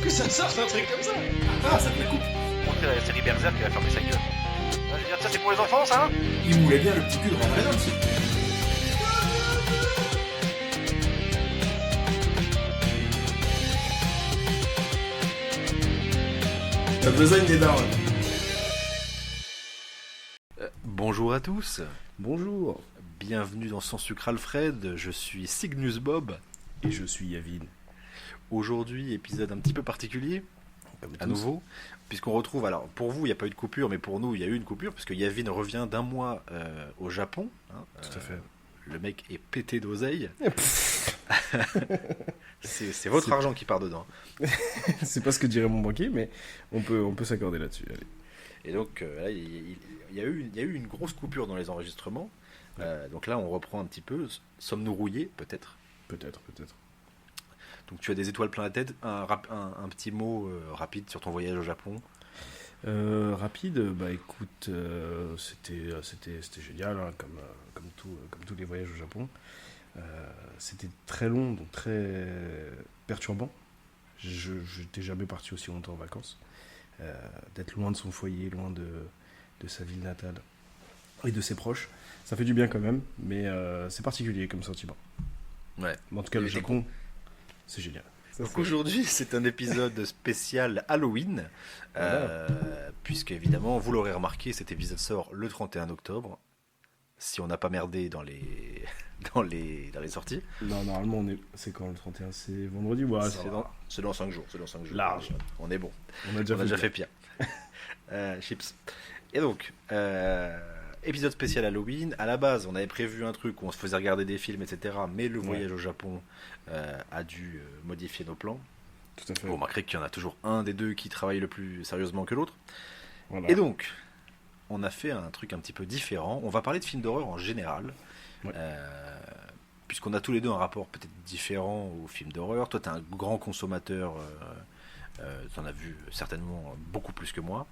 que ça sorte un truc comme ça. Ah, ça te la coupe. Montrer la série Berserk, il va fermer sa gueule. Je veux dire, ça c'est pour les enfants, ça. Il moulait bien le petit cul de Ryan Reynolds. T'as besoin des darons. Bonjour à tous. Bonjour, Bienvenue dans Sans Sucre Alfred. Je suis Cygnus Bob. et je suis Yavin. Aujourd'hui, épisode un petit peu particulier, Comme à tous. nouveau, puisqu'on retrouve. Alors, pour vous, il n'y a pas eu de coupure, mais pour nous, il y a eu une coupure, puisque Yavin revient d'un mois au Japon. Hein, Tout à fait. Le mec est pété d'oseille. C'est votre C'est- argent qui part dedans. C'est pas ce que dirait mon banquier, mais on peut s'accorder là-dessus. Allez. Et donc là, il y a eu une grosse coupure dans les enregistrements. Donc là, on reprend un petit peu. Sommes-nous rouillés, peut-être? Peut-être. Donc tu as des étoiles plein la tête. Un petit mot rapide sur ton voyage au Japon. Rapide, bah écoute, c'était génial, hein, comme tous les voyages au Japon. C'était très long, donc très perturbant. Je n'étais jamais parti aussi longtemps en vacances. D'être loin de son foyer, loin de sa ville natale et de ses proches. Ça fait du bien quand même, mais c'est particulier comme sentiment. Ouais. Mais en tout cas, le Et t'es Japon, c'est génial. Ça, Donc c'est- aujourd'hui, c'est un épisode spécial Halloween, puisque évidemment, vous l'aurez remarqué, cet épisode sort le 31 octobre. Si on n'a pas merdé dans les dans les sorties, Non, normalement, c'est quand le 31? C'est vendredi? Ouais, ça c'est va. dans 5 jours. C'est dans 5 jours. Large. On est bon. On a déjà On a déjà fait fait pire. Chips. Et donc, épisode spécial Halloween. À la base, on avait prévu un truc où on se faisait regarder des films, etc. Mais le voyage au Japon a dû modifier nos plans. Tout à fait. Vous remarquerez qu'il y en a toujours un des deux qui travaille le plus sérieusement que l'autre. Voilà. Et donc, on a fait un truc un petit peu différent. On va parler de films d'horreur en général. Ouais. Puisqu'on a tous les deux un rapport peut-être différent aux films d'horreur. Toi, tu es un grand consommateur. Tu en as vu certainement beaucoup plus que moi.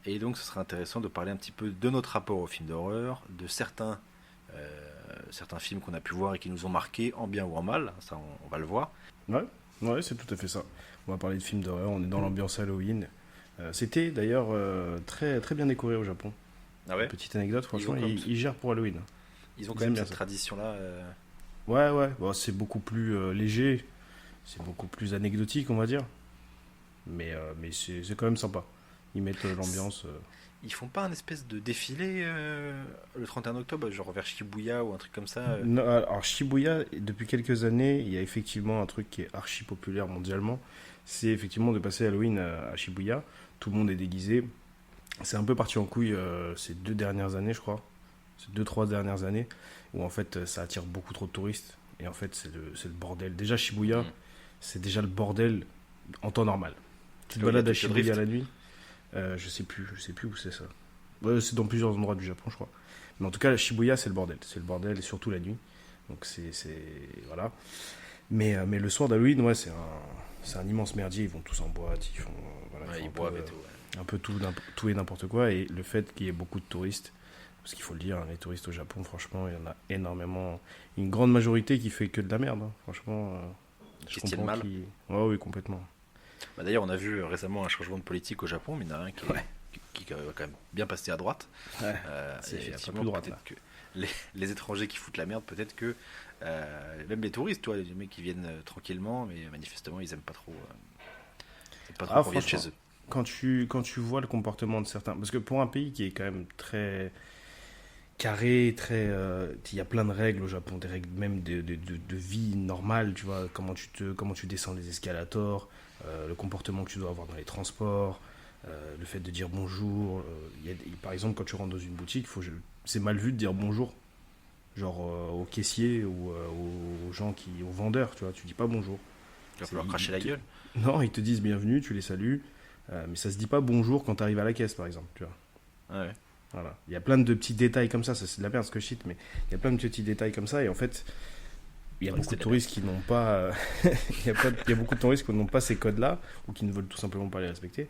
Et donc, ce serait intéressant de parler un petit peu de notre rapport aux films d'horreur, de certains films qu'on a pu voir et qui nous ont marqués, en bien ou en mal. Ça, on va le voir. Ouais, c'est tout à fait ça. On va parler de films d'horreur, on est dans l'ambiance Halloween. C'était d'ailleurs très, très bien décoré au Japon. Ah ouais. Petite anecdote, franchement, ont comme- ils gèrent pour Halloween. Ils ont Ils quand même aiment bien cette ça. tradition-là. Ouais, bon, c'est beaucoup plus léger, c'est beaucoup plus anecdotique, on va dire. Mais c'est quand même sympa. Ils mettent l'ambiance. Ils font pas un espèce de défilé le 31 octobre, genre vers Shibuya ou un truc comme ça Non, alors Shibuya, depuis quelques années, il y a effectivement un truc qui est archi populaire mondialement. C'est effectivement de passer Halloween à Shibuya. Tout le monde est déguisé. C'est un peu parti en couille ces 2 dernières années, je crois. Ces 2-3 dernières années, où en fait ça attire beaucoup trop de touristes. Et en fait, c'est le bordel. Déjà, Shibuya, c'est déjà le bordel en temps normal. Tu te Ouais, balades il y a à Tokyo Shibuya Drift. la nuit. Je sais plus où c'est ça. Ouais, c'est dans plusieurs endroits du Japon, je crois. Mais en tout cas, Shibuya, c'est le bordel. C'est le bordel, et surtout la nuit. Donc voilà. Mais le soir d'Halloween, ouais, c'est un immense merdier. Ils vont tous en boîte, ils font voilà, Ouais, font ils un peu, boivent et tout. Ouais. un peu tout et n'importe quoi. Et le fait qu'il y ait beaucoup de touristes, parce qu'il faut le dire, hein, les touristes au Japon, franchement, il y en a énormément. Une grande majorité qui fait que de la merde, hein. Franchement, Qui se tiennent mal. Ouais, oui, complètement. Bah, d'ailleurs, on a vu récemment un changement de politique au Japon, mine de rien, qui va quand même bien passer à droite. Ouais, et c'est un peu effectivement, plus droite, peut-être que les étrangers qui foutent la merde, peut-être que même les touristes, toi, les mecs qui viennent tranquillement, mais manifestement, ils aiment pas trop. Ils aiment pas trop qu'on vienne chez franchement, eux. quand tu vois le comportement de certains. Parce que pour un pays qui est quand même très carré, très. Il y a plein de règles au Japon, des règles même de vie normale, tu vois, comment tu descends les escalators, le comportement que tu dois avoir dans les transports, le fait de dire bonjour. Par exemple, quand tu rentres dans une boutique, c'est mal vu de dire bonjour. Genre au caissier ou aux gens aux vendeurs, tu vois, tu dis pas bonjour. Il va falloir cracher la gueule. Non, ils te disent bienvenue, tu les salues, mais ça se dit pas bonjour quand tu arrives à la caisse, par exemple, tu vois. Ouais. Voilà. Il y a plein de petits détails comme ça c'est de la merde ce que je cite, mais il y a plein de petits détails comme ça, et en fait, il y a Ouais, beaucoup c'est de de la touristes qui n'ont pas, il y a beaucoup de touristes qui n'ont pas ces codes-là, ou qui ne veulent tout simplement pas les respecter,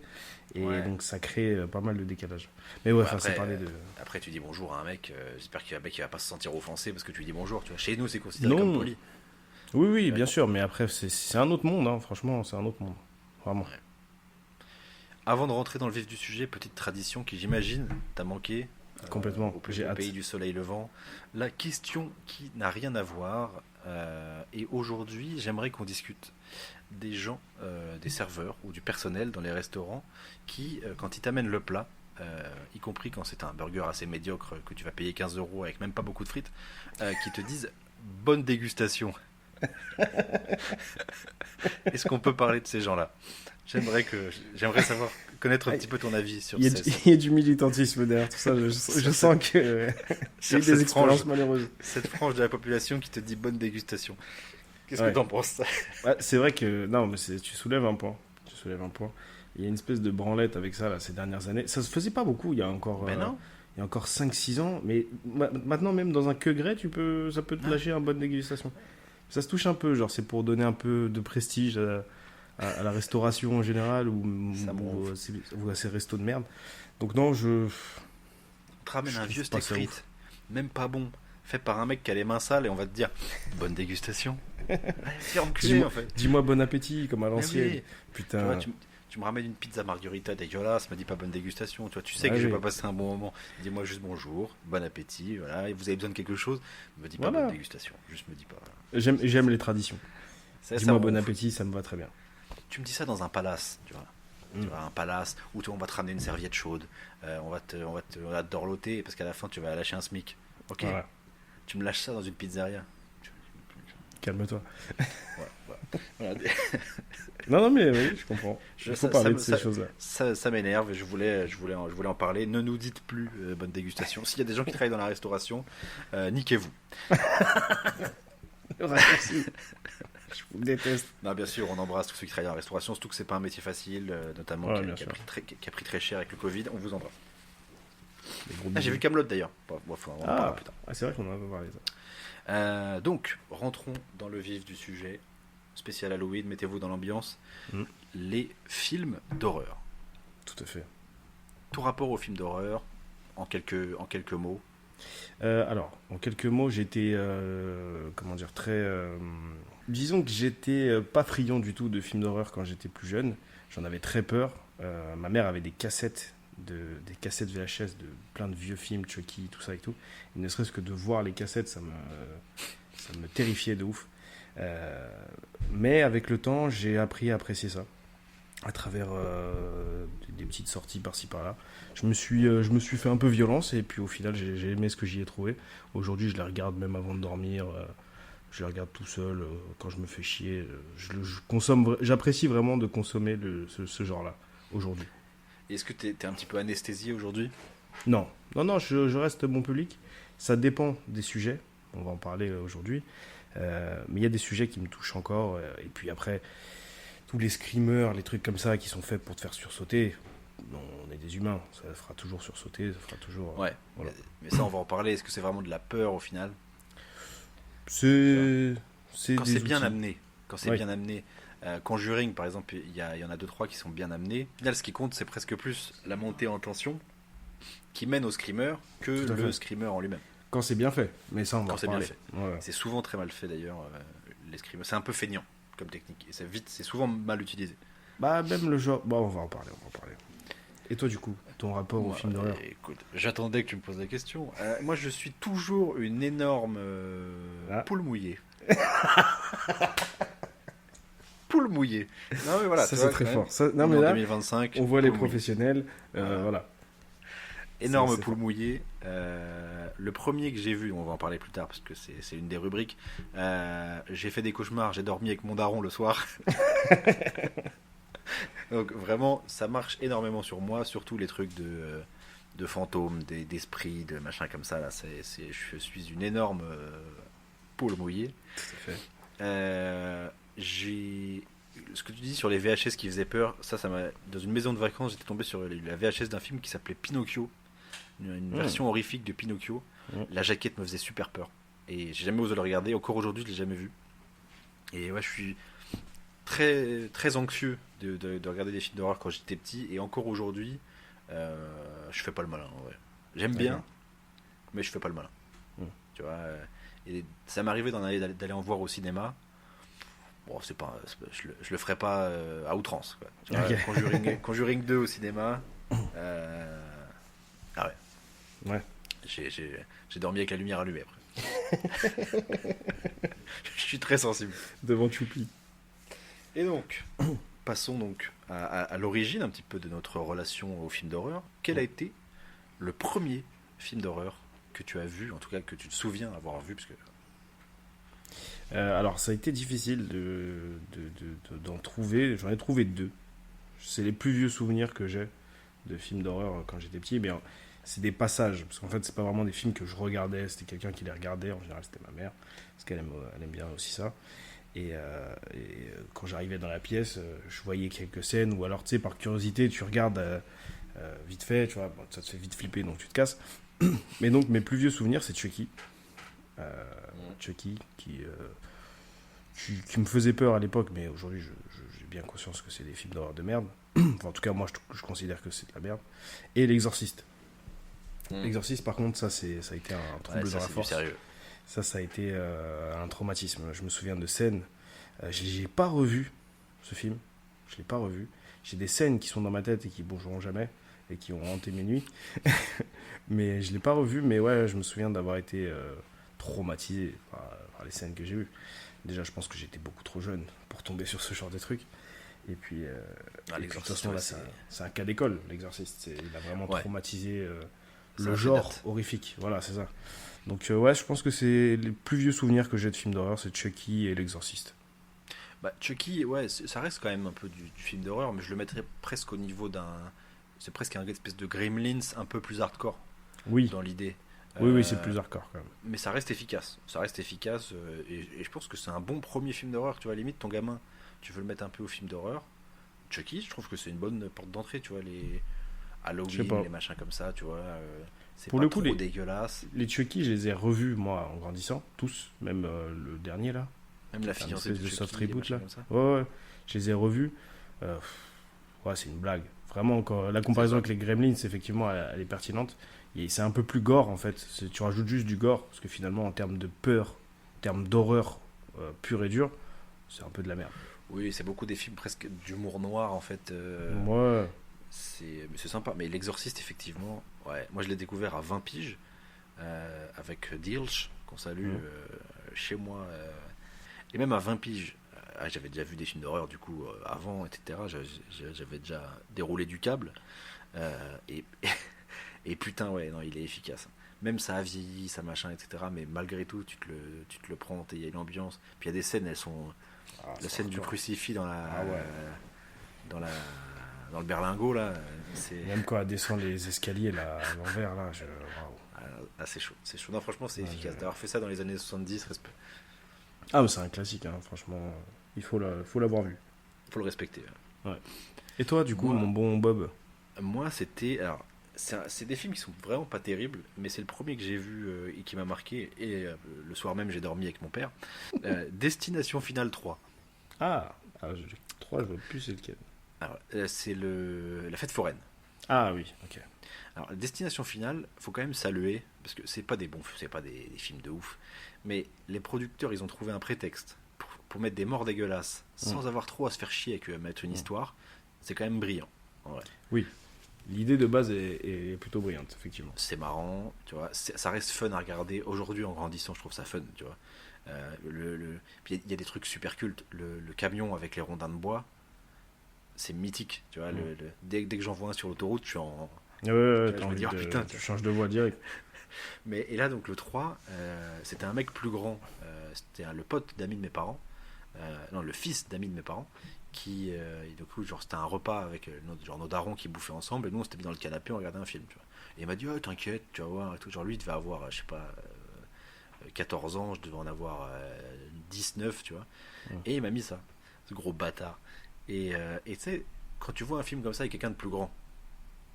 et Ouais. donc ça crée pas mal de décalage. Mais ouais, Ouais, enfin, après, c'est parler de... Après, tu dis bonjour à un mec, j'espère qu'il va pas se sentir offensé parce que tu lui dis bonjour. Tu vois. Chez nous, c'est considéré Non. comme poli. Oui, bien sûr, mais après, c'est un autre monde, hein, franchement, c'est un autre monde. Vraiment. Avant de rentrer dans le vif du sujet, petite tradition qui, j'imagine, t'a manqué. Complètement. Au J'ai hâte. pays du soleil levant. La question qui n'a rien à voir. Et aujourd'hui, j'aimerais qu'on discute des gens, des serveurs ou du personnel dans les restaurants qui, quand ils t'amènent le plat, y compris quand c'est un burger assez médiocre que tu vas payer 15 € avec même pas beaucoup de frites, qui te disent bonne dégustation. Est-ce qu'on peut parler de ces gens-là? J'aimerais savoir, connaître un petit peu ton avis sur Il y a du militantisme derrière tout ça. Je sens que j'ai eu des expériences malheureuses. cette frange de la population qui te dit bonne dégustation. Qu'est-ce que Ouais. t'en penses? Ouais, c'est vrai que non, mais tu soulèves un point. Tu soulèves un point. Il y a une espèce de branlette avec ça là, ces dernières années. Ça se faisait pas beaucoup il y a encore, Ben non. il y a encore 5-6 ans. Mais maintenant, même dans un que gré, ça peut te lâcher une bonne dégustation. Ça se touche un peu, genre c'est pour donner un peu de prestige à la restauration en général Ça m'ouvre. ou à ces restos de merde. Donc non, On te ramène Je un trouve vieux pas steak ça frites, même pas bon, fait par un mec qui a les mains sales et on va te dire bonne dégustation. Ouais, c'est enculé Dis-moi- en fait. dis-moi bon appétit comme à Mais l'ancienne. oui. Tu Putain. vois, tu me ramènes une pizza margherita dégueulasse, me dis pas bonne dégustation. Tu vois, tu sais que Ouais, je vais oui. pas passer un bon moment. Dis-moi juste bonjour, bon appétit, voilà. Et vous avez besoin de quelque chose, me dis pas Voilà. bonne dégustation. Juste me dis pas. J'aime les traditions. Ça Dis-moi me bon gonfle. appétit, ça me va très bien. Tu me dis ça dans un palace, tu vois. Mm. Tu vois, un palace où on va te ramener une serviette chaude, on va te dorloter parce qu'à la fin tu vas lâcher un SMIC. Ok, Voilà. tu me lâches ça dans une pizzeria. Calme-toi. Voilà. Non, mais oui, je comprends. Il faut parler de ces ça- choses-là. Ça m'énerve et je voulais en parler. Ne nous dites plus bonne dégustation. S'il y a des gens qui travaillent dans la restauration, niquez-vous. Raccourci. Je vous déteste. Non, bien sûr, on embrasse tous ceux qui travaillent dans la restauration, surtout que c'est pas un métier facile, notamment Ouais, qui, bien qui a sûr. qui a pris très cher avec le Covid. On vous embrasse. Des gros Ah, j'ai bisous. vu Camelot d'ailleurs. Bon, faut en parler Ah, plus tard. c'est vrai qu'on en a pas parlé. Ça. Donc, rentrons dans le vif du sujet. Spécial Halloween, mettez-vous dans l'ambiance. Mm. Les films d'horreur. Tout à fait. Tout rapport aux films d'horreur, en quelques mots. Alors, en quelques mots, j'étais, comment dire, très... disons que j'étais pas friand du tout de films d'horreur quand j'étais plus jeune. J'en avais très peur. Ma mère avait des cassettes VHS de plein de vieux films, Chucky, tout ça et tout. Et ne serait-ce que de voir les cassettes, ça me terrifiait de ouf. Mais avec le temps, j'ai appris à apprécier ça à travers des petites sorties par-ci par-là. Je me suis fait un peu violence et puis au final j'ai aimé ce que j'y ai trouvé. Aujourd'hui je les regarde même avant de dormir, je les regarde tout seul quand je me fais chier. J'apprécie vraiment de consommer ce genre-là aujourd'hui. Est-ce que t'es un petit peu anesthésié aujourd'hui? Non, je reste bon public. Ça dépend des sujets, on va en parler aujourd'hui. Mais il y a des sujets qui me touchent encore. Et puis après, tous les screamers, les trucs comme ça qui sont faits pour te faire sursauter, non, on est des humains, ça fera toujours sursauter, ça fera toujours... Ouais, Voilà. mais ça on va en parler. Est-ce que c'est vraiment de la peur au final? C'est Quand des c'est bien outils. amené. Quand c'est Ouais. bien amené. Conjuring par exemple, il y en a 2-3 qui sont bien amenés. Au final, ce qui compte, c'est presque plus la montée en tension qui mène au screamer que Tout à le fait. screamer en lui-même. Quand c'est bien fait, mais ça on va Quand en c'est bien parler. fait. Ouais. C'est souvent très mal fait d'ailleurs, les screamers. C'est un peu feignant comme technique. Et c'est souvent mal utilisé. Bah même le genre... Bon, on va en parler. Et toi du coup, ton rapport au Moi, film d'horreur? écoute, j'attendais que tu me poses la question. Moi, je suis toujours une énorme Ah. poule mouillée. Poule mouillée. Non, mais voilà, Ça tu c'est vois, très quand fort. même, Ça- non on est mais en là, 2025. on voit les poule mouillée. professionnels, voilà. Énorme C'est poule fort. mouillée. Le premier que j'ai vu, on va en parler plus tard parce que c'est une des rubriques. J'ai fait des cauchemars, j'ai dormi avec mon daron le soir. Donc vraiment, ça marche énormément sur moi, surtout les trucs de fantômes, d'esprits, de machin comme ça. Là, je suis une énorme poule mouillée. Tout à fait. Ce que tu dis sur les VHS qui faisaient peur, ça m'a. Dans une maison de vacances, j'étais tombé sur la VHS d'un film qui s'appelait Pinocchio, une version horrifique de Pinocchio. La jaquette me faisait super peur et j'ai jamais osé le regarder. Encore aujourd'hui, je l'ai jamais vu. Et ouais, je suis très très anxieux de regarder des films d'horreur quand j'étais petit et encore aujourd'hui, je fais pas le malin. Ouais. J'aime bien, D'accord. mais je fais pas le malin. Mm. Tu vois. Et ça m'arrivait d'aller en voir au cinéma. Bon, je le ferai pas à outrance, quoi. Tu vois, Ok. Conjuring 2 au cinéma. Ah ouais. Ouais. J'ai dormi avec la lumière allumée après. Je suis très sensible. Devant Choupi. Et donc, passons donc à l'origine un petit peu de notre relation au film d'horreur. Quel a été le premier film d'horreur que tu as vu, en tout cas que tu te souviens avoir vu, parce que Alors, ça a été difficile d'en trouver. J'en ai trouvé 2. C'est les plus vieux souvenirs que j'ai de films d'horreur quand j'étais petit. Mais c'est des passages. Parce qu'en fait, c'est pas vraiment des films que je regardais. C'était quelqu'un qui les regardait. En général, c'était ma mère. Parce qu'elle elle aime bien aussi ça. Et quand j'arrivais dans la pièce, je voyais quelques scènes. Ou alors, tu sais, par curiosité, tu regardes vite fait. Tu vois, bon, ça te fait vite flipper, donc tu te casses. Mais donc, mes plus vieux souvenirs, c'est Chucky. Chucky qui me faisait peur à l'époque, mais aujourd'hui j'ai bien conscience que c'est des films d'horreur de merde. Enfin, en tout cas, moi je considère que c'est de la merde. Et L'Exorciste. L'Exorciste, par contre, ça a été un trouble dans la force. Sérieux. Ça a été un traumatisme. Je me souviens de scènes. Je n'ai pas revu ce film. Je l'ai pas revu. J'ai des scènes qui sont dans ma tête et qui bougeront jamais et qui ont hanté mes nuits. Mais je l'ai pas revu. Mais ouais, je me souviens d'avoir été traumatisé par les scènes que j'ai vues. Déjà, je pense que j'étais beaucoup trop jeune pour tomber sur ce genre de trucs. Et puis, de toute façon, là, c'est un cas d'école, L'Exorciste. Il a vraiment traumatisé le genre horrifique. Voilà, c'est ça. Donc, ouais, je pense que c'est les plus vieux souvenirs que j'ai de films d'horreur, c'est Chucky et L'Exorciste. Bah, Chucky, ouais, ça reste quand même un peu du film d'horreur, mais je le mettrais presque au niveau d'un. C'est presque un espèce de Gremlins un peu plus hardcore. Oui. Dans l'idée. Oui, c'est plus hardcore quand même. Mais ça reste efficace. Et je pense que c'est un bon premier film d'horreur. Tu vois, à la limite, ton gamin, tu veux le mettre un peu au film d'horreur. Chucky, je trouve que c'est une bonne porte d'entrée. Tu vois, les Halloween, les machins comme ça, tu vois. C'est pour pas le coup, trop dégueulasse. Les Chucky, je les ai revus, moi, en grandissant, tous. Même le dernier, là. Même la fiancée de Chucky, soft reboot, là. comme ça. Ouais, je les ai revus. Ouais, c'est une blague. Vraiment, la comparaison avec les Gremlins, effectivement, elle est pertinente. Et c'est un peu plus gore, en fait. Tu rajoutes juste du gore, parce que finalement, en termes de peur, en termes d'horreur pure et dure, c'est un peu de la merde. Oui, c'est beaucoup des films presque d'humour noir, en fait. Ouais. C'est sympa. Mais L'Exorciste, effectivement, ouais. Moi, je l'ai découvert à 20 piges, avec Dilch, qu'on salue chez moi. Et même à 20 piges, j'avais déjà vu des films d'horreur, du coup, avant, etc. J'avais déjà déroulé du câble. Et putain, ouais, non, il est efficace. Même ça a vieilli, ça machin, etc. Mais malgré tout, tu te le prends, il y a une ambiance. Puis il y a des scènes, elles sont. La scène du crucifix dans le berlingot, là. Même quand elle descend les escaliers, là, à l'envers, là, c'est chaud. C'est chaud. Non, franchement, c'est efficace. D'avoir fait ça dans les années 70, respect. Ah, mais c'est un classique, hein, franchement. Il faut l'avoir vu. Faut le respecter. Ouais. Et toi, du coup, mon bon Bob? Moi, c'était. Alors. C'est des films qui sont vraiment pas terribles, mais c'est le premier que j'ai vu et qui m'a marqué. Et le soir même, j'ai dormi avec mon père. Destination Finale 3. Ah, 3, je vois plus c'est lequel. Alors, c'est la fête foraine. Ah oui, ok. Alors, Destination Finale, faut quand même saluer, parce que c'est pas des films de ouf, mais les producteurs, ils ont trouvé un prétexte pour mettre des morts dégueulasses sans avoir trop à se faire chier avec mettre une histoire. C'est quand même brillant, en vrai. Oui. L'idée de base est plutôt brillante, effectivement. C'est marrant, tu vois. Ça reste fun à regarder. Aujourd'hui, en grandissant, je trouve ça fun, tu vois. Puis il y a des trucs super cultes. Le camion avec les rondins de bois, c'est mythique, tu vois. Dès que j'en vois un sur l'autoroute, je suis en. Ouais, je me dis, putain, tu changes de voie direct. Et là, donc, le 3, c'était un mec plus grand. C'était le pote d'amis de mes parents. Non, le fils d'amis de mes parents. Qui du coup, genre, c'était un repas avec nos darons qui bouffaient ensemble, et nous on s'était mis dans le canapé, on regardait un film, tu vois. Et il m'a dit, oh, t'inquiète, tu vas voir et tout. Genre, lui il devait avoir je sais pas 14 ans, je devais en avoir 19, tu vois. Et il m'a mis ça, ce gros bâtard. Et tu sais, quand tu vois un film comme ça avec quelqu'un de plus grand,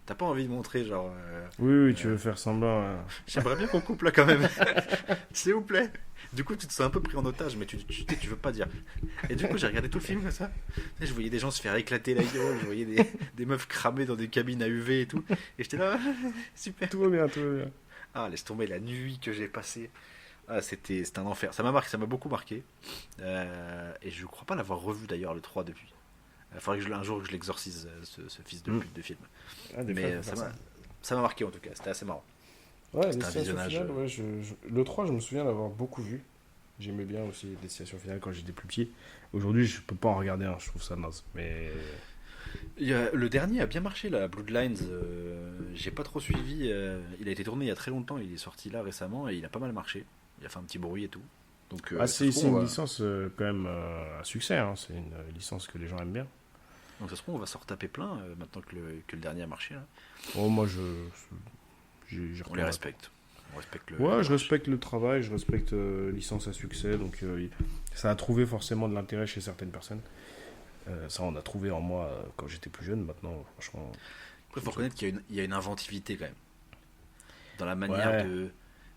t'as pas envie de montrer, genre oui, tu veux faire semblant. J'aimerais bien qu'on coupe là quand même. S'il vous plaît. Du coup, tu te sens un peu pris en otage, mais tu veux pas dire. Et du coup, j'ai regardé tout le film comme ça. Je voyais des gens se faire éclater la gueule, je voyais des meufs cramées dans des cabines à UV et tout. Et j'étais là, super. Tout va bien. Ah, laisse tomber la nuit que j'ai passée. Ah, c'était un enfer. Ça m'a marqué, ça m'a beaucoup marqué. Et je crois pas l'avoir revu d'ailleurs le 3 depuis. Il faudrait un jour que je l'exorcise, ce fils de pute de film. Ah, des fois, Mais faut faire ça m'a marqué en tout cas, c'était assez marrant. Ouais, C'était un Destination visionnage, Finale, ouais, le 3, je me souviens l'avoir beaucoup vu. J'aimais bien aussi Destination Finale quand j'étais plus petit. Aujourd'hui, je peux pas en regarder un, je trouve ça naze. Mais Le dernier a bien marché là, Bloodlines. J'ai pas trop suivi. Il a été tourné il y a très longtemps, il est sorti là récemment et il a pas mal marché. Il a fait un petit bruit et tout. Donc, c'est ça se trouve, une licence quand même à succès. Hein. C'est une licence que les gens aiment bien. donc ça se trouve, on va se retaper plein maintenant que le dernier a marché. Là. Oh, moi, On les respecte. On respecte Ouais, je respecte le travail, je respecte licence à succès. Donc, ça a trouvé forcément de l'intérêt chez certaines personnes. Ça, on a trouvé en moi quand j'étais plus jeune. Maintenant, franchement. Après, il faut reconnaître qu'il y a une inventivité quand même. Dans la manière de.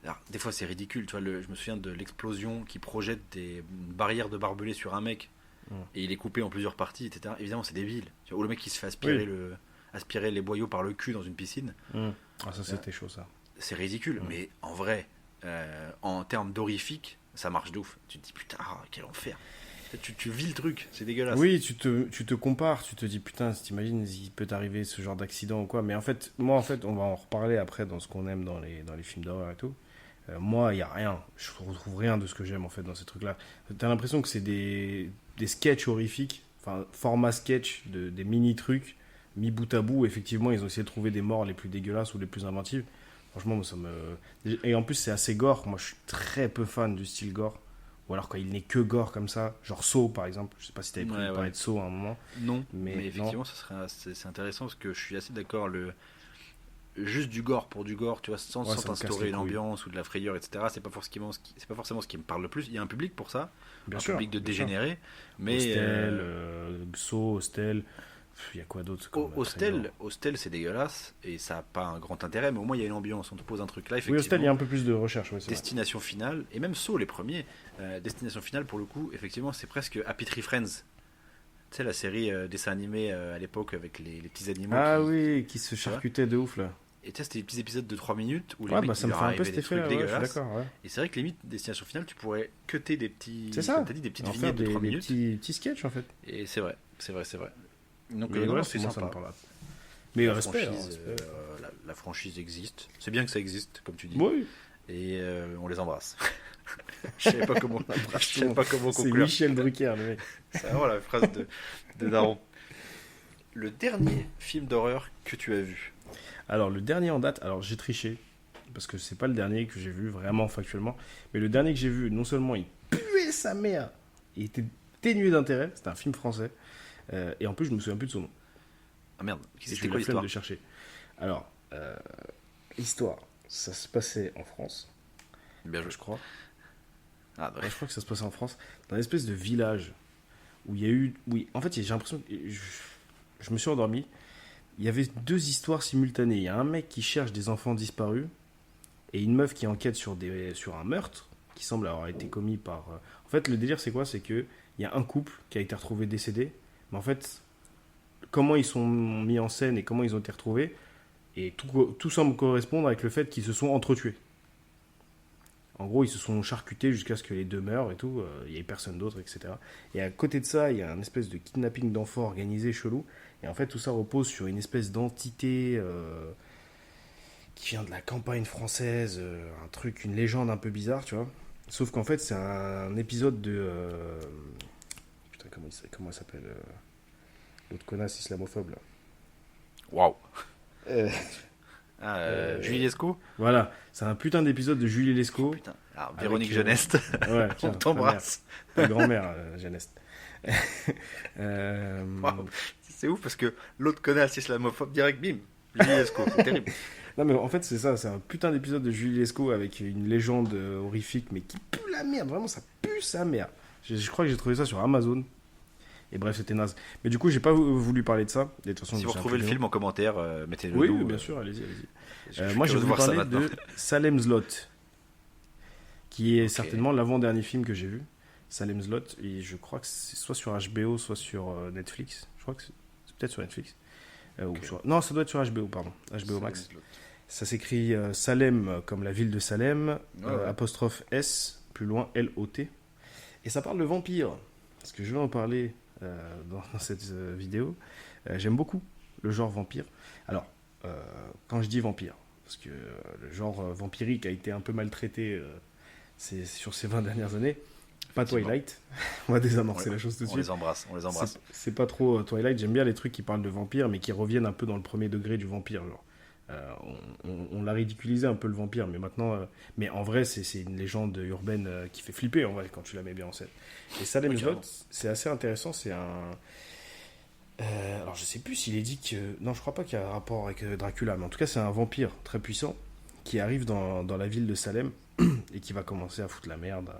Alors, des fois, c'est ridicule. Tu vois, je me souviens de l'explosion qui projette des barrières de barbelés sur un mec et il est coupé en plusieurs parties, etc. Évidemment, c'est débile. Tu vois, ou le mec qui se fait aspirer les boyaux par le cul dans une piscine. Ah, ça, c'était chaud, ça. C'est ridicule, mais en vrai, en termes d'horrifique, ça marche de ouf. Tu te dis, putain, quel enfer. Tu vis le truc, c'est dégueulasse. Oui, tu te compares, tu te dis putain, si t'imagines, il peut t'arriver ce genre d'accident ou quoi. Mais en fait, moi, on va en reparler après dans ce qu'on aime dans les films d'horreur et tout. Moi, il n'y a rien. Je retrouve rien de ce que j'aime en fait dans ces trucs-là. T'as l'impression que c'est des sketchs horrifiques, enfin, format sketch, des mini-trucs, mis bout à bout. Effectivement, ils ont essayé de trouver des morts les plus dégueulasses ou les plus inventives. Franchement, moi, ça me. Et en plus, c'est assez gore. Moi, je suis très peu fan du style gore. Ou alors quand il n'est que gore comme ça, genre Saw par exemple. Je sais pas si t'avais prévu de parler de Saw à un moment. Non, mais effectivement, c'est intéressant parce que je suis assez d'accord. Juste du gore pour du gore, tu vois, sans instaurer une ambiance ou de la frayeur, etc. C'est pas forcément ce qui me parle le plus. Il y a un public pour ça, public de dégénérés. Mais Hostel, Saw, Hostel. Il y a quoi d'autre Hostel, c'est dégueulasse et ça n'a pas un grand intérêt, mais au moins il y a une ambiance. On te pose un truc là. Oui, Hostel, il y a un peu plus de recherche. Ouais, Destination Finale, et même Saw, les premiers. Destination Finale, pour le coup, effectivement, c'est presque Happy Tree Friends. Tu sais, la série dessin animé à l'époque avec les petits animaux. Qui se charcutaient de ouf là. Et tu sais, c'était des petits épisodes de 3 minutes où les ouais, mecs ça me fait un peu cet effet. Je suis d'accord. Ouais. Et c'est vrai que limite, Destination Finale, tu pourrais cutter des petits. C'est ça. T'as dit des petites en vignettes de 3 minutes. Des petits sketchs en fait. Et c'est vrai. Donc, c'est sympa. Mais respect. La franchise existe. C'est bien que ça existe, comme tu dis. Oui. Et on les embrasse. Je savais pas comment conclure. C'est Michel Drucker, le mec. C'est vraiment la phrase de Daron. Le dernier film d'horreur que tu as vu? Alors, le dernier en date, alors j'ai triché, parce que c'est pas le dernier que j'ai vu vraiment factuellement, mais le dernier que j'ai vu, non seulement il puait sa mère, il était dénué d'intérêt, c'était un film français, et en plus je me souviens plus de son nom. Ah merde, c'était quoi l'histoire de chercher. Alors, l'histoire, ça se passait en France, bien joué, je crois. Ah, je crois que ça se passait en France, dans une espèce de village où il y a eu, en fait j'ai l'impression que je me suis endormi. Il y avait deux histoires simultanées. Il y a un mec qui cherche des enfants disparus et une meuf qui enquête sur un meurtre qui semble avoir été commis par... En fait, le délire, c'est quoi? C'est qu'il y a un couple qui a été retrouvé décédé. Mais en fait, comment ils sont mis en scène et comment ils ont été retrouvés, et tout semble correspondre avec le fait qu'ils se sont entretués. En gros, ils se sont charcutés jusqu'à ce que les deux meurent et tout. Il n'y avait personne d'autre, etc. Et à côté de ça, il y a un espèce de kidnapping d'enfants organisé chelou. Et en fait, tout ça repose sur une espèce d'entité qui vient de la campagne française, un truc, une légende un peu bizarre, tu vois. Sauf qu'en fait, c'est un épisode de... Putain, comment il s'appelle l'autre connasse islamophobe, là. Waouh. Julie Lescaut. Voilà, c'est un putain d'épisode de Julie Lescaut. Oh, putain. Alors, Véronique Geneste. Ouais, tiens, on t'embrasse. Ta grand-mère, Geneste. Wow. C'est ouf parce que l'autre connasse islamophobe direct, bim. Julie Lescaut, c'est terrible. Non mais en fait c'est ça, c'est un putain d'épisode de Julie Lescaut avec une légende horrifique mais qui pue la merde, vraiment ça pue sa merde. Je crois que j'ai trouvé ça sur Amazon. Et bref, c'était naze. Mais du coup, j'ai pas voulu parler de ça. De toute façon, si vous retrouvez le film en commentaire, mettez-le. Oui, bien sûr, allez-y. Moi, j'ai voulu parler de Salem's Lot, qui est certainement l'avant-dernier film que j'ai vu. Salem's Lot, et je crois que c'est soit sur HBO, soit sur Netflix. Je crois que c'est peut-être sur Netflix. Non, ça doit être sur HBO, pardon. HBO Max. Ça s'écrit Salem comme la ville de Salem, Ouais. apostrophe S, plus loin L-O-T. Et ça parle de vampires. Parce que je vais en parler dans cette vidéo. J'aime beaucoup le genre vampire. Alors, quand je dis vampire, parce que le genre vampirique a été un peu maltraité sur ces 20 dernières années. Pas Effectivement. Twilight. On va désamorcer Ouais, la chose tout de On suite. les embrasse, on les embrasse. C'est pas trop Twilight. J'aime bien les trucs qui parlent de vampires, mais qui reviennent un peu dans le premier degré du vampire. Genre. On l'a ridiculisé un peu le vampire, mais maintenant. Mais en vrai, c'est une légende urbaine qui fait flipper en vrai quand tu la mets bien en scène. Et Salem Oui, Slot, carrément. c'est assez intéressant. C'est un. Alors je sais plus s'il est dit que. Non, je crois pas qu'il y a un rapport avec Dracula, mais en tout cas, c'est un vampire très puissant qui arrive dans la ville de Salem et qui va commencer à foutre la merde,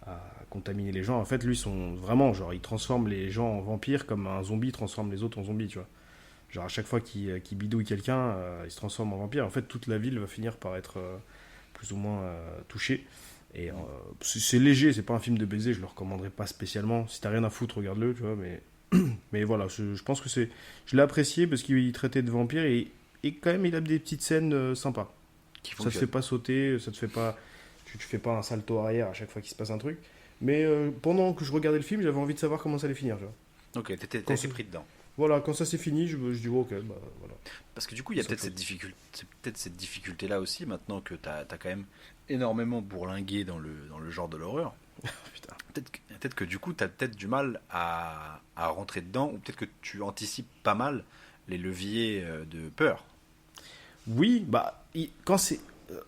à contaminer les gens. En fait, lui, vraiment, il transforme les gens en vampires comme un zombie transforme les autres en zombies, tu vois. Genre, à chaque fois qu'il bidouille quelqu'un, il se transforme en vampire. En fait, toute la ville va finir par être plus ou moins touchée. Et c'est léger, c'est pas un film de baiser, je le recommanderais pas spécialement. Si t'as rien à foutre, regarde-le, tu vois, mais voilà, je pense que c'est. Je l'ai apprécié parce qu'il traitait de vampires et quand même, il a des petites scènes sympas. Qui Ça te fonctionne. fait pas sauter, ça te fait pas. Tu fais pas un salto arrière à chaque fois qu'il se passe un truc. Mais pendant que je regardais le film, j'avais envie de savoir comment ça allait finir, tu vois. Ok, t'as Quand été c'est- pris dedans. Voilà, quand ça s'est fini, je dis ok, bah voilà. Parce que du coup, il y a Ça peut-être fait- cette difficulté-là aussi, maintenant que t'as quand même énormément bourlingué dans le genre de l'horreur. Putain. Peut-être que du coup, t'as peut-être du mal à rentrer dedans, ou peut-être que tu anticipes pas mal les leviers de peur. Oui, bah, quand c'est.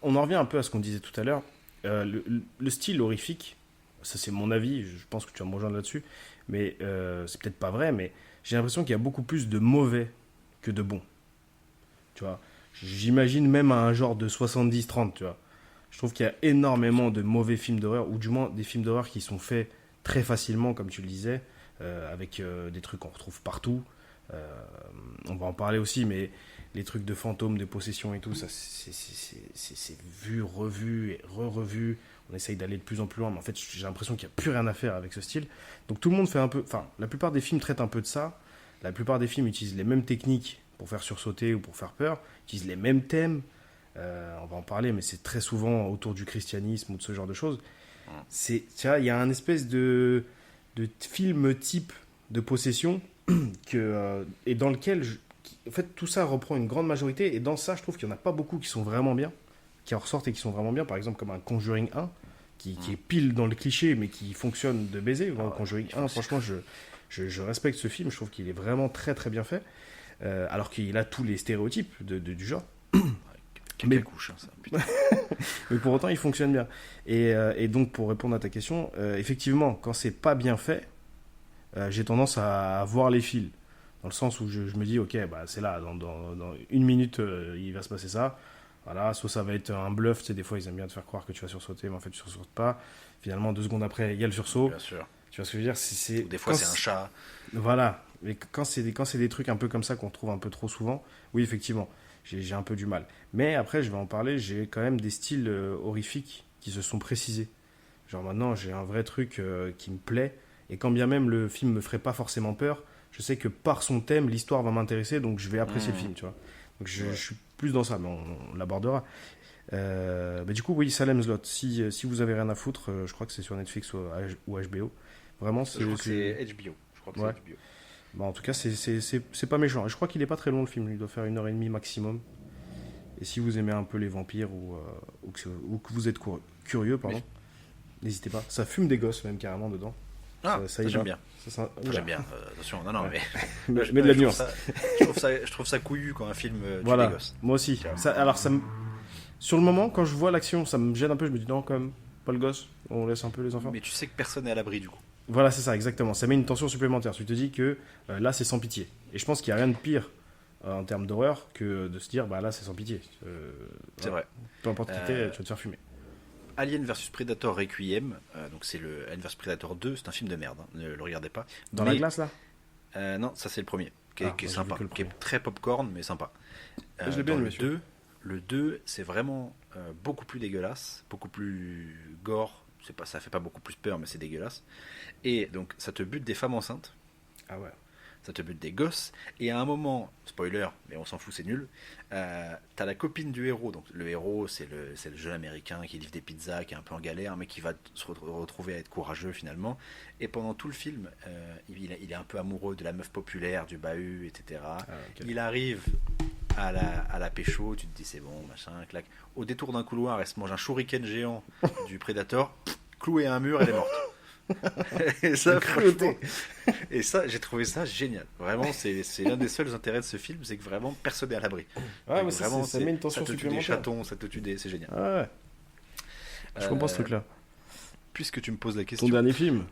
On en revient un peu à ce qu'on disait tout à l'heure. Le style horrifique, ça c'est mon avis, je pense que tu vas me rejoindre là-dessus, mais c'est peut-être pas vrai, mais j'ai l'impression qu'il y a beaucoup plus de mauvais que de bons. Tu vois, j'imagine même un genre de 70-30, tu vois. Je trouve qu'il y a énormément de mauvais films d'horreur, ou du moins des films d'horreur qui sont faits très facilement, comme tu le disais, avec des trucs qu'on retrouve partout. Euh, on va en parler aussi, mais les trucs de fantômes, de possession et tout, ça c'est vu, revu et re-revu. On essaye d'aller de plus en plus loin, mais en fait j'ai l'impression qu'il n'y a plus rien à faire avec ce style. Donc tout le monde fait un peu. Enfin, la plupart des films traitent un peu de ça. La plupart des films utilisent les mêmes techniques pour faire sursauter ou pour faire peur, utilisent les mêmes thèmes. On va en parler, mais c'est très souvent autour du christianisme ou de ce genre de choses. Tu vois, il y a un espèce de film type de possession et dans lequel, en fait, tout ça reprend une grande majorité. Et dans ça, je trouve qu'il n'y en a pas beaucoup qui sont vraiment bien, qui en ressortent et qui sont vraiment bien. Par exemple, comme un Conjuring 1, qui est pile dans le cliché, mais qui fonctionne de baiser. Ah ouais, Conjuring il 1, fonctionne. franchement, je respecte ce film. Je trouve qu'il est vraiment très très bien fait. Alors qu'il a tous les stéréotypes du genre. Caca Mais- couche, hein, ça. Putain. Mais pour autant, il fonctionne bien. Et donc, pour répondre à ta question, effectivement, quand c'est pas bien fait, j'ai tendance à voir les fils. Dans le sens où je me dis, ok, bah, c'est là, dans une minute, il va se passer ça. Voilà, soit ça va être un bluff, tu sais, des fois, ils aiment bien te faire croire que tu vas sursauter, mais en fait, tu sursautes pas. Finalement, 2 secondes après, il y a le sursaut. Bien sûr. Tu vois ce que je veux dire? Ou des fois, quand c'est un chat. Voilà. Mais quand c'est des trucs un peu comme ça qu'on trouve un peu trop souvent, oui, effectivement, j'ai un peu du mal. Mais après, je vais en parler, j'ai quand même des styles horrifiques qui se sont précisés. Genre maintenant, j'ai un vrai truc qui me plaît. Et quand bien même le film me ferait pas forcément peur, je sais que par son thème, l'histoire va m'intéresser, donc je vais apprécier le film, tu vois. Donc je suis plus dans ça, mais on l'abordera. Bah, du coup, oui, Salem Slot. Si vous avez rien à foutre, je crois que c'est sur Netflix ou HBO. Vraiment, Je crois que c'est HBO. Je crois que Ouais. c'est HBO. Bah, en tout cas, c'est pas méchant. Et je crois qu'il est pas très long le film, il doit faire 1h30 maximum. Et si vous aimez un peu les vampires ou que vous êtes curieux, pardon, n'hésitez pas. Ça fume des gosses même carrément dedans. Ah, Ça y ça, j'aime va. bien. Ça, Enfin, j'aime bien. Attention, non, Ouais. mais. Mais de la je nuance. je trouve ça couillu quand un film tue Voilà, des gosses. moi aussi. Tiens. Alors, sur le moment, quand je vois l'action, ça me gêne un peu. Je me dis non, quand même, pas le gosse. On laisse un peu les enfants. Mais tu sais que personne n'est à l'abri du coup. Voilà, c'est ça, exactement. Ça met une tension supplémentaire. Tu te dis que là, c'est sans pitié. Et je pense qu'il n'y a rien de pire en termes d'horreur que de se dire, bah là, c'est sans pitié. C'est Voilà. vrai. Peu importe qui t'es, tu vas te faire fumer. Alien vs Predator Requiem, donc c'est le Alien vs Predator 2, c'est un film de merde, hein, ne le regardez pas. Dans Mais- la glace, là Non, ça c'est le premier, qui Ah, est moi, j'ai sympa, vu que le qui est premier. très popcorn, mais sympa. Je l'ai bien dans aimé, celui-là. le 2, c'est vraiment beaucoup plus dégueulasse, beaucoup plus gore, ça fait pas beaucoup plus peur, mais c'est dégueulasse. Et donc ça te bute des femmes enceintes. Ah ouais. ça te bute des gosses. Et à un moment, spoiler, mais on s'en fout, c'est nul. T'as la copine du héros. Donc le héros, c'est le jeune américain qui livre des pizzas, qui est un peu en galère, mais qui va se retrouver à être courageux finalement. Et pendant tout le film, il est un peu amoureux de la meuf populaire, du bahut, etc. Ok. Il arrive à la pécho, tu te dis c'est bon, machin, clac. Au détour d'un couloir, elle se mange un shuriken géant du Predator, cloué à un mur, elle est morte. Et ça, franchement, et ça, j'ai trouvé ça génial. Vraiment, c'est l'un des seuls intérêts de ce film, c'est que vraiment personne n'est à l'abri. Ouais, Donc, mais ça, vraiment, ça met une tension ça te tue des supplémentaire. chatons, ça te tue des, c'est génial. Ouais, je comprends ce truc-là. Puisque tu me poses la Ton question, dernier film?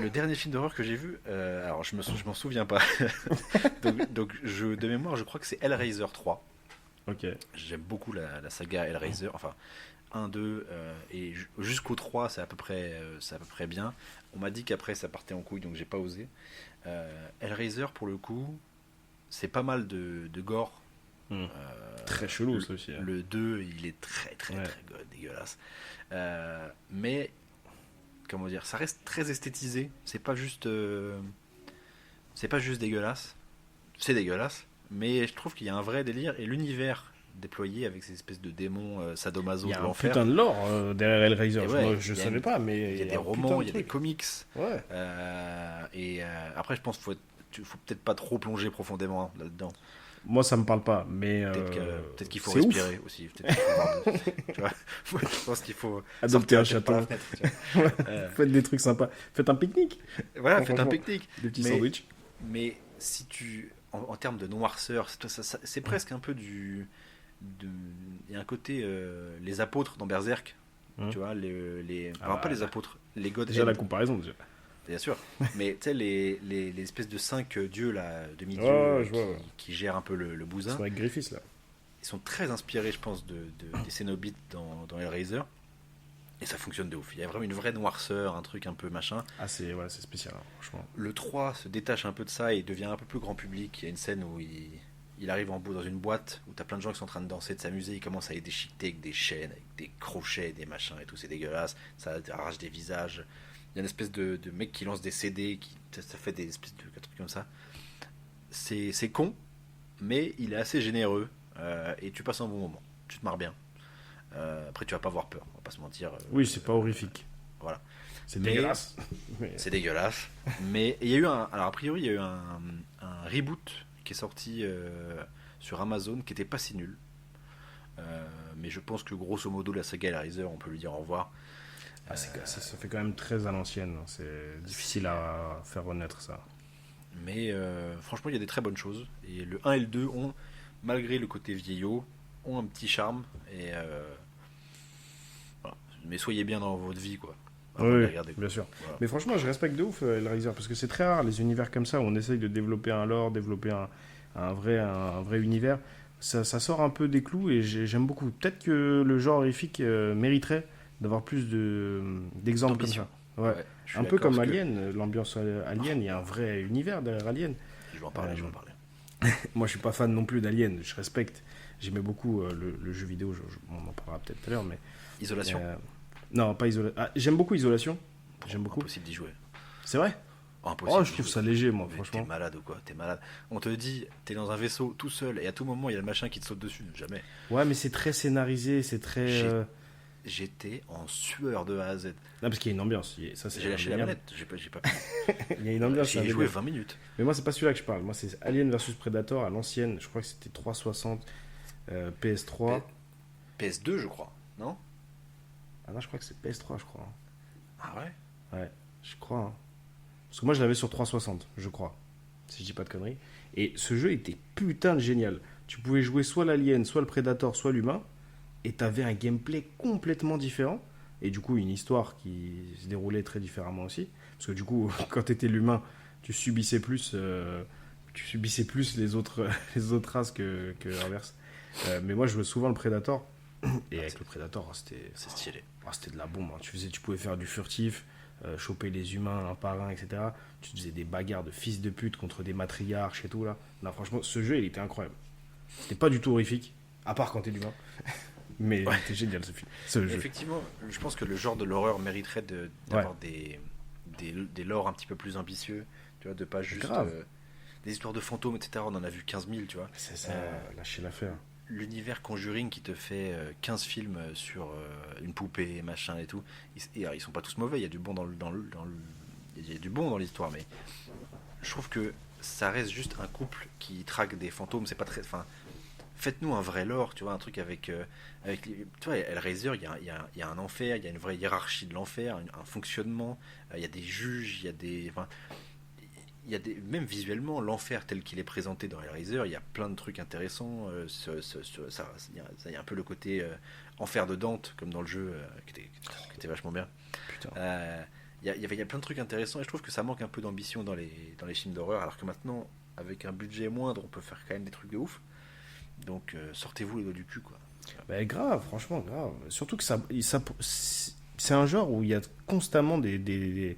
le dernier film d'horreur que j'ai vu, alors je m'en souviens pas. donc de mémoire, je crois que c'est Hellraiser 3. Ok. J'aime beaucoup la saga Hellraiser, enfin 1, 2 et jusqu'au 3 c'est à peu près bien. On m'a dit qu'après ça partait en couille donc j'ai pas osé. Hellraiser pour le coup c'est pas mal de gore. Très chelou ça aussi. Le 2 il est très dégueulasse. Mais comment dire, ça reste très esthétisé, c'est pas juste dégueulasse. C'est dégueulasse, mais je trouve qu'il y a un vrai délire et l'univers déployé avec ces espèces de démons sadomaso Il y de a un l'enfer. putain de lore derrière Hellraiser. Et ouais, Moi, je il y a savais une- pas, mais Il y a des un romans, putain de il y a des truc. comics. Ouais. Après, je pense qu'il faut peut-être pas trop plonger profondément là-dedans. Moi, ça me parle pas, mais Peut-être qu'il faut c'est ouf. respirer aussi. Peut-être qu'il faut avoir tu vois, je pense qu'il faut Adopter sortir un la tête par la chaton. fenêtre, tu vois. Faites des trucs sympas. Faites un pique-nique. Voilà, Ouais, faites un franchement. pique-nique. Des petits Mais- sandwichs. Mais si tu, en termes de noirceur, c'est presque un peu il y a un côté les apôtres dans Berserk, tu vois, Ah pas bah, les apôtres, les God Déjà la Hand, comparaison déjà. bien sûr, mais tu sais les espèces de 5 dieux là, demi-dieux Ouais, je vois, ouais. qui gèrent un peu le Ils bousin, sont avec Griffiths là. ils sont très inspirés, je pense, des Cénobites dans Hellraiser, et ça fonctionne de ouf. Il y a vraiment une vraie noirceur, un truc un peu machin. Ah, c'est spécial, hein, franchement. Le 3 se détache un peu de ça et devient un peu plus grand public. Il y a une scène où il arrive dans une boîte où t'as plein de gens qui sont en train de danser, de s'amuser. Il commence à les déchiqueter avec des chaînes, avec des crochets, des machins et tout. C'est dégueulasse. Ça arrache des visages. Il y a une espèce de mec qui lance des CD. Ça fait des espèces de trucs comme ça. C'est con, mais il est assez généreux. Et tu passes un bon moment. Tu te marres bien. Après, tu vas pas avoir peur. On va pas se mentir. Oui, c'est pas horrifique. Voilà. C'est Mais- dégueulasse. Mais- C'est dégueulasse. Mais il y a eu alors a priori, il y a eu un reboot qui est sorti sur Amazon qui était pas si nul. Mais je pense que grosso modo, la saga Hellraiser, on peut lui dire au revoir. Ah, ça fait quand même très à l'ancienne. C'est difficile à faire renaître ça. Mais franchement, il y a des très bonnes choses. Et le 1 et le 2 ont, malgré le côté vieillot, ont un petit charme. Et voilà. Mais soyez bien dans votre vie, quoi. Avant de les Oui, regarder, quoi. bien sûr. Voilà. Mais franchement, je respecte de ouf Hellraiser parce que c'est très rare les univers comme ça où on essaye de développer un lore, développer un vrai univers. Ça sort un peu des clous et j'aime beaucoup. Peut-être que le genre horrifique mériterait d'avoir plus d'exemples comme D'ambition. ça. Ouais. Ouais, je suis Un peu d'accord, comme parce que- Alien, l'ambiance Alien, il y a un vrai univers derrière Alien. Je vais en parler, je vais en parler. Moi, je suis pas fan non plus d'Alien, je respecte. J'aimais beaucoup le jeu vidéo, on en parlera peut-être tout à l'heure, mais... Isolation. Non, pas Isolation. Ah, j'aime beaucoup Isolation. J'aime beaucoup. Impossible d'y jouer. C'est vrai? Impossible Oh, d'y je trouve jouer. ça léger, moi, Mais franchement. T'es malade ou quoi? T'es malade. On te dit, t'es dans un vaisseau tout seul et à tout moment il y a le machin qui te saute dessus. Jamais. Ouais, mais c'est très scénarisé, c'est très... J'étais en sueur de A à Z. Non, parce qu'il y a une ambiance. Ça, c'est J'ai lâché la indéniable. manette. J'ai pas Il y a une ambiance. J'ai c'est joué indéniable. 20 minutes. Mais moi, c'est pas celui-là que je parle. Moi, c'est Alien versus Predator à l'ancienne. Je crois que c'était 360 PS3. PS2, je crois. Non? Ah non, je crois que c'est PS3, je crois. Ah ouais? Ouais, je crois. Hein. Parce que moi, je l'avais sur 360, je crois. Si je dis pas de conneries. Et ce jeu était putain de génial. Tu pouvais jouer soit l'alien, soit le Predator, soit l'humain. Et t'avais un gameplay complètement différent. Et du coup, une histoire qui se déroulait très différemment aussi. Parce que du coup, quand t'étais l'humain, tu subissais plus les autres races que l'inverse. Mais moi, je jouais souvent le Predator. Et avec le Predator, C'est stylé. c'était de la bombe. Hein. Tu pouvais faire du furtif, choper les humains un par un, etc. Tu te faisais des bagarres de fils de pute contre des matriarches et tout là. Non, franchement, ce jeu, il était incroyable. C'était pas du tout horrifique, à part quand t'es l'humain. Mais Ouais. c'était génial ce jeu. Effectivement, je pense que le genre de l'horreur mériterait d'avoir des lores un petit peu plus ambitieux. Tu vois, de pas juste. Grave. des histoires de fantômes, etc. On en a vu 15 000, tu vois. C'est ça, lâcher l'affaire. L'univers Conjuring qui te fait 15 films sur une poupée, machin et tout. Ils sont pas tous mauvais, il y a du bon il y a du bon dans l'histoire, mais je trouve que ça reste juste un couple qui traque des fantômes. C'est pas très. Enfin, faites-nous un vrai lore, tu vois, un truc avec. Tu vois, Hellraiser, il y a un enfer, il y a une vraie hiérarchie de l'enfer, un fonctionnement, il y a des juges, il y a des. Enfin, même visuellement, l'enfer tel qu'il est présenté dans Hellraiser, il y a plein de trucs intéressants. Il y a un peu le côté enfer de Dante, comme dans le jeu, qui était vachement bien. Putain. Il y a plein de trucs intéressants et je trouve que ça manque un peu d'ambition dans les films d'horreur, alors que maintenant, avec un budget moindre, on peut faire quand même des trucs de ouf. Donc sortez-vous les doigts du cul, quoi. Bah, grave, franchement, grave. Surtout que c'est un genre où il y a constamment des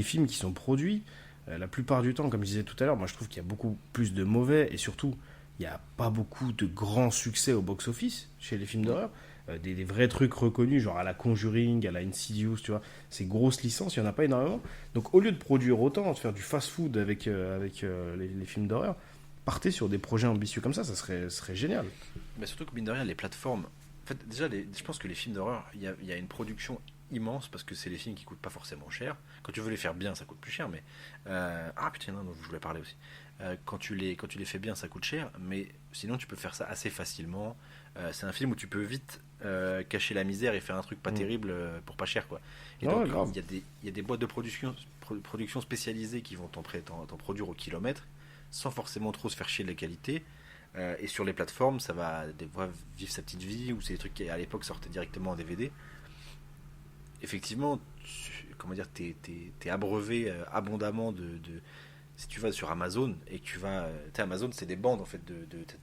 films qui sont produits. La plupart du temps, comme je disais tout à l'heure, moi je trouve qu'il y a beaucoup plus de mauvais et surtout, il n'y a pas beaucoup de grands succès au box-office chez les films d'horreur. Des vrais trucs reconnus, genre à la Conjuring, à la Insidious, tu vois, ces grosses licences, il n'y en a pas énormément. Donc au lieu de produire autant, de faire du fast-food avec les films d'horreur, partez sur des projets ambitieux comme ça serait génial. Mais surtout que mine de rien, les plateformes. En fait, déjà, je pense que les films d'horreur, il y a une production immense parce que c'est les films qui coûtent pas forcément cher. Quand tu veux les faire bien, ça coûte plus cher, mais. Ah putain, non, je voulais parler aussi. Quand tu les fais bien, ça coûte cher, mais sinon tu peux faire ça assez facilement. C'est un film où tu peux vite cacher la misère et faire un truc pas terrible pour pas cher, quoi. Et Ouais, donc, grave. il y a des boîtes de production spécialisées qui vont t'en produire au kilomètre sans forcément trop se faire chier de la qualité. Et sur les plateformes, ça va des fois vivre sa petite vie, ou c'est des trucs qui à l'époque sortaient directement en DVD. Effectivement, comment dire, t'es abreuvé abondamment si tu vas sur Amazon et que tu vas. Amazon, c'est des bandes en fait,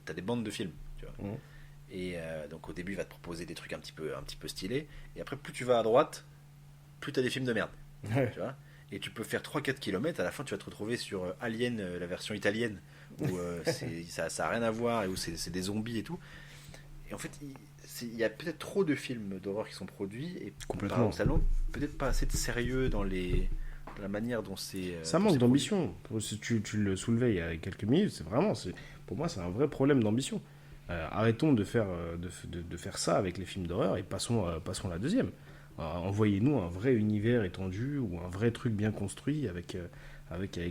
t'as des bandes de films, tu vois. Mhm. Et donc au début, il va te proposer des trucs un petit peu stylés. Et après, plus tu vas à droite, plus t'as des films de merde. Ouais. Tu vois. Et tu peux faire 3-4 km, à la fin tu vas te retrouver sur Alien, la version italienne, où ça a rien à voir, et où c'est des zombies et tout. Et en fait, il y a peut-être trop de films d'horreur qui sont produits, et Complètement. paradoxalement, peut-être pas assez de sérieux dans la manière dont c'est. Ça dont manque c'est d'ambition. Si tu le soulevais il y a quelques minutes, pour moi, c'est un vrai problème d'ambition. Arrêtons de faire ça avec les films d'horreur et passons à la deuxième. Envoyez-nous un vrai univers étendu ou un vrai truc bien construit avec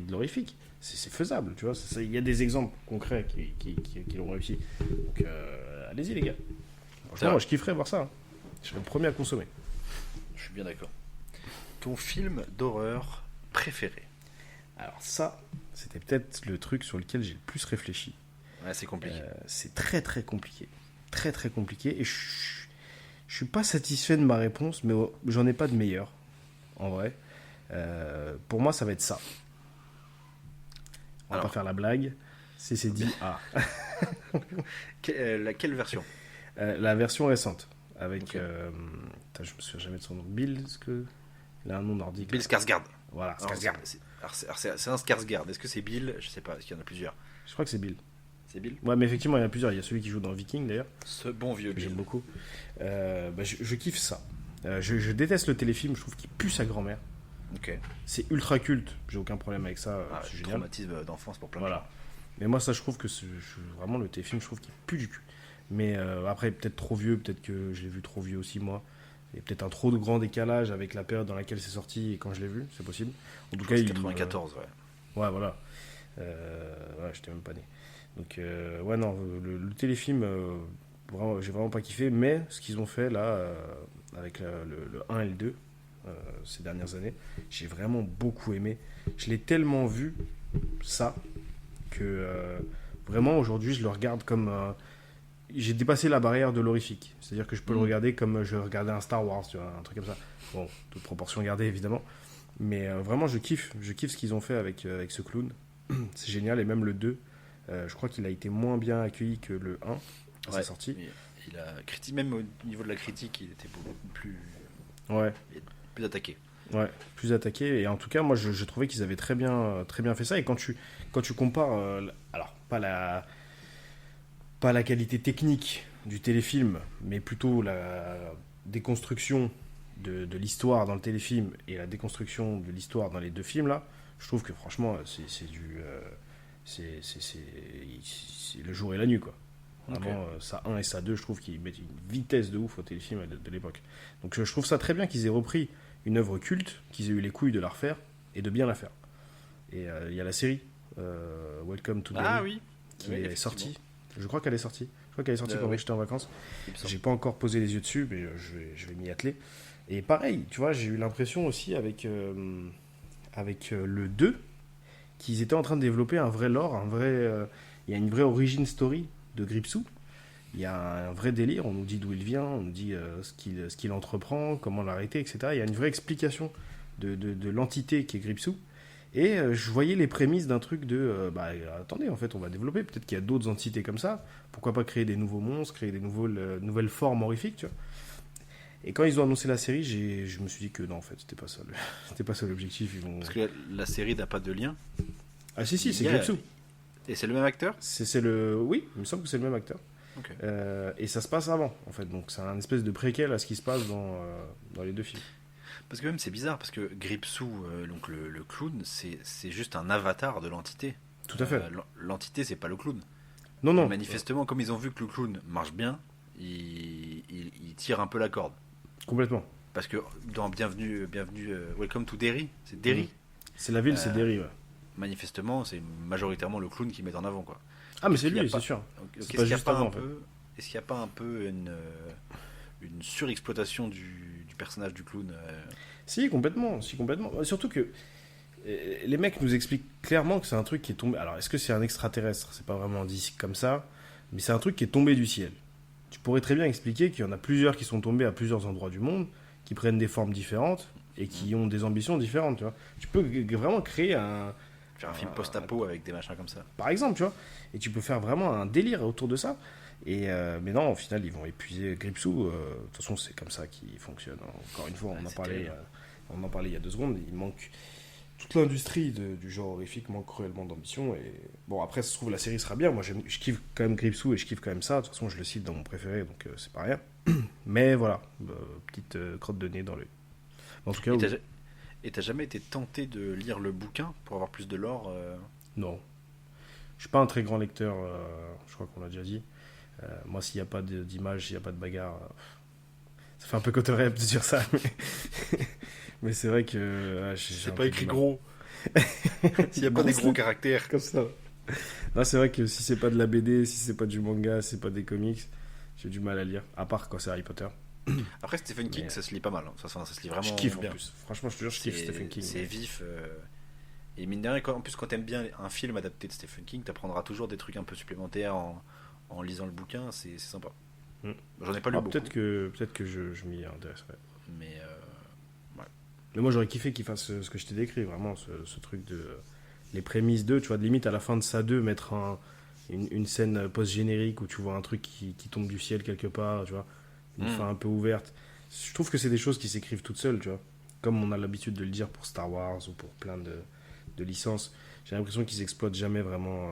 glorifique. C'est faisable, tu vois. Il y a des exemples concrets qui l'ont réussi. Donc, allez-y, les gars. Franchement, moi, je kifferais voir ça. Hein. Je serais le premier à consommer. Je suis bien d'accord. Ton film d'horreur préféré? Alors ça, c'était peut-être le truc sur lequel j'ai le plus réfléchi. Ouais, c'est compliqué. C'est très très compliqué. Très très compliqué. Et je suis pas satisfait de ma réponse, mais j'en ai pas de meilleure. En vrai. Pour moi, ça va être ça. On va pas faire la blague. C'est dit A. Quelle version? La version récente. Avec. Ok. Je me souviens jamais de son nom. Bill, est-ce que. Il a un nom nordique. Bill Skarsgård. Voilà, Alors, Skarsgård. c'est un Skarsgård. Est-ce que c'est Bill? Je sais pas, est-ce qu'il y en a plusieurs? Je crois que c'est Bill. C'est Bill? Ouais, mais effectivement, il y en a plusieurs. Il y a celui qui joue dans Viking d'ailleurs. Ce bon vieux Que Bill. j'aime beaucoup. Je kiffe ça. Je déteste le téléfilm, je trouve qu'il pue sa grand-mère. Ok. C'est ultra culte, j'ai aucun problème avec ça, c'est génial. Traumatisme d'enfance pour plein de gens. Voilà. Mais moi, ça, je trouve que vraiment le téléfilm, je trouve qu'il pue du cul. Mais après, peut-être trop vieux, peut-être que je l'ai vu trop vieux aussi, moi. Et peut-être un trop de grand décalage avec la période dans laquelle c'est sorti et quand je l'ai vu, c'est possible. En tout cas, C'est il 94, ouais. Ouais, voilà. Ouais, j'étais même pas né. Donc, ouais, non, le téléfilm, j'ai vraiment pas kiffé. Mais ce qu'ils ont fait là, avec le 1 et le 2, ces dernières années, j'ai vraiment beaucoup aimé. Je l'ai tellement vu, ça, que vraiment aujourd'hui, je le regarde comme. J'ai dépassé la barrière de l'horrifique. C'est-à-dire que je peux le regarder comme je regardais un Star Wars, tu vois, un truc comme ça. Bon, toute proportion gardée, évidemment. Mais vraiment, je kiffe ce qu'ils ont fait avec ce clown. C'est génial, et même le 2, je crois qu'il a été moins bien accueilli que le 1 à sa sortie. Il a même au niveau de la critique, il était beaucoup plus Ouais, attaqué. ouais, plus attaqué. Et en tout cas, moi, je trouvais qu'ils avaient très bien fait ça. Et quand tu compares, alors pas la qualité technique du téléfilm, mais plutôt la déconstruction de l'histoire dans le téléfilm et la déconstruction de l'histoire dans les deux films là, je trouve que franchement c'est c'est le jour et la nuit, quoi. Vraiment, ça 1 et ça 2, je trouve qu'ils mettent une vitesse de ouf au téléfilm de l'époque. Donc je trouve ça très bien qu'ils aient repris une œuvre culte, qu'ils aient eu les couilles de la refaire et de bien la faire. Et il y a la série Welcome to Ah Derry oui. qui Oui, est effectivement. sortie. Je crois qu'elle est sortie. Je crois qu'elle est sortie pendant oui. que j'étais en vacances. Il me semble. J'ai pas encore posé les yeux dessus, mais je vais m'y atteler. Et pareil, tu vois, j'ai eu l'impression aussi avec le 2 qu'ils étaient en train de développer un vrai lore, il y a une vraie origin story de Gripsou. Il y a un vrai délire, on nous dit d'où il vient, on nous dit ce qu'il entreprend, comment l'arrêter, etc. Il y a une vraie explication de l'entité qui est Gripsou. Et je voyais les prémices d'un truc attendez, en fait, on va développer. Peut-être qu'il y a d'autres entités comme ça. Pourquoi pas créer des nouveaux monstres, créer des nouvelles formes horrifiques, tu vois. Et quand ils ont annoncé la série, je me suis dit que non, en fait, c'était pas ça, c'était pas ça l'objectif. Parce que la série n'a pas de lien. Ah si, c'est Il y a- Gripsou. Et c'est le même acteur. Oui, il me semble que c'est le même acteur. Ok. Et ça se passe avant, en fait. Donc c'est un espèce de préquel à ce qui se passe dans les deux films. Parce que même c'est bizarre, parce que Gripsou, donc le clown, c'est juste un avatar de l'entité. Tout à fait. L'entité, c'est pas le clown. Non, non. Manifestement, comme ils ont vu que le clown marche bien, ils tirent un peu la corde. Complètement. Parce que dans Bienvenue, Welcome to Derry, c'est Derry. C'est la ville, c'est Derry, ouais. Manifestement, c'est majoritairement le clown qui met en avant, quoi. Ah, mais c'est Est-ce qu'il y lui, a pas- c'est sûr. Donc, C'est est-ce pas qu'il y a juste pas avant, un en fait. peu, est-ce qu'il n'y a pas un peu une surexploitation du personnage du clown Si, complètement. Surtout que les mecs nous expliquent clairement que c'est un truc qui est tombé. Alors, est-ce que c'est un extraterrestre? C'est pas vraiment dit comme ça, mais c'est un truc qui est tombé du ciel. Tu pourrais très bien expliquer qu'il y en a plusieurs qui sont tombés à plusieurs endroits du monde, qui prennent des formes différentes et qui ont des ambitions différentes, tu vois. Tu peux vraiment créer faire un film post-apo avec des machins comme ça. par exemple, tu vois. Et tu peux faire vraiment un délire autour de ça. Mais non, au final, ils vont épuiser Gripsou. De toute façon, c'est comme ça qu'il fonctionne. Encore une fois, Ouais, on en c'est parlait, terrible. on en parlait il y a 2 secondes. Il manque toute l'industrie du genre horrifique manque cruellement d'ambition. Et bon, après, ça se trouve, la série sera bien. Moi, je kiffe quand même Gripsou et je kiffe quand même ça. De toute façon, je le cite dans mon préféré, donc c'est pas rien. Mais voilà, petite crotte de nez dans l'œil. En tout cas, Et t'as jamais été tenté de lire le bouquin pour avoir plus de lore non. Je suis pas un très grand lecteur, je crois qu'on l'a déjà dit. Moi, s'il n'y a pas d'image, s'il n'y a pas de bagarre, ça fait un peu cotorep de dire ça. Mais c'est vrai que. C'est pas écrit gros. S'il n'y a pas des gros caractères. Comme ça. Non, c'est vrai que si c'est pas de la BD, si c'est pas du manga, si c'est pas des comics, j'ai du mal à lire. À part quand c'est Harry Potter. Après Stephen King, Mais- ça se lit pas mal. Hein. Ça se lit vraiment Je kiffe bien. en plus. Franchement, je te jure, je kiffe Stephen King. C'est vif. Et mine de rien, en plus, quand t'aimes bien un film adapté de Stephen King, t'apprendras toujours des trucs un peu supplémentaires en lisant le bouquin. C'est sympa. Mm. J'en ai pas lu Ah, beaucoup. peut-être que je m'y intéresserai. Mais Mais moi, j'aurais kiffé qu'il fasse ce que je t'ai décrit, vraiment, ce truc de. Les prémices 2, tu vois, de limite à la fin de ça 2, mettre une scène post-générique où tu vois un truc qui tombe du ciel quelque part, tu vois, une fin un peu ouverte. Je trouve que c'est des choses qui s'écrivent toutes seules, tu vois. Comme on a l'habitude de le dire pour Star Wars ou pour plein de licences. J'ai l'impression qu'ils exploitent jamais vraiment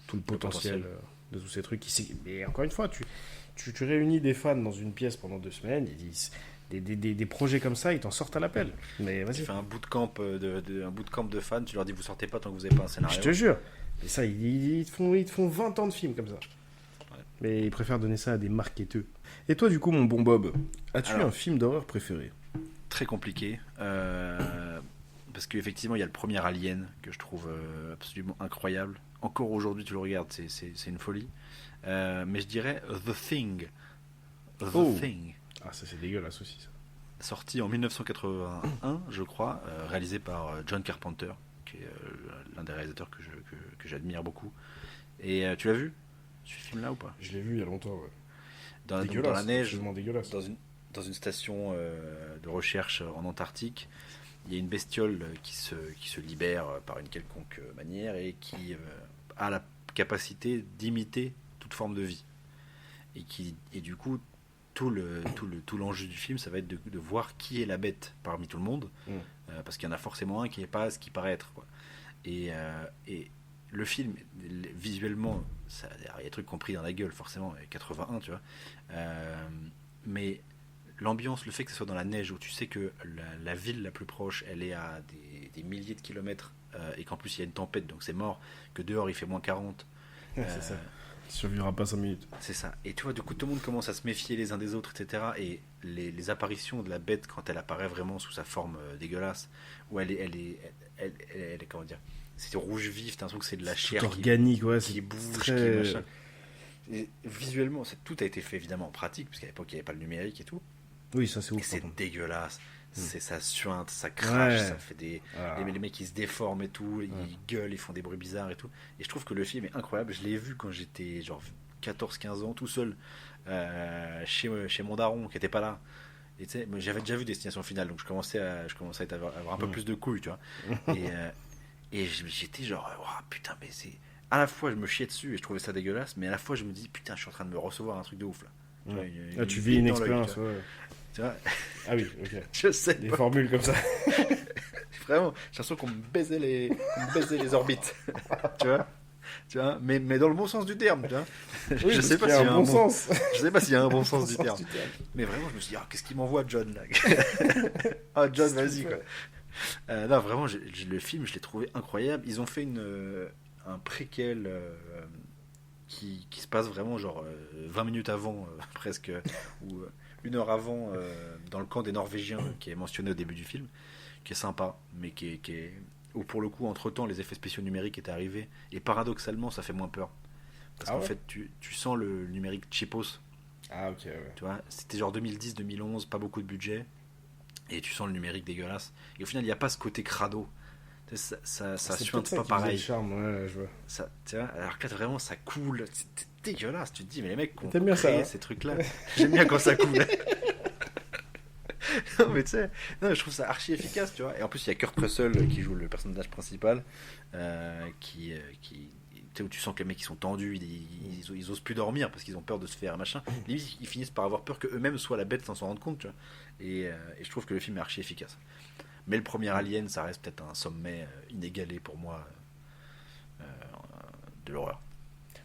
tout le potentiel de tous ces trucs. Mais encore une fois, tu réunis des fans dans une pièce pendant 2 semaines, ils disent. Des projets comme ça, ils t'en sortent à l'appel. Mais tu vas-y. fais un bootcamp un bootcamp de fans, tu leur dis vous sortez pas tant que vous avez pas un scénario. Je te jure. Et ça, ils te font 20 ans de films comme ça. Mais ils préfèrent donner ça à des marketeux. Et toi, du coup, mon bon Bob, as-tu Alors. un film d'horreur préféré? Très compliqué. Parce qu'effectivement, il y a le premier Alien que je trouve absolument incroyable. Encore aujourd'hui, tu le regardes, c'est une folie. Mais je dirais The Thing. The Thing. Ah, ça, c'est dégueulasse aussi, ça. Sorti en 1981, je crois, réalisé par John Carpenter, qui est l'un des réalisateurs que j'admire beaucoup. Et tu l'as vu, ce film-là ou pas? Je l'ai vu il y a longtemps, ouais. Dans Dégueulasse, la neige, absolument dégueulasse. dans une station de recherche en Antarctique, il y a une bestiole qui se libère par une quelconque manière et qui a la capacité d'imiter toute forme de vie. Et du coup, tout l'enjeu du film, ça va être de voir qui est la bête parmi tout le monde, parce qu'il y en a forcément un qui n'est pas ce qu'il paraît être, quoi. Et le film, visuellement, il y a des trucs compris dans la gueule, forcément, 81, tu vois. Mais l'ambiance, le fait que ce soit dans la neige, où tu sais que la ville la plus proche, elle est à des milliers de kilomètres et qu'en plus il y a une tempête, donc c'est mort, que dehors il fait moins 40. Ouais, c'est ça. Tu survivras pas 5 minutes. C'est ça. Et tu vois, du coup, tout le monde commence à se méfier les uns des autres, etc. Et les apparitions de la bête, quand elle apparaît vraiment sous sa forme dégueulasse, où elle est, comment dire, c'est rouge vif, t'as l'impression que c'est de la chair Tout organique, ouais. qui C'est bouge, très... qui machin. Et visuellement, tout a été fait évidemment en pratique, parce qu'à l'époque, il n'y avait pas le numérique et tout. Oui, ça c'est Et ouf. c'est par contre. dégueulasse. Ça suinte, ça crache, Ouais. ça fait des. Ah. Les mecs ils se déforment et tout, ils gueulent, ils font des bruits bizarres et tout. Et je trouve que le film est incroyable. Je l'ai vu quand j'étais genre 14-15 ans, tout seul, chez mon daron qui était pas là. Et tu sais, moi, j'avais déjà vu Destination Finale, donc je commençais à avoir un peu plus de couilles, tu vois. Et j'étais genre, oh, putain, mais c'est. À la fois, je me chiais dessus et je trouvais ça dégueulasse, mais à la fois, je me dis, putain, je suis en train de me recevoir un truc de ouf là. Tu vois, Ah, tu vis une bite dans l'œil, expérience, tu vois. ouais. Tu vois, Ah oui, ok. je sais Des pas. formules comme ça. Vraiment, j'ai l'impression qu'on me baisait les orbites. tu vois, mais dans le bon sens du terme, tu vois. Oui, je sais pas s'il y s'il a y a un bon sens. Je sais pas s'il y a un bon sens du Bon terme. sens du terme. Mais vraiment, je me suis dit, ah, qu'est-ce qu'il m'envoie John là. Ah, John, vas-y quoi. Non, vraiment, le film, je l'ai trouvé incroyable. Ils ont fait un préquel qui se passe vraiment genre 20 minutes avant, presque, ou 1 heure avant, dans le camp des Norvégiens, qui est mentionné au début du film, qui est sympa, mais qui est où pour le coup, entre-temps, les effets spéciaux numériques étaient arrivés, et paradoxalement, ça fait moins peur. Parce Ah qu'en ouais fait, tu sens le numérique cheapos, Ah ok, ouais. tu vois, c'était genre 2010-2011, pas beaucoup de budget, et tu sens le numérique dégueulasse. Et au final, il n'y a pas ce côté crado. Tu sais, ça C'est suinte peut-être ça pas qui faisait pareil. le charme, ouais, je vois. Ça, tu vois, alors que là, vraiment, ça coule. C'est dégueulasse. Tu te dis, mais les mecs qui ont T'aimes bien créé ça, hein ces trucs-là, j'aime bien quand ça coule. Non, mais tu sais, non, je trouve ça archi efficace, tu vois. Et en plus, il y a Kurt Russell qui joue le personnage principal, tu sais, où tu sens que les mecs ils sont tendus, ils osent plus dormir parce qu'ils ont peur de se faire machin. Limite, ils finissent par avoir peur que eux-mêmes soient la bête sans s'en rendre compte, tu vois. Et je trouve que le film est archi efficace. Mais le premier Alien, ça reste peut-être un sommet inégalé pour moi de l'horreur.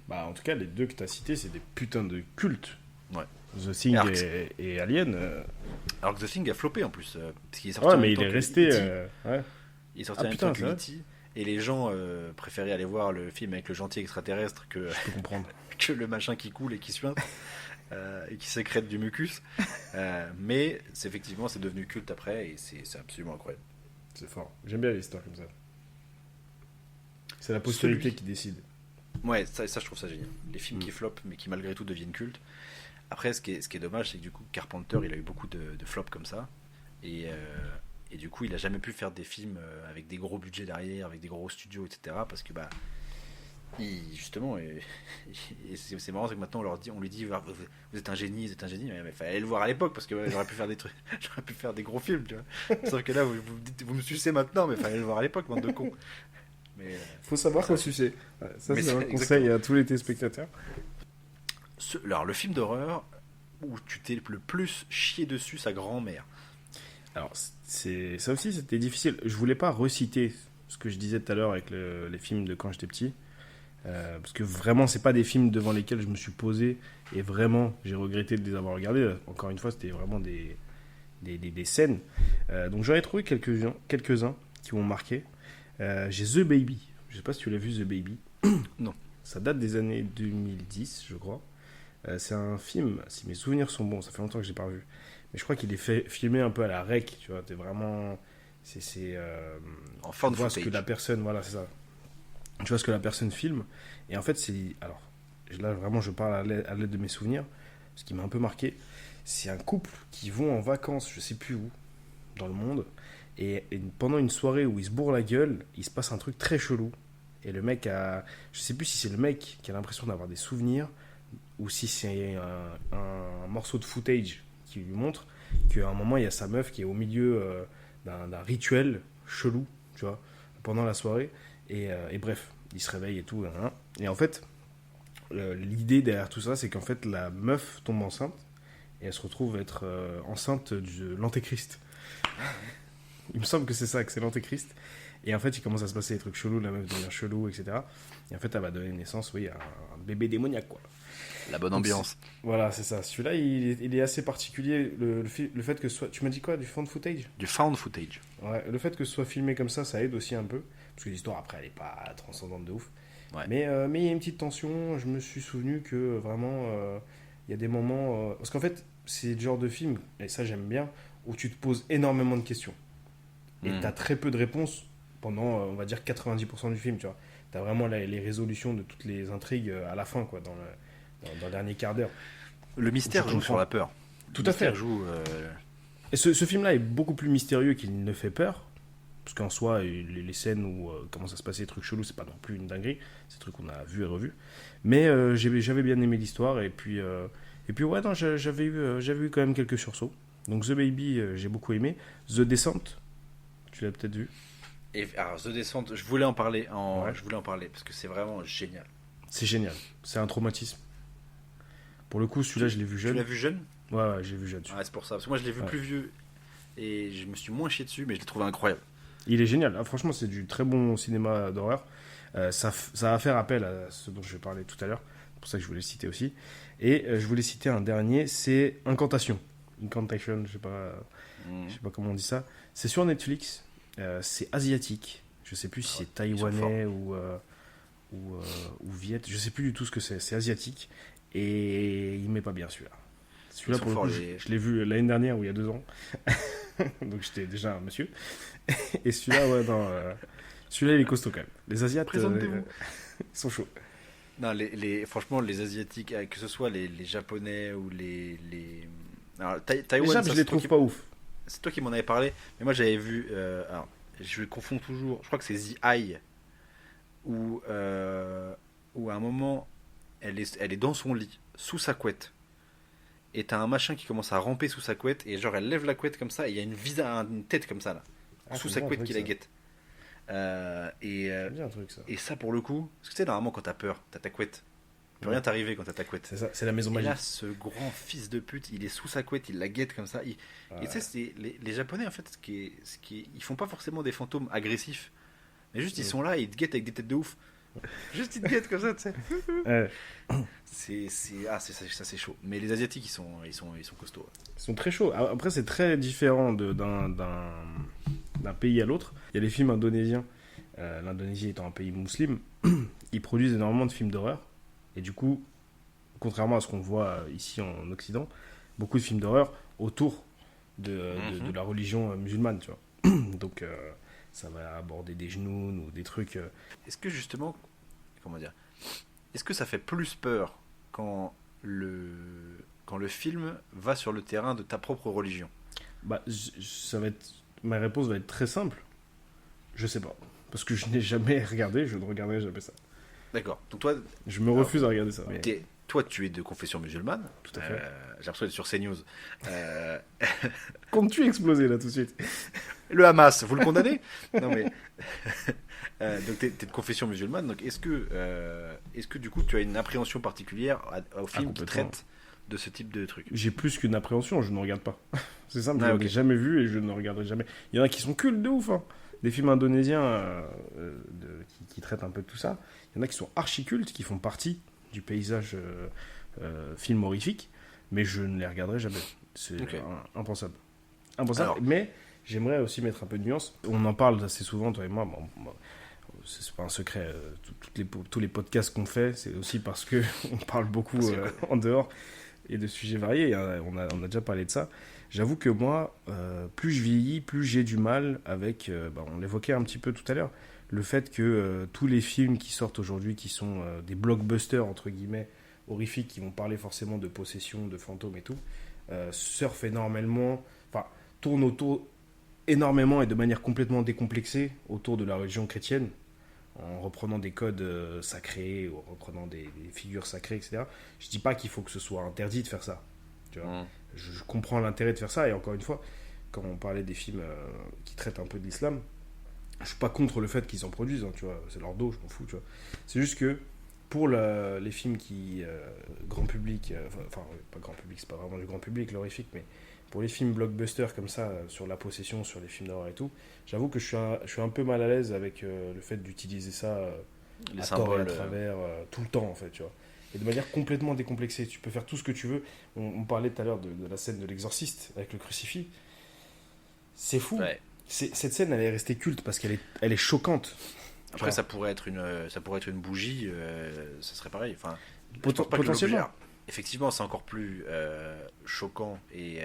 Bah en tout cas, les deux que t'as cités, c'est des putains de cultes. Ouais. The Thing Alors et Alien. Alors que The Thing a floppé en plus, parce qu'il est sorti Ouais, en mais même il temps est que resté... E.T. ouais. Il est sorti Ah, en même putain, temps que c'est E.T. Et les gens préféraient aller voir le film avec le gentil extraterrestre que, Je peux comprendre. que le machin qui coule et qui suinte et qui sécrète du mucus. Mais effectivement, c'est devenu culte après et c'est absolument incroyable. C'est fort. J'aime bien les histoires comme ça. C'est la postérité Celui- qui décide. Ouais, ça je trouve ça génial. Les films qui floppent mais qui malgré tout deviennent cultes. Après, ce qui est dommage, c'est que du coup, Carpenter, il a eu beaucoup de flops comme ça. Et du coup, il a jamais pu faire des films avec des gros budgets derrière, avec des gros studios, etc. Parce que, bah, justement, et c'est marrant, c'est que maintenant, on lui dit, vous êtes un génie, vous êtes un génie. Mais il fallait aller le voir à l'époque, parce que ouais, j'aurais pu faire des trucs, j'aurais pu faire des gros films, tu vois. Sauf que là, vous me sucez maintenant, mais il fallait le voir à l'époque, bande de cons. Mais, Faut savoir quoi sucer. Ouais, ça, Mais c'est un c'est conseil à tous les téléspectateurs. alors, le film d'horreur où tu t'es le plus chié dessus, sa grand-mère. Alors, ça aussi, c'était difficile. Je voulais pas reciter ce que je disais tout à l'heure avec les films de quand j'étais petit. Parce que vraiment, c'est pas des films devant lesquels je me suis posé. Et vraiment, j'ai regretté de les avoir regardés. Encore une fois, c'était vraiment des scènes. Donc, j'en ai trouvé quelques-uns qui m'ont marqué. J'ai The Baby. Je sais pas si tu l'as vu, The Baby. Non. Ça date des années 2010, je crois. C'est un film, si mes souvenirs sont bons, ça fait longtemps que je l'ai pas vu. Mais je crois qu'il est filmé un peu à la rec, tu vois. T'es vraiment... En fin tu de vois ce footage. que la personne... Voilà, c'est ça. Tu vois ce que la personne filme. Et en fait, alors, là, vraiment, je parle à l'aide de mes souvenirs. Ce qui m'a un peu marqué, c'est un couple qui vont en vacances, je sais plus où, dans le monde. Et pendant une soirée où ils se bourrent la gueule, il se passe un truc très chelou. Et le mec a... Je sais plus si c'est le mec qui a l'impression d'avoir des souvenirs ou si c'est un morceau de footage qui lui montre qu'à un moment, il y a sa meuf qui est au milieu d'un rituel chelou, tu vois, pendant la soirée. Et bref, il se réveille et tout. Hein. Et en fait, l'idée derrière tout ça, c'est qu'en fait, la meuf tombe enceinte et elle se retrouve être enceinte de l'antéchrist. Il me semble que c'est ça, que c'est l'antéchrist. Et en fait, il commence à se passer des trucs chelous, la meuf devient chelou, etc. Et en fait, elle va donner naissance, oui, à un bébé démoniaque, quoi. La bonne ambiance. Voilà, c'est ça. Celui-là, il est assez particulier. Le fait que ce soit... Tu m'as dit quoi, du found footage ? Du found footage. Ouais, le fait que ce soit filmé comme ça aide aussi un peu. Parce que l'histoire, après, elle est pas transcendante de ouf. Ouais. Mais il y a une petite tension. Je me suis souvenu que vraiment, il y a des moments. Parce qu'en fait, c'est le genre de film, et ça j'aime bien, où tu te poses énormément de questions. Et Mhm. tu as très peu de réponses pendant, on va dire, 90% du film, tu vois. Tu as vraiment les résolutions de toutes les intrigues à la fin, quoi, dans le dernier quart d'heure. Le mystère Je joue comprends. sur la peur. Tout Le à fait. mystère joue. Et ce film-là est beaucoup plus mystérieux qu'il ne fait peur. Parce qu'en soi, les scènes où comment ça se passait, les trucs chelous, c'est pas non plus une dinguerie. C'est des trucs qu'on a vu et revu. Mais j'avais bien aimé l'histoire. Et puis ouais, non, j'avais eu quand même quelques sursauts. Donc The Baby, j'ai beaucoup aimé. The Descent, tu l'as peut-être vu. Et alors, The Descent, je voulais en parler. Ouais. Je voulais en parler parce que c'est vraiment génial. C'est génial. C'est un traumatisme. Pour le coup, celui-là, je l'ai vu Tu jeune. l'as vu jeune? Ouais, j'ai vu jeune. Ouais, c'est pour ça. Parce que moi, je l'ai vu Ouais. plus vieux et je me suis moins chié dessus, mais je l'ai trouvé incroyable. Il est génial. Ah, franchement, c'est du très bon cinéma d'horreur. Ça va faire appel à ce dont je parlais tout à l'heure. C'est pour ça que je voulais le citer aussi. Et je voulais citer un dernier, c'est Incantation. Incantation, je sais pas comment on dit ça. C'est sur Netflix. C'est asiatique. Je sais plus si c'est taïwanais ou viet. Je sais plus du tout ce que c'est. C'est asiatique. Et il m'est pas bien celui-là. Celui-là, Ils pour le sont coup, forts, les- je l'ai vu l'année dernière ou il y a 2 ans. Donc j'étais déjà un monsieur. Et celui-là, ouais, non. Celui-là, il est costaud quand même. Les Asiates, Présentez-vous. ils sont chauds. Non, franchement, les Asiatiques, que ce soit les Japonais ou les... Alors, Taïwan, Les Japs, ça, je c'est les toi trouve qui- pas ouf. c'est toi qui m'en avais parlé, mais moi j'avais vu... alors, je le confonds toujours, je crois que c'est The Eye, où à un moment, elle est dans son lit, sous sa couette, et t'as un machin qui commence à ramper sous sa couette, et genre elle lève la couette comme ça, et il y a une tête comme ça, là, sous sa couette qui la guette. C'est bien un truc, ça. Et ça, pour le coup, parce que tu sais, normalement, quand t'as peur, t'as ta couette. Il peut Ouais. rien t'arriver quand t'as ta couette. C'est ça, c'est la maison Et magique. là, ce grand fils de pute, il est sous sa couette, il la guette comme ça. Et tu sais, les Japonais, en fait, ils font pas forcément des fantômes agressifs. Mais juste, ils sont là et ils te guettent avec des têtes de ouf. Juste, ils te guettent comme ça, tu sais. Ouais. Ça, c'est chaud. Mais les Asiatiques, ils sont costauds. Ouais. Ils sont très chauds. Après, c'est très différent d'un pays à l'autre. Il y a les films indonésiens. L'Indonésie étant un pays musulman, ils produisent énormément de films d'horreur. Et du coup, contrairement à ce qu'on voit ici en Occident, beaucoup de films d'horreur autour de la religion musulmane, tu vois. Donc, ça va aborder des genoux ou des trucs. Est-ce que justement, comment dire, est-ce que ça fait plus peur quand le film va sur le terrain de ta propre religion? Bah, ma réponse va être très simple. Je sais pas. Parce que je n'ai jamais regardé, je ne regarderai jamais ça. D'accord. Donc toi, Je me refuse à regarder ça. Mais... toi, tu es de confession musulmane. Tout à fait. J'ai l'impression d'être sur CNews. Comptes-tu exploser là tout de suite? Le Hamas, vous le condamnez? Non mais. Donc t'es de confession musulmane. Donc est-ce que du coup tu as une appréhension particulière au film qui complètement. traite de ce type de truc? J'ai plus qu'une appréhension, je ne regarde pas. C'est simple, Ah, je ok. n'ai jamais vu et je ne regarderai jamais. Il y en a qui sont cultes de ouf, hein. Des films indonésiens qui traitent un peu de tout ça. Il y en a qui sont archi cultes, qui font partie du paysage film horrifique, mais je ne les regarderai jamais. C'est Ok. impensable. Impensable, Alors. mais j'aimerais aussi mettre un peu de nuance. On en parle assez souvent, toi et moi. Bon, c'est pas un secret. Tous les podcasts qu'on fait, c'est aussi parce que on parle beaucoup Parce que- en dehors et de sujets variés. On a déjà parlé de ça. J'avoue que moi, plus je vieillis, plus j'ai du mal avec, on l'évoquait un petit peu tout à l'heure, le fait que tous les films qui sortent aujourd'hui, qui sont des blockbusters, entre guillemets, horrifiques, qui vont parler forcément de possession, de fantômes et tout, surfent énormément, enfin, tournent autour énormément et de manière complètement décomplexée autour de la religion chrétienne, en reprenant des codes sacrés, ou en reprenant des figures sacrées, etc. Je dis pas qu'il faut que ce soit interdit de faire ça. Tu vois. Je comprends l'intérêt de faire ça, et encore une fois, quand on parlait des films qui traitent un peu de l'islam, je suis pas contre le fait qu'ils en produisent, hein, tu vois, c'est leur dos, je m'en fous, tu vois. C'est juste que pour les films qui grand public, pas grand public, c'est pas vraiment du grand public, l'horrifique, mais pour les films blockbusters comme ça, sur la possession, sur les films d'horreur et tout, j'avoue que je suis un peu mal à l'aise avec le fait d'utiliser ça Les à tort et à symboles. travers, tout le temps, en fait, tu vois. Et de manière complètement décomplexée. Tu peux faire tout ce que tu veux. On parlait tout à l'heure de la scène de l'exorciste avec le crucifix. C'est fou. Ouais. Cette scène, elle est restée culte parce qu'elle est choquante. Après, Genre, ça pourrait être une bougie, ça serait pareil. Enfin, je pense pas que potentiellement. l'objet- effectivement, c'est encore plus choquant et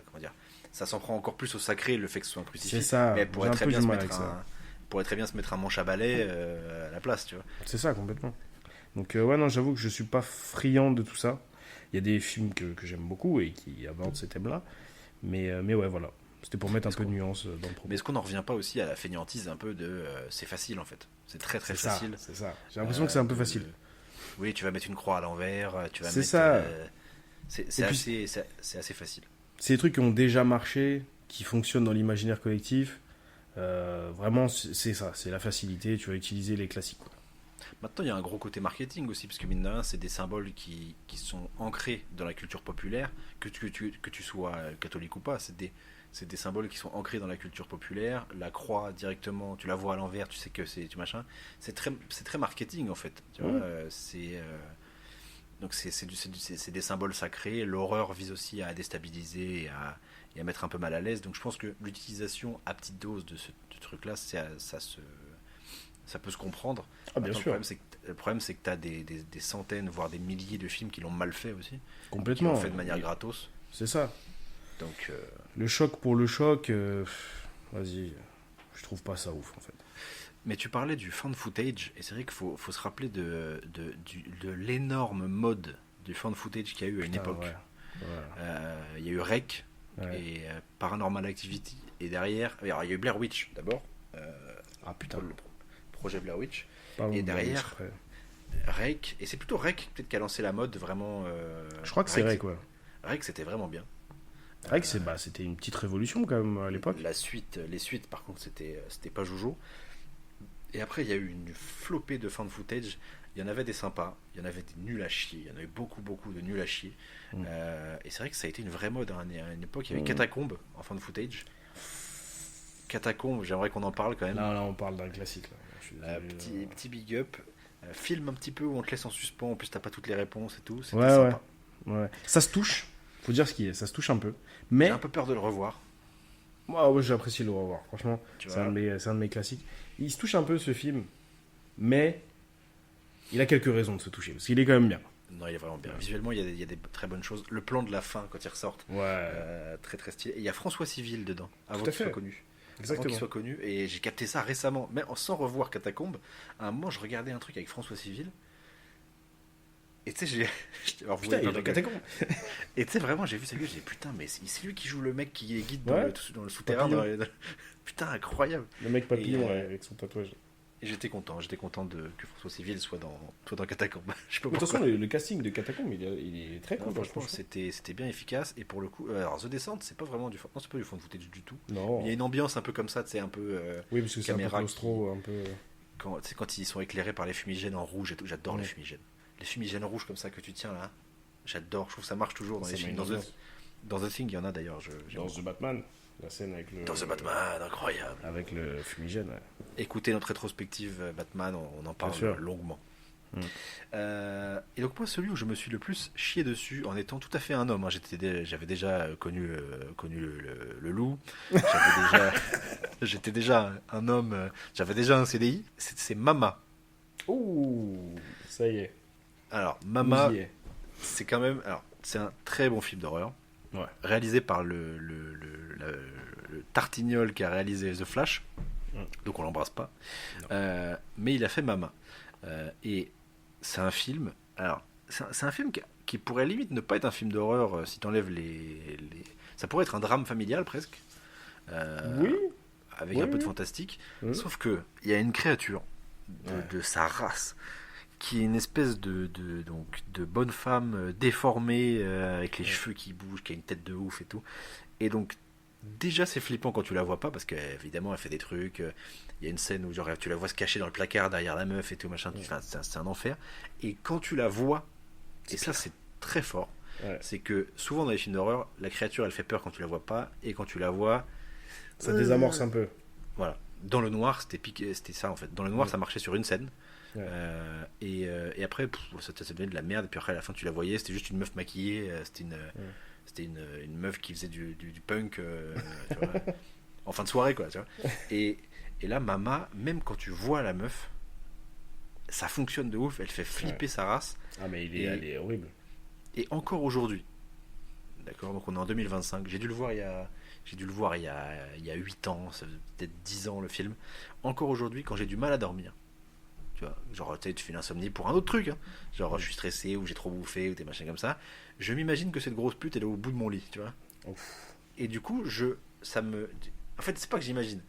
comment dire, ça s'en prend encore plus au sacré le fait que ce soit un crucifix. C'est ça. Mais elle J'ai pourrait un très peu bien du se mal mettre avec ça. pourrait très bien se mettre un manche à balai à la place, tu vois. C'est ça, complètement. Donc, ouais, non, j'avoue que je suis pas friand de tout ça. Il y a des films que j'aime beaucoup et qui abordent ces thèmes-là. Mais ouais, voilà. C'était pour mettre un Est-ce peu de qu'on- nuance dans le propos. Mais est-ce qu'on n'en revient pas aussi à la fainéantise un peu de c'est facile en fait. C'est très très C'est ça, facile. c'est ça. J'ai l'impression que c'est un peu de- facile. Oui, tu vas mettre une croix à l'envers, tu vas C'est mettre. ça. C'est Et puis- c'est assez facile. C'est des trucs qui ont déjà marché, qui fonctionnent dans l'imaginaire collectif. Vraiment, c'est ça. C'est la facilité. Tu vas utiliser les classiques, quoi. Maintenant, il y a un gros côté marketing aussi, parce que mine de rien, c'est des symboles qui sont ancrés dans la culture populaire, que tu sois catholique ou pas. C'est des symboles qui sont ancrés dans la culture populaire. La croix, directement, tu la vois à l'envers, tu sais que c'est du machin. C'est très marketing, en fait. Tu vois, Ouais. donc, c'est des symboles sacrés. L'horreur vise aussi à déstabiliser et à mettre un peu mal à l'aise. Donc, je pense que l'utilisation à petite dose de ce truc-là, ça peut se comprendre. Ah, bien Maintenant, sûr. le problème, c'est que tu as des centaines, voire des milliers de films qui l'ont mal fait aussi, qui Complètement. l'ont fait de manière gratos. C'est ça. Donc, Le choc pour le choc, vas-y. Je trouve pas ça ouf, en fait. mais tu parlais du fan footage, et c'est vrai qu'il faut se rappeler de l'énorme mode du fan footage qu'il y a eu à une Putain, époque. ouais. Il y a eu Rec Ouais. et Paranormal Activity, et derrière, alors, il y a eu Blair Witch d'abord, Ah putain. le projet Blair Witch, Pardon, et Blair Witch, derrière, après. Rec, et c'est plutôt Rec peut-être qui a lancé la mode vraiment. Je crois que c'est vrai, quoi. Rec, c'était vraiment bien. C'est vrai que c'était une petite révolution, quand même, à l'époque. Les suites, par contre, c'était pas Jojo. Et après, il y a eu une flopée de fan footage. Il y en avait des sympas, il y en avait des nuls à chier. Il y en avait beaucoup de nuls à chier. Et c'est vrai que ça a été une vraie mode hein. À une époque. Il y avait Catacombes en fan footage. Catacombes, j'aimerais qu'on en parle quand même. Là, on parle d'un classique, là. Je suis désolé, Petit big up. Film un petit peu où on te laisse en suspens. En plus, t'as pas toutes les réponses et tout. C'était Ouais, sympa. ouais. Ça se touche. Faut dire ce qui est. Ça se touche un peu. Mais J'ai un peu peur de le revoir. moi, ouais, j'apprécie le revoir. Franchement, Tu c'est vois. un de mes classiques. Il se touche un peu, ce film. Mais il a quelques raisons de se toucher. Parce qu'il est quand même bien. Non, il est vraiment bien. Visuellement, il y a des très bonnes choses. Le plan de la fin, quand ils ressortent, Ouais. très très stylé. Et il y a François Civil dedans, avant à qu'il fait. soit connu. Avant Exactement. qu'il soit connu. Et j'ai capté ça récemment, mais sans revoir Catacombes. À un moment, je regardais un truc avec François Civil. Et tu sais, alors, vous Putain, voyez il pas est ma gueule. catacombe. Et tu sais, vraiment, j'ai vu sa gueule, j'ai dit putain, mais c'est lui qui joue le mec qui est guide Ouais. dans le souterrain. Papillon. Putain, incroyable. Le mec papillon, Et, ouais, avec son tatouage. Et j'étais content que François Civil soit dans Catacombes. Je sais pas De toute pourquoi. façon, le casting de Catacombe, il est très Non, cool. franchement, franchement. c'était bien efficace. Et pour le coup, alors The Descent, c'est pas vraiment non, c'est pas du fan footage du tout. Non. Il y a une ambiance un peu comme ça, c'est un peu Oui, parce que c'est un peu caméra claustro, un peu. quand ils sont éclairés par les fumigènes en rouge et tout. J'adore Ouais. les fumigènes. Les fumigènes rouges comme ça que tu tiens là, j'adore. Je trouve que ça marche toujours dans Ça les met films. une ambiance. Dans The Thing, il y en a d'ailleurs. Dans The Batman, la scène avec le. Dans The Batman, incroyable. Avec le fumigène, ouais. Écoutez notre rétrospective Batman, on en parle sûr. longuement. Mm. Et donc moi, celui où je me suis le plus chié dessus en étant tout à fait un homme, hein, j'avais déjà connu le loup, j'étais déjà un homme, j'avais déjà un CDI, c'est Mama. Ouh, ça y est. Alors Mama, On y est. c'est quand même, alors c'est un très bon film d'horreur, Ouais. réalisé par le Tartignol qui a réalisé The Flash, donc on l'embrasse pas, mais il a fait Mama. Et c'est un film, alors c'est un film qui pourrait limite ne pas être un film d'horreur si t'enlèves ça pourrait être un drame familial presque, Oui. avec Oui, un peu de oui. fantastique, Oui. sauf que il y a une créature Ouais. de sa race qui est une espèce de bonne femme déformée avec les cheveux qui bougent, qui a une tête de ouf et tout. Et donc déjà c'est flippant quand tu la vois pas parce qu'évidemment elle fait des trucs. Il y a une scène où genre tu la vois se cacher dans le placard derrière la meuf et tout machin. Enfin, c'est un enfer. Et quand tu la vois, et ça c'est très fort, Ouais. c'est que souvent dans les films d'horreur, la créature elle fait peur quand tu la vois pas et quand tu la vois, Ça désamorce un peu. voilà. Dans le noir, c'était ça en fait. Dans le noir, ça marchait sur une scène. Ouais. Et après, ça devenait de la merde. Et puis après, à la fin, tu la voyais, c'était juste une meuf maquillée. C'était une meuf qui faisait du punk tu vois, en fin de soirée, quoi. Tu vois. Et Et là, Mama, même quand tu vois la meuf, ça fonctionne de ouf, elle fait flipper sa race. Ah, mais elle est horrible. Et encore aujourd'hui, d'accord, donc on est en 2025, j'ai dû le voir il y a 8 ans, ça faisait peut-être 10 ans le film. Encore aujourd'hui, quand j'ai du mal à dormir, tu vois, genre tu fais l'insomnie pour un autre truc, hein. Genre je suis stressé ou j'ai trop bouffé ou des machins comme ça, je m'imagine que cette grosse pute elle est au bout de mon lit, tu vois. Ouf. Et du coup, en fait, c'est pas que j'imagine,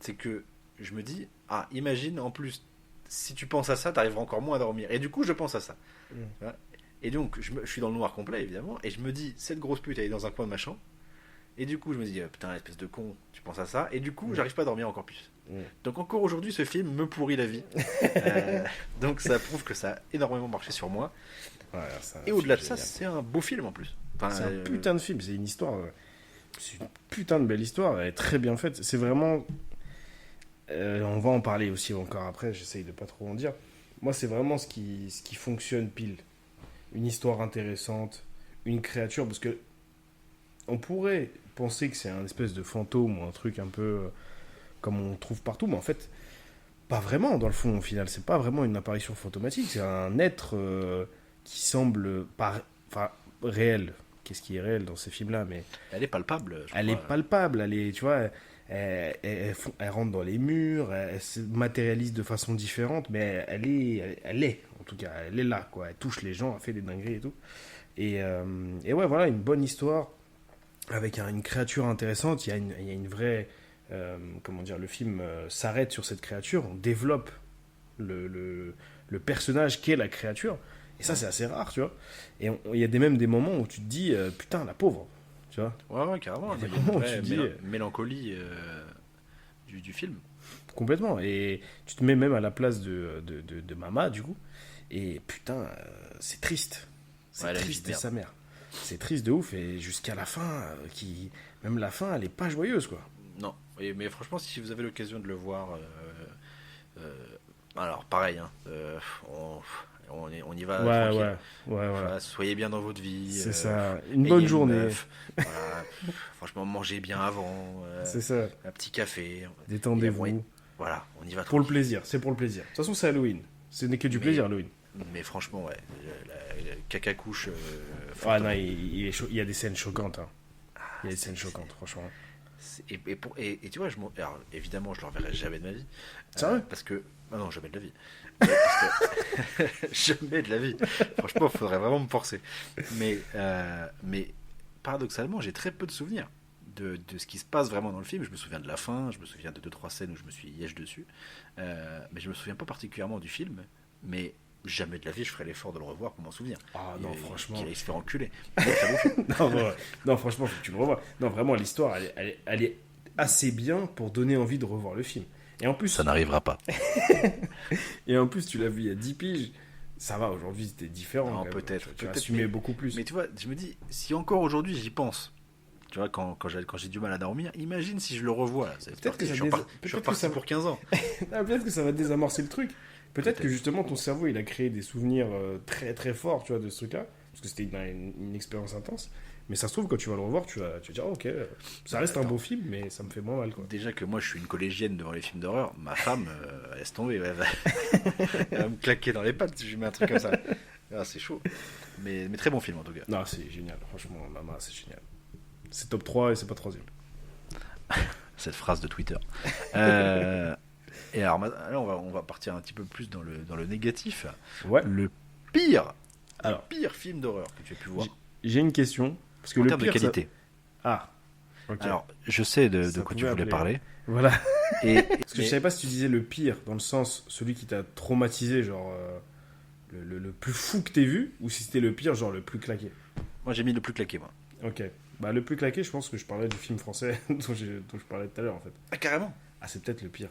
c'est que je me dis, ah, imagine en plus, si tu penses à ça, t'arriveras encore moins à dormir. Et du coup, je pense à ça. Mm. Tu vois. Et donc, je suis dans le noir complet, évidemment, et je me dis, cette grosse pute, elle est dans un coin de ma chambre. Et du coup, je me dis, putain, espèce de con, tu penses à ça. Et du coup, j'arrive pas à dormir encore plus. Donc, encore aujourd'hui, ce film me pourrit la vie. Donc, ça prouve que ça a énormément marché sur moi. Ouais, et au-delà de ça, c'est un beau film en plus. Enfin, c'est un putain de film, c'est une histoire. C'est une putain de belle histoire, elle est très bien faite. C'est vraiment. On va en parler aussi encore après, j'essaye de pas trop en dire. Moi, c'est vraiment ce qui fonctionne pile. Une histoire intéressante, une créature, parce que on pourrait penser que c'est un espèce de fantôme ou un truc un peu comme on trouve partout, mais en fait, pas vraiment dans le fond, au final. C'est pas vraiment une apparition fantomatique, c'est un être qui semble pas réel. Qu'est-ce qui est réel dans ces films-là, mais elle est palpable. Elle est palpable, elle est, tu vois, elle rentre dans les murs, elle se matérialise de façon différente, mais elle est, en tout cas, elle est là, quoi. Elle touche les gens, elle fait des dingueries et tout. Et ouais, voilà, une bonne histoire avec une créature intéressante. Il y a une vraie, comment dire, le film s'arrête sur cette créature, on développe le personnage qu'est la créature. Et ça, c'est assez rare, tu vois. Et il y a même des moments où tu te dis, putain, la pauvre, tu vois. Ouais, carrément. Il y a une vraie mélancolie du film. Complètement. Et tu te mets même à la place de Mama, du coup. Et putain, c'est triste. C'est triste de sa mère. C'est triste de ouf. Et jusqu'à la fin, même la fin, elle est pas joyeuse, quoi. Non. Mais franchement, si vous avez l'occasion de le voir, alors pareil, hein, on y va. Ouais. Soyez bien dans votre vie. C'est ça. Une bonne journée. Voilà. Franchement, mangez bien avant. C'est ça. Un petit café. Détendez-vous. Voilà, on y va. Pour le plaisir. C'est pour le plaisir. De toute façon, c'est Halloween. Ce n'est que du plaisir, Halloween. Mais franchement, ouais. La caca couche. Non, il y a des scènes choquantes. Hein. Il y a des scènes choquantes, franchement. Et tu vois, alors, évidemment, je ne le reverrai jamais de ma vie. Sérieux parce que. Ah non, jamais de la vie. Jamais de la vie. Franchement, il faudrait vraiment me forcer. Mais paradoxalement, j'ai très peu de souvenirs de ce qui se passe vraiment dans le film. Je me souviens de la fin, je me souviens de 2-3 scènes où je me suis yèche dessus. Mais je me souviens pas particulièrement du film. Mais jamais de la vie, je ferai l'effort de le revoir pour m'en souvenir. Ah non, franchement. Qu'il allait se faire enculer. Non, franchement, faut que tu le revois. Non, vraiment, l'histoire, elle est assez bien pour donner envie de revoir le film. Et en plus, ça n'arrivera pas. Et en plus, tu l'as vu il y a 10 piges. Ça va, aujourd'hui, c'était différent. Non, peut-être. Tu assumais beaucoup plus. Mais tu vois, je me dis, si encore aujourd'hui, j'y pense, tu vois, quand j'ai du mal à dormir, imagine si je le revois. Là. Peut-être que je suis reparti pour 15 ans. Peut-être que ça va désamorcer le truc. Peut-être que justement, ton cerveau, il a créé des souvenirs très très forts, tu vois, de ce truc-là. Parce que c'était une expérience intense. Mais ça se trouve, quand tu vas le revoir, tu vas dire, ok, ça reste un beau film, mais ça me fait moins mal, quoi. Déjà que moi, je suis une collégienne devant les films d'horreur. Ma femme, laisse tomber. Elle va me claquer dans les pattes si je lui mets un truc comme ça. Ah, c'est chaud. Mais très bon film, en tout cas. Non, c'est génial. Franchement, Mama, c'est génial. C'est top 3 et c'est pas 3ème. Cette phrase de Twitter. Et alors, là, on va partir un petit peu plus dans le négatif. Ouais. Le pire film d'horreur que tu as pu voir. J'ai une question. Parce que en le termes pire, de qualité. Ah. Okay. Alors, je sais de quoi tu voulais parler. Voilà. Parce que je savais pas si tu disais le pire, dans le sens, celui qui t'a traumatisé, genre le plus fou que t'aies vu, ou si c'était le pire, genre le plus claqué. Moi, j'ai mis le plus claqué, moi. Ok. Bah, le plus claqué, je pense que je parlais du film français dont je parlais tout à l'heure, en fait. Ah, carrément. Ah, c'est peut-être le pire.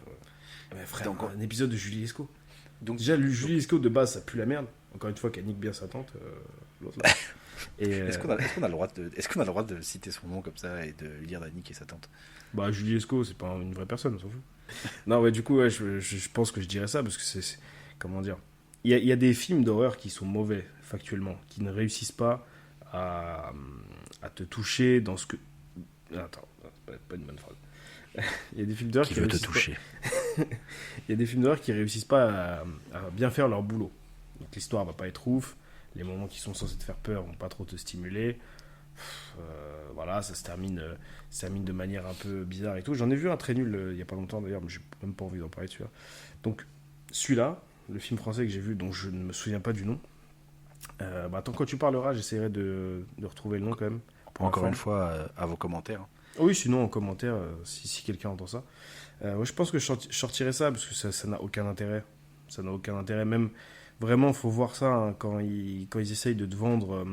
Mais frère, donc, un épisode de Julie Lescaut. Donc, déjà, Julie Lescaut, de base, ça pue la merde. Encore une fois, qu'elle nique bien sa tante, l'autre là. Est-ce qu'on a le droit de citer son nom comme ça et de lui dire d'Annick et sa tante? Bah, Julie Lescaut, c'est pas une vraie personne, on s'en fout. Non, ouais, du coup, ouais, je pense que je dirais ça parce que c'est comment dire. Il y a des films d'horreur qui sont mauvais, factuellement, qui ne réussissent pas à te toucher dans ce que. Attends, c'est pas une bonne phrase. Il y a des films d'horreur qui veut te toucher. il y a des films d'horreur qui réussissent pas à bien faire leur boulot. Donc l'histoire va pas être ouf, les moments qui sont censés te faire peur vont pas trop te stimuler. Voilà, ça se termine de manière un peu bizarre et tout. J'en ai vu un très nul il y a pas longtemps d'ailleurs, mais j'ai même pas envie d'en parler dessus. Donc celui-là, le film français que j'ai vu, dont je ne me souviens pas du nom, tant quand tu parleras, j'essaierai de retrouver le nom quand même. Encore une fois, à vos commentaires. Oui, sinon en commentaire, si quelqu'un entend ça. Ouais, je pense que je sortirai ça parce que ça n'a aucun intérêt. Ça n'a aucun intérêt. Même vraiment, faut voir ça hein, quand ils essayent de te vendre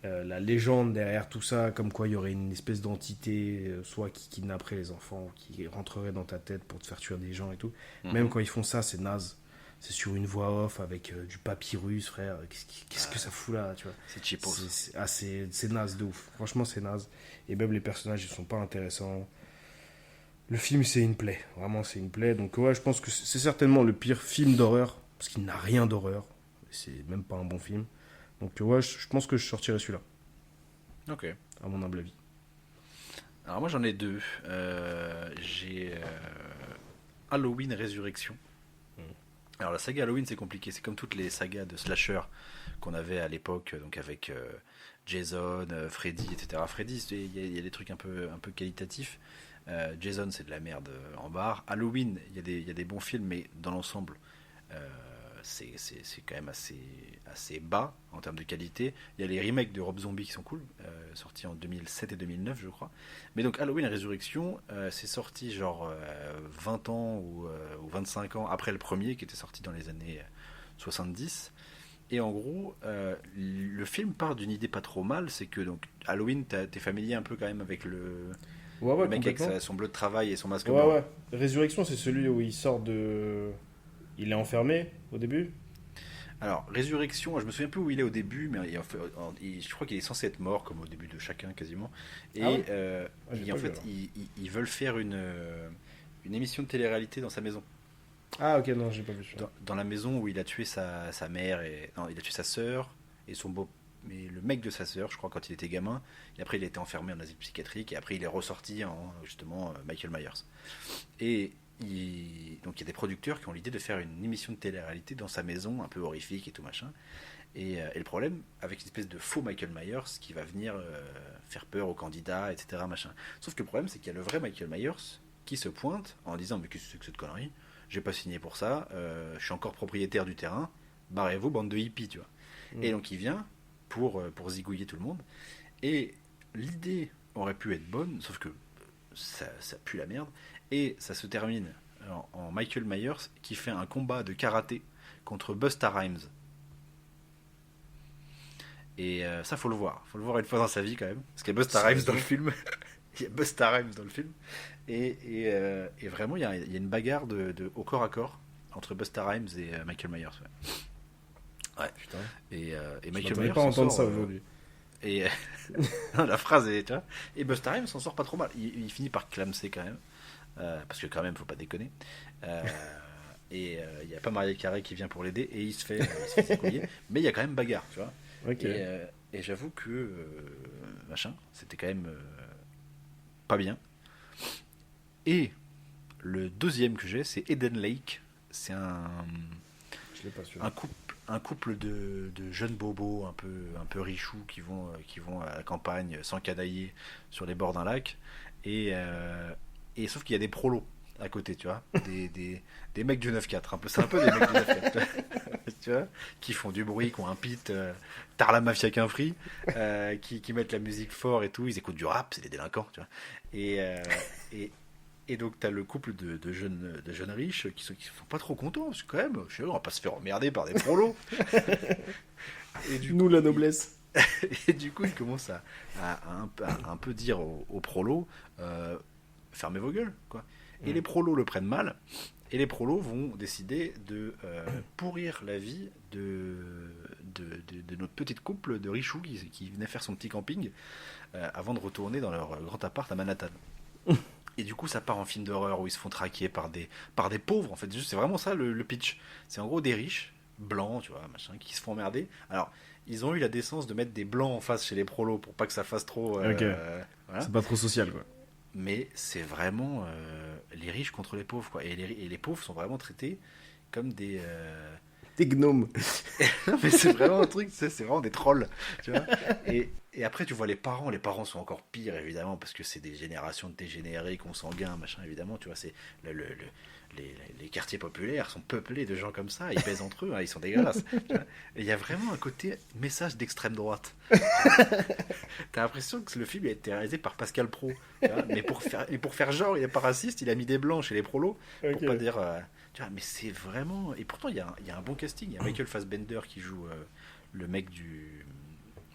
la légende derrière tout ça, comme quoi il y aurait une espèce d'entité, soit qui kidnapperait les enfants, qui rentrerait dans ta tête pour te faire tuer des gens et tout. Même quand ils font ça, c'est naze. C'est sur une voix off avec du papyrus, frère. Qu'est-ce que ça fout là, tu vois? C'est cheapos. C'est naze de ouf. Franchement, c'est naze. Et même les personnages, ils sont pas intéressants. Le film, c'est une plaie. Vraiment, c'est une plaie. Donc, ouais, je pense que c'est certainement le pire film d'horreur. Parce qu'il n'a rien d'horreur. C'est même pas un bon film. Donc, ouais, je pense que je sortirai celui-là. Ok. À mon humble avis. Alors, moi, j'en ai deux. J'ai Halloween Résurrection. Alors, la saga Halloween, c'est compliqué. C'est comme toutes les sagas de slasher qu'on avait à l'époque, donc avec Jason, Freddy, etc. Freddy, il y a des trucs un peu qualitatifs. Jason, c'est de la merde en barre. Halloween, il y a des bons films, mais dans l'ensemble, c'est quand même assez bas en termes de qualité. Il y a les remakes de Rob Zombie qui sont cool, sortis en 2007 et 2009, je crois. Mais donc Halloween Résurrection, c'est sorti genre 20 ans ou 25 ans après le premier, qui était sorti dans les années 70. Et en gros, le film part d'une idée pas trop mal, c'est que donc Halloween, t'es familier un peu quand même avec le mec avec son bleu de travail et son masque blanc. Ouais. Résurrection, c'est celui où il sort de... Il est enfermé au début. Alors, Résurrection, je me souviens plus où il est au début, mais je crois qu'il est censé être mort, comme au début de chacun quasiment. Et, en fait, ils veulent faire une émission de télé-réalité dans sa maison. Ah ok, non, j'ai pas vu ça. Dans la maison où il a tué sa mère, il a tué sa sœur et mais le mec de sa sœur, je crois, quand il était gamin. Et après, il a été enfermé en asile psychiatrique. Et après, il est ressorti en, justement, Michael Myers. Et donc, il y a des producteurs qui ont l'idée de faire une émission de télé-réalité dans sa maison, un peu horrifique et tout machin. Et le problème, avec une espèce de faux Michael Myers qui va venir faire peur aux candidats, etc. Machin. Sauf que le problème, c'est qu'il y a le vrai Michael Myers qui se pointe en disant: mais qu'est-ce que c'est que cette connerie? J'ai pas signé pour ça, je suis encore propriétaire du terrain, barrez-vous, bande de hippies, tu vois. Et donc il vient pour zigouiller tout le monde. Et l'idée aurait pu être bonne, sauf que ça pue la merde. Et ça se termine en Michael Myers qui fait un combat de karaté contre Busta Rhymes. Et ça, faut le voir. Faut le voir une fois dans sa vie quand même. Parce qu'il y a Busta Rhymes dans le film. Il y a Busta Rhymes dans le film. Et vraiment, il y a une bagarre au corps à corps entre Busta Rhymes et Michael Myers. Ouais. Putain. Et Je Michael m'attendais Myers pas à s'en entendre sort, ça aujourd'hui. Et non, la phrase est, tu vois. Et Busta Rhymes s'en sort pas trop mal. Il finit par clamser quand même. Parce que quand même, faut pas déconner. Et il y a pas Mariah Carey qui vient pour l'aider et il se fait zigouiller. Mais il y a quand même bagarre, tu vois. Okay. Et j'avoue que machin, c'était quand même pas bien. Et le deuxième que j'ai, c'est Eden Lake. C'est Je l'ai pas su. un couple de jeunes bobos un peu richoux qui vont à la campagne sans canailler sur les bords d'un lac. Et sauf qu'il y a des prolos à côté, tu vois, des mecs du 9-4, c'est un peu des mecs du 9-4, tu vois, qui font du bruit, qui ont un pit, tard la mafia qu'un free, qui mettent la musique fort et tout, ils écoutent du rap, c'est des délinquants, tu vois, et donc t'as le couple de jeunes riches qui sont pas trop contents, parce que quand même, je sais, on va pas se faire emmerder par des prolos. Et Nous, la noblesse. Et du coup, ils commencent à un peu dire aux prolos, fermez vos gueules, quoi. Et les prolos le prennent mal, et les prolos vont décider de pourrir la vie de notre petite couple de richoux qui venait faire son petit camping avant de retourner dans leur grand appart à Manhattan. Et du coup, ça part en film d'horreur où ils se font traquer par des pauvres, en fait. C'est vraiment ça le pitch. C'est en gros des riches, blancs, tu vois, machin, qui se font emmerder. Alors, ils ont eu la décence de mettre des blancs en face chez les prolos pour pas que ça fasse trop... Ok. Voilà. C'est pas trop social, quoi. mais c'est vraiment les riches contre les pauvres, quoi. Et les pauvres sont vraiment traités comme des. Des gnomes. Non, mais c'est vraiment un truc, tu sais, c'est vraiment des trolls, tu vois. Et après, tu vois les parents sont encore pires, évidemment, parce que c'est des générations de dégénérés, consanguins, machin, évidemment, tu vois, c'est les quartiers populaires sont peuplés de gens comme ça, ils baisent entre eux, hein, ils sont dégueulasses. Tu vois. Et il y a vraiment un côté message d'extrême droite. T'as l'impression que le film a été réalisé par Pascal Praud, tu vois, mais pour faire genre, il n'est pas raciste, il a mis des blancs chez les prolos, pour Ok. pas dire... tu vois, mais c'est vraiment... Et pourtant, il y a un bon casting. Il y a Michael Fassbender qui joue le mec du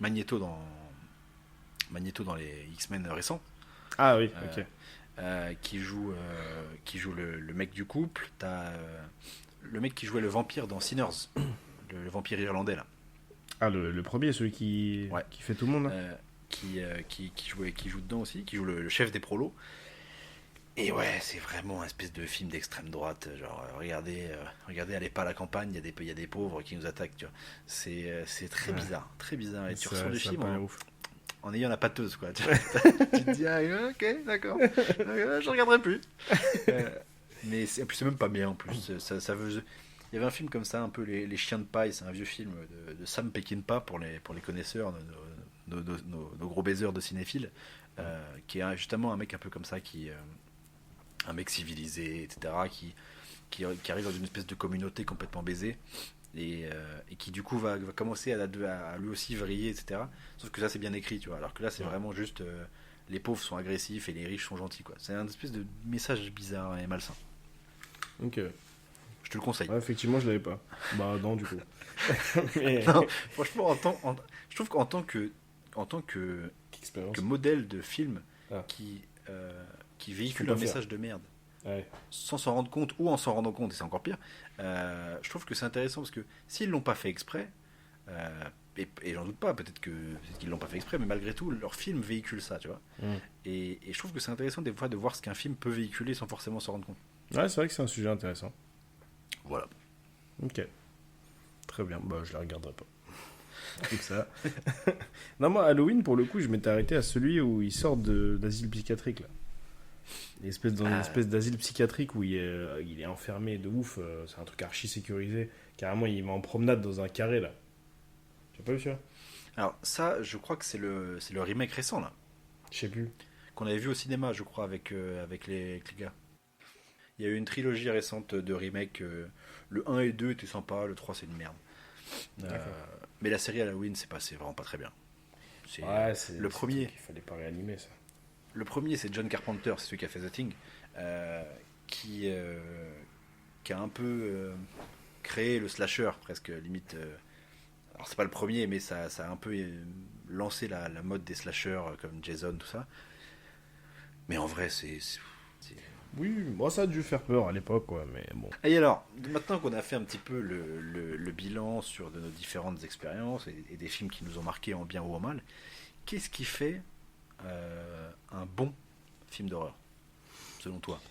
Magneto dans les X-Men récents. Ah oui, Euh, ok. qui joue le mec du couple. T'as le mec qui jouait le vampire dans Sinners, le vampire irlandais là, Ah, le premier, celui Ouais. qui fait tout le monde, là. qui joue dedans aussi, qui joue le chef des prolos. Et ouais, c'est vraiment un espèce de film d'extrême droite. Genre, regardez, allez pas à la campagne, il y a des pauvres qui nous attaquent. Tu vois. C'est très Ouais. bizarre, très bizarre. Et tu Ça- ressors du ça a film pas l'air ouf. en ayant la pâteuse, quoi. Tu te dis, ah, ok, d'accord, je regarderai plus. Mais en plus, c'est même pas bien en plus. Ça veut. Il y avait un film comme ça, un peu les Chiens de paille. C'est un vieux film de Sam Peckinpah pour les connaisseurs, nos gros baiseurs de cinéphiles, qui est justement un mec un peu comme ça un mec civilisé, etc., qui arrive dans une espèce de communauté complètement baisée et qui du coup va commencer à lui aussi vriller, etc. Sauf que ça c'est bien écrit, tu vois. Alors que là c'est Ouais. vraiment juste les pauvres sont agressifs et les riches sont gentils, quoi. C'est un espèce de message bizarre et malsain. Ok. Je te le conseille. Ouais, effectivement, je l'avais pas. Bah, non, du coup. Mais... Non, franchement, je trouve en tant que Expérience. modèle de film Ah. qui véhicule Faut un pas faire. message de merde Ouais. sans s'en rendre compte ou en s'en rendant compte, et c'est encore pire, je trouve que c'est intéressant parce que s'ils l'ont pas fait exprès, et j'en doute pas, peut-être qu'ils l'ont pas fait exprès, mais malgré tout, leur film véhicule ça, tu vois. Mm. Et je trouve que c'est intéressant des fois de voir ce qu'un film peut véhiculer sans forcément s'en rendre compte. Ouais, c'est vrai que c'est un sujet intéressant. Voilà. Ok. Très bien. Bah, je la regarderai pas. Comme ça. Non, moi, Halloween, pour le coup, je m'étais arrêté à celui où il sort d'asile psychiatrique, là. Dans une espèce d'asile psychiatrique où il est enfermé de ouf. C'est un truc archi sécurisé. Carrément, il va en promenade dans un carré, là. Tu as pas vu ça? Alors ça, je crois que c'est le remake récent là, Je sais plus. qu'on avait vu au cinéma, je crois, avec les gars. Il y a eu une trilogie récente de remake. Le 1 et 2 étaient sympas, le 3 c'est une merde. D'accord. Mais la série Halloween, c'est vraiment pas très bien. Ouais, c'est le premier. Il fallait pas réanimer ça. Le premier, c'est John Carpenter, c'est celui qui a fait The Thing, qui a un peu créé le slasher, presque limite. Alors, c'est pas le premier, mais ça a un peu lancé la mode des slashers comme Jason, tout ça. Mais en vrai, c'est. Oui, moi ça a dû faire peur à l'époque, quoi, mais bon. Et alors, maintenant qu'on a fait un petit peu le bilan sur de nos différentes expériences et des films qui nous ont marqués en bien ou en mal, qu'est-ce qui fait un bon film d'horreur, selon toi?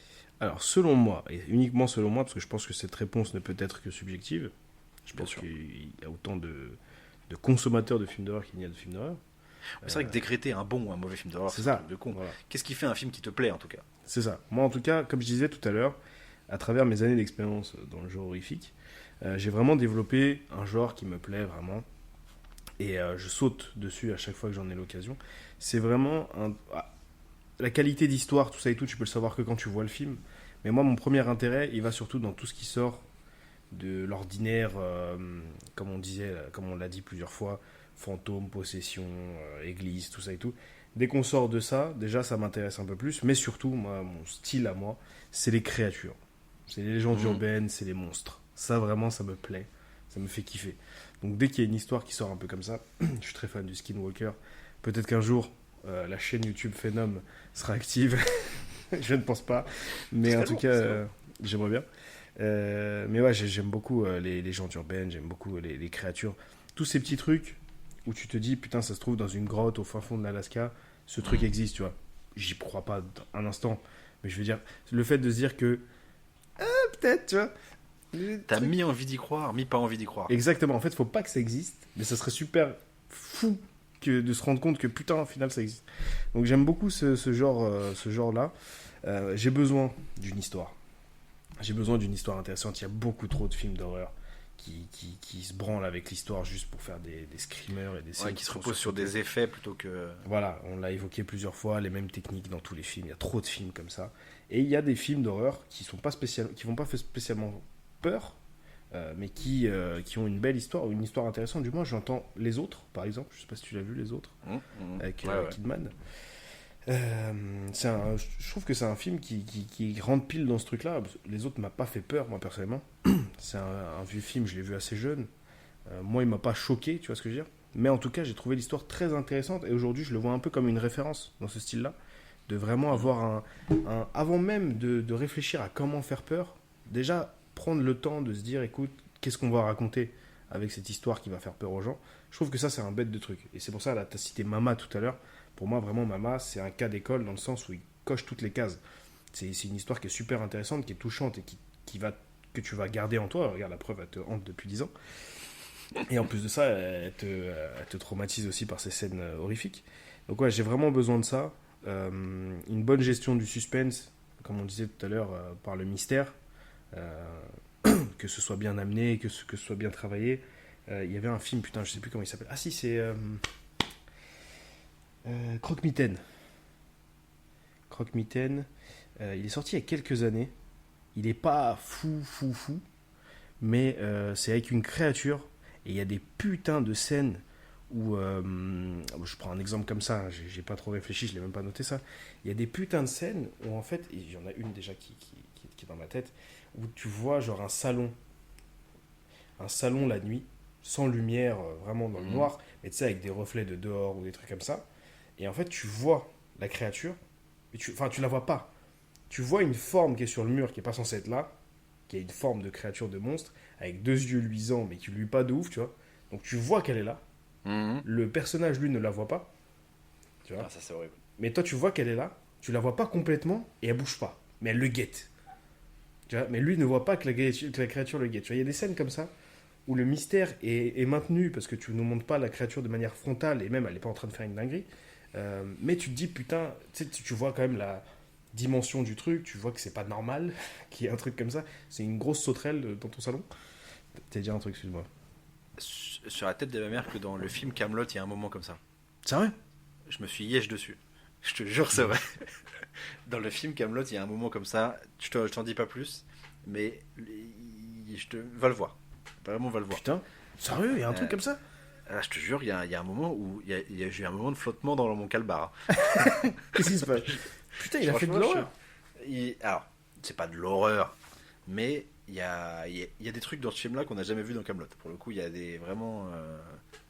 Alors, selon moi, et uniquement selon moi, parce que je pense que cette réponse ne peut être que subjective, je Bien pense sûr. qu'il y a autant de consommateurs de films d'horreur qu'il n'y a de films d'horreur. C'est vrai que décréter un bon ou un mauvais film d'horreur, C'est un ça. truc de con. Voilà. Qu'est-ce qui fait un film qui te plaît, en tout cas? C'est ça. Moi, en tout cas, comme je disais tout à l'heure, à travers mes années d'expérience dans le genre horrifique, j'ai vraiment développé un genre qui me plaît vraiment. Et je saute dessus à chaque fois que j'en ai l'occasion. C'est vraiment la qualité d'histoire, tout ça et tout, tu peux le savoir que quand tu vois le film. Mais moi, mon premier intérêt, il va surtout dans tout ce qui sort de l'ordinaire, comme on disait, comme on l'a dit plusieurs fois, fantômes, possession, église, tout ça et tout. Dès qu'on sort de ça, déjà, ça m'intéresse un peu plus. Mais surtout, moi, mon style à moi, c'est les créatures. C'est les légendes urbaines, c'est les monstres. Ça, vraiment, ça me plaît. Ça me fait kiffer. Donc, dès qu'il y a une histoire qui sort un peu comme ça, je suis très fan du Skinwalker. Peut-être qu'un jour, la chaîne YouTube Phenom sera active. Je ne pense pas. Mais en tout cas, j'aimerais bien. Mais ouais, j'aime beaucoup les légendes urbaines, j'aime beaucoup les créatures. Tous ces petits trucs où tu te dis, putain, ça se trouve dans une grotte au fin fond de l'Alaska, ce truc existe, tu vois. J'y crois pas un instant. Mais je veux dire, le fait de se dire que, peut-être, tu vois. T'as mis envie d'y croire, mis pas envie d'y croire. Exactement. En fait, faut pas que ça existe, mais ça serait super fou de se rendre compte que putain, au final, ça existe. Donc j'aime beaucoup ce genre-là. J'ai besoin d'une histoire. J'ai besoin d'une histoire intéressante. Il y a beaucoup trop de films d'horreur qui se branlent avec l'histoire juste pour faire des screamers et des scènes qui se reposent sur des effets plutôt que... Voilà, on l'a évoqué plusieurs fois, les mêmes techniques dans tous les films. Il y a trop de films comme ça. Et il y a des films d'horreur qui vont pas faire spécialement peur, mais qui ont une belle histoire, ou une histoire intéressante. Du moins, j'entends Les Autres, par exemple. Je sais pas si tu l'as vu, Les Autres, avec Kidman. Je trouve que c'est un film qui rentre pile dans ce truc-là. Les Autres m'a pas fait peur, moi, personnellement. C'est un vieux film, je l'ai vu assez jeune. Moi, il m'a pas choqué, tu vois ce que je veux dire. Mais en tout cas, j'ai trouvé l'histoire très intéressante. Et aujourd'hui, je le vois un peu comme une référence dans ce style-là. De vraiment avoir avant même de réfléchir à comment faire peur, déjà prendre le temps de se dire, écoute, qu'est-ce qu'on va raconter avec cette histoire qui va faire peur aux gens. Je trouve que ça, c'est un bête de truc. Et c'est pour ça, là, tu as cité Mama tout à l'heure. Pour moi, vraiment, Mama, c'est un cas d'école dans le sens où il coche toutes les cases. C'est une histoire qui est super intéressante, qui est touchante et que tu vas garder en toi. Regarde, la preuve, elle te hante depuis 10 ans. Et en plus de ça, elle te traumatise aussi par ces scènes horrifiques. Donc ouais, j'ai vraiment besoin de ça. Une bonne gestion du suspense, comme on disait tout à l'heure, par le mystère. Que ce soit bien amené, que ce soit bien travaillé. Il y avait un film, putain, je sais plus comment il s'appelle. Ah si, c'est... Croque-Mitaine. Croque-Mitaine. Il est sorti il y a quelques années. Il est pas fou, mais c'est avec une créature et il y a des putains de scènes où je prends un exemple comme ça, hein, j'ai pas trop réfléchi, je l'ai même pas noté ça. Il y a des putains de scènes où en fait, il y en a une déjà qui est dans ma tête, où tu vois genre un salon la nuit, sans lumière, vraiment dans le noir, mais tu sais avec des reflets de dehors ou des trucs comme ça. Et en fait, tu vois la créature, enfin, tu la vois pas. Tu vois une forme qui est sur le mur, qui est pas censée être là, qui est une forme de créature de monstre, avec 2 yeux luisants, mais qui luit pas de ouf, tu vois. Donc tu vois qu'elle est là. Le personnage, lui, ne la voit pas. Tu vois. Ah, ça, c'est horrible. Mais toi, tu vois qu'elle est là, tu la vois pas complètement, et elle bouge pas. Mais elle le guette. Tu vois. Mais lui ne voit pas que la créature le guette. Tu vois, il y a des scènes comme ça, où le mystère est maintenu, parce que tu ne montres pas la créature de manière frontale, et même elle n'est pas en train de faire une dinguerie. Mais tu te dis, putain, tu vois quand même la dimension du truc, tu vois que c'est pas normal qu'il y ait un truc comme ça. C'est une grosse sauterelle dans ton salon. T'as dit un truc, excuse-moi. Sur la tête de ma mère que dans le film Kaamelott, il y a un moment comme ça. C'est vrai? Je me suis yèche dessus. Je te jure, c'est vrai. Dans le film Kaamelott, il y a un moment comme ça. Je t'en dis pas plus, mais va le voir. Vraiment, va le voir. Putain, sérieux, il y a un truc comme ça? Ah, je te jure, il y a un moment où j'ai eu un moment de flottement dans mon calbar. Qu'est-ce qui se passe? Putain, il a fait de l'horreur. Alors, c'est pas de l'horreur, mais il y a des trucs dans ce film-là qu'on n'a jamais vu dans Kaamelott. Pour le coup, il y a il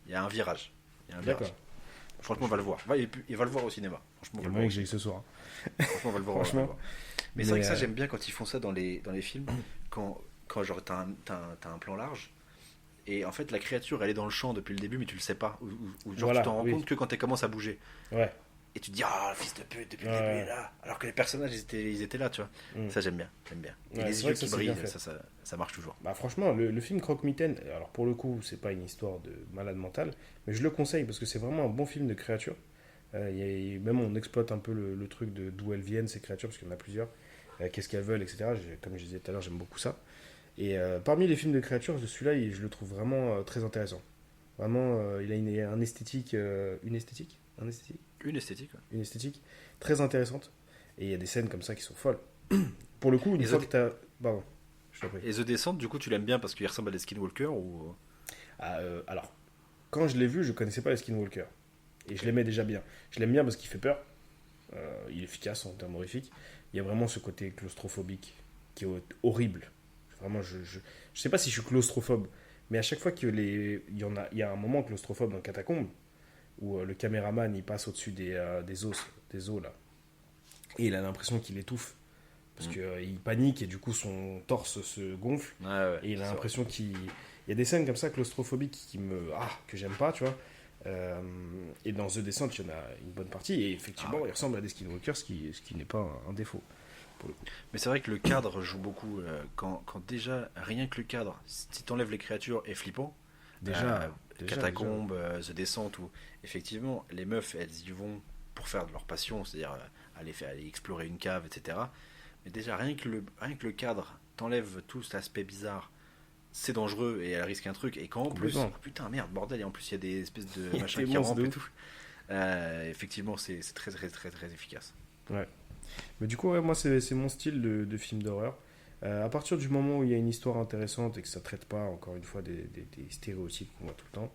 y a un virage. D'accord. Franchement, va le voir. Il va le voir au cinéma. Franchement, il y a moyen que j'aille ce soir. Franchement, va le voir. Franchement. Mais c'est vrai que ça, j'aime bien quand ils font ça dans les films. Quand genre t'as un plan large. Et en fait, la créature, elle est dans le champ depuis le début, mais tu le sais pas. Ou genre, voilà, tu t'en rends compte que quand elle commence à bouger. Ouais. Et tu te dis, ah, fils de pute, depuis le début, il est là. Alors que les personnages, ils étaient là, tu vois. Ça, j'aime bien. Et Ouais, les yeux qui brillent, ça marche toujours. Bah, franchement, le film Croque-Mitaine, alors pour le coup, c'est pas une histoire de malade mental, mais je le conseille parce que c'est vraiment un bon film de créatures. Même on exploite un peu le truc d'où elles viennent, ces créatures, parce qu'il y en a plusieurs. Qu'est-ce qu'elles veulent, etc. Comme je disais tout à l'heure, j'aime beaucoup ça. Et parmi les films de créatures, celui-là, je le trouve vraiment très intéressant. Vraiment, il a une esthétique. Une esthétique. Une esthétique, ouais. Une esthétique très intéressante. Et il y a des scènes comme ça qui sont folles. Pour le coup, une fois que t'as... Pardon, je t'en prie. Et The Descent, du coup, tu l'aimes bien parce qu'il ressemble à des Skinwalkers ou... Alors, quand je l'ai vu, je connaissais pas les Skinwalkers. Et je l'aimais déjà bien. Je l'aime bien parce qu'il fait peur. Il est efficace en termes horrifiques. Il y a vraiment ce côté claustrophobique qui est horrible. Vraiment, je sais pas si je suis claustrophobe, mais à chaque fois il y a un moment claustrophobe dans Catacombe où le caméraman il passe au-dessus des os là, et il a l'impression qu'il étouffe parce qu'il panique et du coup son torse se gonfle et il a l'impression il y a des scènes comme ça claustrophobiques que j'aime pas, tu vois. Et dans The Descent il y en a une bonne partie et effectivement il ressemble à des Skinwalkers, ce qui n'est pas un défaut. Mais c'est vrai que le cadre joue beaucoup. Quand déjà, rien que le cadre, si t'enlèves les créatures, est flippant. Déjà, Déjà, Catacombes, The Descent, où effectivement les meufs elles y vont pour faire de leur passion, c'est-à-dire aller explorer une cave, etc. Mais déjà rien que le cadre t'enlève tout cet aspect bizarre, c'est dangereux et elle risque un truc. Et quand en plus, Complètement. oh putain merde, bordel, et en plus il y a des espèces Il y de a machins des qui monstres rampent de et ouf. tout. Effectivement, c'est très très très très efficace. Ouais. Mais du coup, ouais, moi, c'est mon style de film d'horreur. À partir du moment où il y a une histoire intéressante et que ça traite pas, encore une fois, des stéréotypes qu'on voit tout le temps,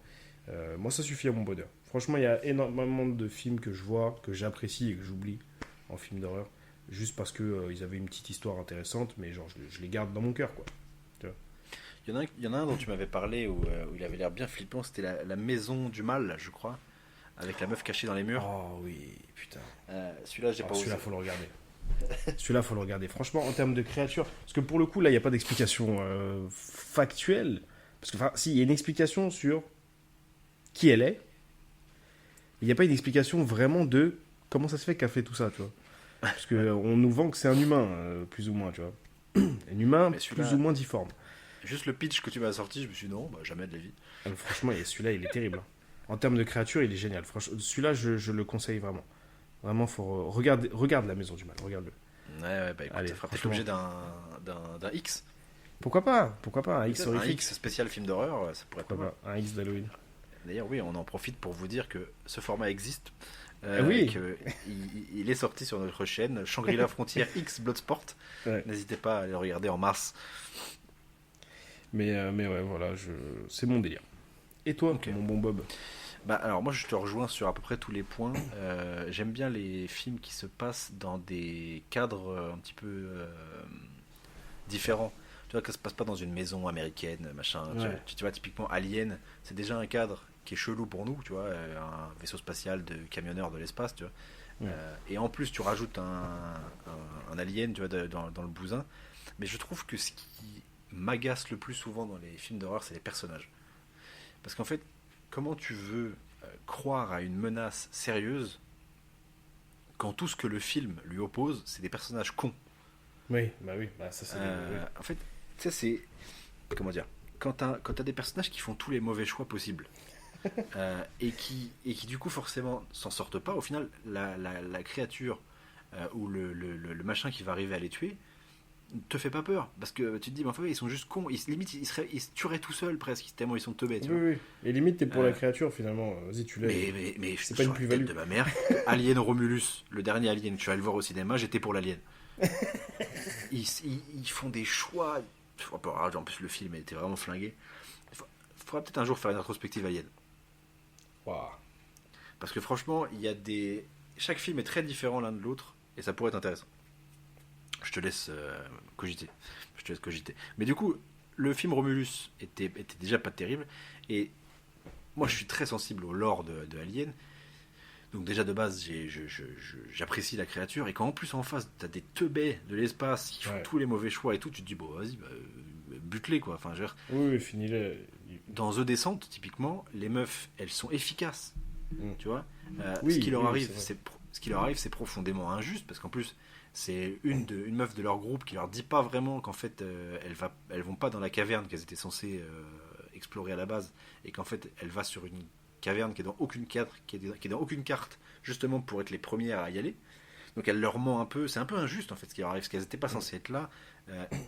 moi, ça suffit à mon bonheur. Franchement, il y a énormément de films que je vois, que j'apprécie et que j'oublie en film d'horreur, juste parce que ils avaient une petite histoire intéressante, mais genre, je les garde dans mon cœur, quoi. Tu vois. Il y en a un dont tu m'avais parlé où il avait l'air bien flippant, c'était la Maison du Mal, je crois, avec la meuf cachée dans les murs. Oh oui, putain. Celui-là, j'ai Oh, pas osé. celui-là, faut le regarder. Celui-là, faut le regarder. Franchement, en termes de créature, parce que pour le coup, là, il n'y a pas d'explication factuelle. Parce que, enfin, si, il y a une explication sur qui elle est. Il n'y a pas une explication vraiment de comment ça se fait qu'elle fait tout ça, tu vois. Parce qu'on nous vend que c'est un humain, plus ou moins, tu vois. Un humain Mais celui-là- plus ou moins difforme. Juste le pitch que tu m'as sorti, je me suis dit non, bah, jamais de la vie. Franchement, celui-là, il est terrible. Hein. En termes de créature, il est génial. Franchement, celui-là, je le conseille vraiment. Vraiment, faut regarde La Maison du Mal, regarde-le. Ouais, bah écoute, Allez, ça fera peut-être franchement. l'objet d'un X. Pourquoi pas un X Un horrifique. X spécial film d'horreur, ça pourrait être pas mal. Pourquoi pas un X d'Halloween. D'ailleurs, oui, on en profite pour vous dire que ce format existe. Oui. Il est sorti sur notre chaîne Shangri-La Frontière X Bloodsport. Ouais. N'hésitez pas à le regarder en mars. Mais ouais, voilà, c'est mon délire. Et toi, Ok. mon bon Bob? Bah, alors moi je te rejoins sur à peu près tous les points. J'aime bien les films qui se passent dans des cadres un petit peu différents. Tu vois, que ça se passe pas dans une maison américaine, machin. Ouais. Tu vois, typiquement Alien, c'est déjà un cadre qui est chelou pour nous, tu vois, un vaisseau spatial de camionneur de l'espace, tu vois. Ouais. Et en plus tu rajoutes un alien, tu vois, dans le bousin. Mais je trouve que ce qui m'agace le plus souvent dans les films d'horreur, c'est les personnages. Parce qu'en fait, comment tu veux croire à une menace sérieuse quand tout ce que le film lui oppose, c'est des personnages cons. Oui, bah ça c'est... oui. En fait, tu sais, c'est... Comment dire? Quand t'as des personnages qui font tous les mauvais choix possibles, et qui du coup forcément s'en sortent pas, au final, la créature ou le machin qui va arriver à les tuer te fait pas peur. Parce que tu te dis, mais enfin, ils sont juste cons. Limite, ils se tueraient tout seuls presque, tellement ils sont teubés, tu Oui, vois. oui. Et limite, t'es pour la Euh, créature finalement. Vas-y, tu l'aides. Mais C'est je pas une sur la plus-value. tête de ma mère. Alien Romulus, le dernier Alien que je suis allé le voir au cinéma, j'étais pour l'Alien. Ils font des choix. En plus, le film était vraiment flingué. Faudra peut-être un jour faire une rétrospective Alien. Waouh. Parce que franchement, il y a des. Chaque film est très différent l'un de l'autre et ça pourrait être intéressant. Je te laisse cogiter. Je te laisse cogiter. Mais du coup, le film Romulus était déjà pas terrible. Et moi, je suis très sensible au lore de Alien. Donc déjà de base, j'apprécie la créature. Et quand en plus en face, t'as des teubés de l'espace qui font Ouais. tous les mauvais choix et tout, tu te dis, bon, vas-y, bute-les quoi. Enfin, je veux dire, Oui, oui, finis-le. dans The Descent, typiquement, les meufs, elles sont efficaces. Mm. Tu vois. Oui, Ce qui leur oui, arrive, c'est vrai. ce qui leur arrive, c'est profondément injuste parce qu'en plus, c'est une meuf de leur groupe qui leur dit pas vraiment qu'en fait, elles vont pas dans la caverne qu'elles étaient censées explorer à la base et qu'en fait, elle va sur une caverne qui est dans aucune carte, qui est dans aucune carte, justement pour être les premières à y aller. Donc elle leur ment un peu, c'est un peu injuste en fait ce qui leur arrive, parce qu'elles n'étaient pas censées être là,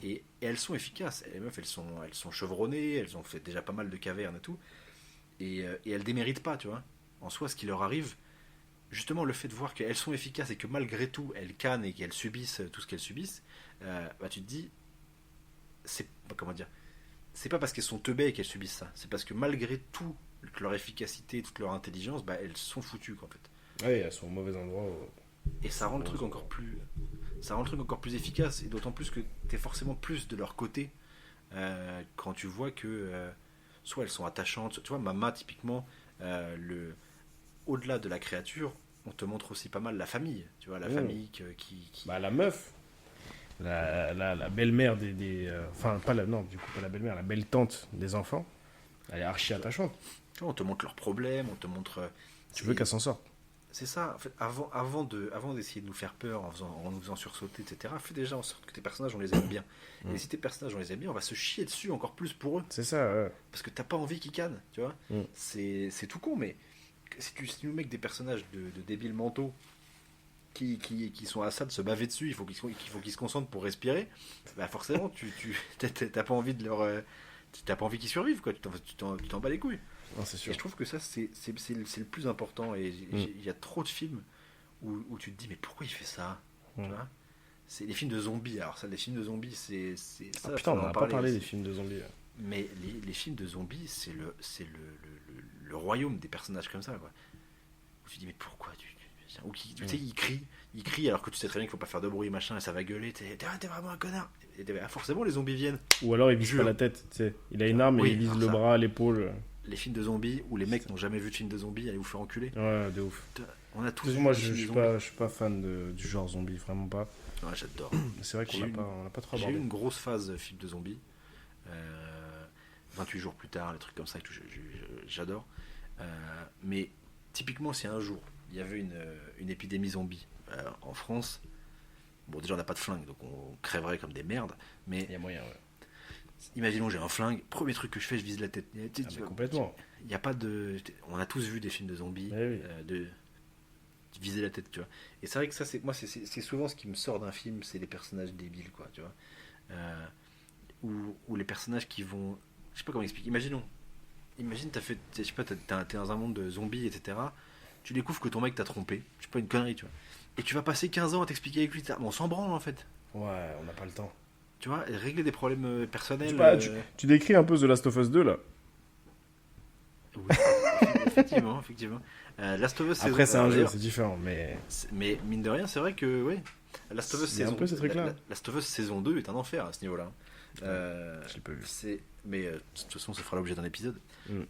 et elles sont efficaces. Les meufs, elles sont chevronnées, elles ont fait déjà pas mal de cavernes et tout, et elles déméritent pas, tu vois. En soi, ce qui leur arrive, justement le fait de voir qu'elles sont efficaces et que malgré tout elles cannent et qu'elles subissent tout ce qu'elles subissent, bah, tu te dis, c'est comment dire, c'est pas parce qu'elles sont teubées qu'elles subissent ça, c'est parce que malgré tout leur efficacité, toute leur intelligence, bah, elles sont foutues quoi, en fait. Oui, elles sont au mauvais endroit. Et ça rend le truc encore plus, efficace, et d'autant plus que t'es forcément plus de leur côté quand tu vois que soit elles sont attachantes, tu vois, Mama typiquement, au-delà de la créature, on te montre aussi pas mal la famille, tu vois, la famille qui... Bah, la meuf, la belle-mère enfin, pas la, non, du coup, pas la belle-mère, la belle-tante des enfants, elle est archi attachante. Tu vois, on te montre leurs problèmes, on te montre... Tu veux qu'elle s'en sorte. c'est ça. En fait, avant d'essayer de nous faire peur en nous faisant sursauter, etc., fais déjà en sorte que tes personnages, on les aime bien. Et si tes personnages, on les aime bien, on va se chier dessus encore plus pour eux. C'est ça, ouais. Parce que t'as pas envie qu'ils cannent, tu vois. Mm. C'est tout con, mais si tu nous mets que des personnages de débiles mentaux qui sont à ça de se baver dessus, il faut qu'ils se concentrent pour respirer, bah forcément, t'as pas envie de leur. T'as pas envie qu'ils survivent, quoi. Tu t'en bats les couilles. Non, c'est Et sûr. je trouve que ça, c'est le plus important. Et il y a trop de films où tu te dis, mais pourquoi il fait ça, tu vois. C'est les films de zombies. Alors, ça, les films de zombies, c'est ça. Ah, putain, on faut en n'a pas parler parlé aussi. des films de zombies. Mais les films de zombies, c'est le royaume des personnages comme ça, quoi. Où tu dis, mais pourquoi ou tu sais, ils crient alors que tu sais très bien qu'il faut pas faire de bruit, machin, et ça va gueuler, t'es vraiment un connard. Et forcément, les zombies viennent. Ou alors il vise Jure. pas la tête, tu sais. Il a une arme et Oui, il vise alors le ça. bras, l'épaule. Les films de zombies où les mecs n'ont jamais vu de film de zombies, allez vous faire enculer. Ouais, de ouf. On a tous Parce que vu moi, des je films de suis zombies. je suis pas fan du genre zombie, vraiment pas. Ouais, j'adore. Mais c'est vrai qu'on J'ai on l'a pas trop J'ai eu abordé. une grosse phase film de zombies. 28 jours plus tard, les trucs comme ça, et tout, j'adore. Mais typiquement, si un jour il y avait une épidémie zombie en France, bon, déjà on n'a pas de flingue, donc on crèverait comme des merdes. Mais Il y a moyen, ouais. imaginons j'ai un flingue, premier truc que je fais, je vise la tête. Ah, mais complètement. Il n'y a pas de. On a tous vu des films de zombies, Eh oui. de viser la tête, tu vois. Et c'est vrai que ça, c'est souvent ce qui me sort d'un film, c'est les personnages débiles, quoi, tu vois. Ou les personnages qui vont. Je sais pas comment expliquer. Imagine, je sais pas, t'es dans un monde de zombies, etc. Tu découvres que ton mec t'a trompé. Je sais pas, une connerie, tu vois. Et tu vas passer 15 ans à t'expliquer avec lui. Mais on s'en branle, en fait. Ouais, on n'a pas le temps. Tu vois, et régler des problèmes Je personnels. sais pas, tu décris un peu The Last of Us 2 là. Oui, effectivement. Last of Us, Après, c'est un jeu, d'ailleurs, c'est différent, mais. mais mine de rien, c'est vrai que, ouais. Last of Us Il y a un peu ces trucs-là. Last of Us saison 2 est un enfer à ce niveau-là. Je l'ai pas vu. Mais de toute façon, ça fera l'objet d'un épisode. Mm.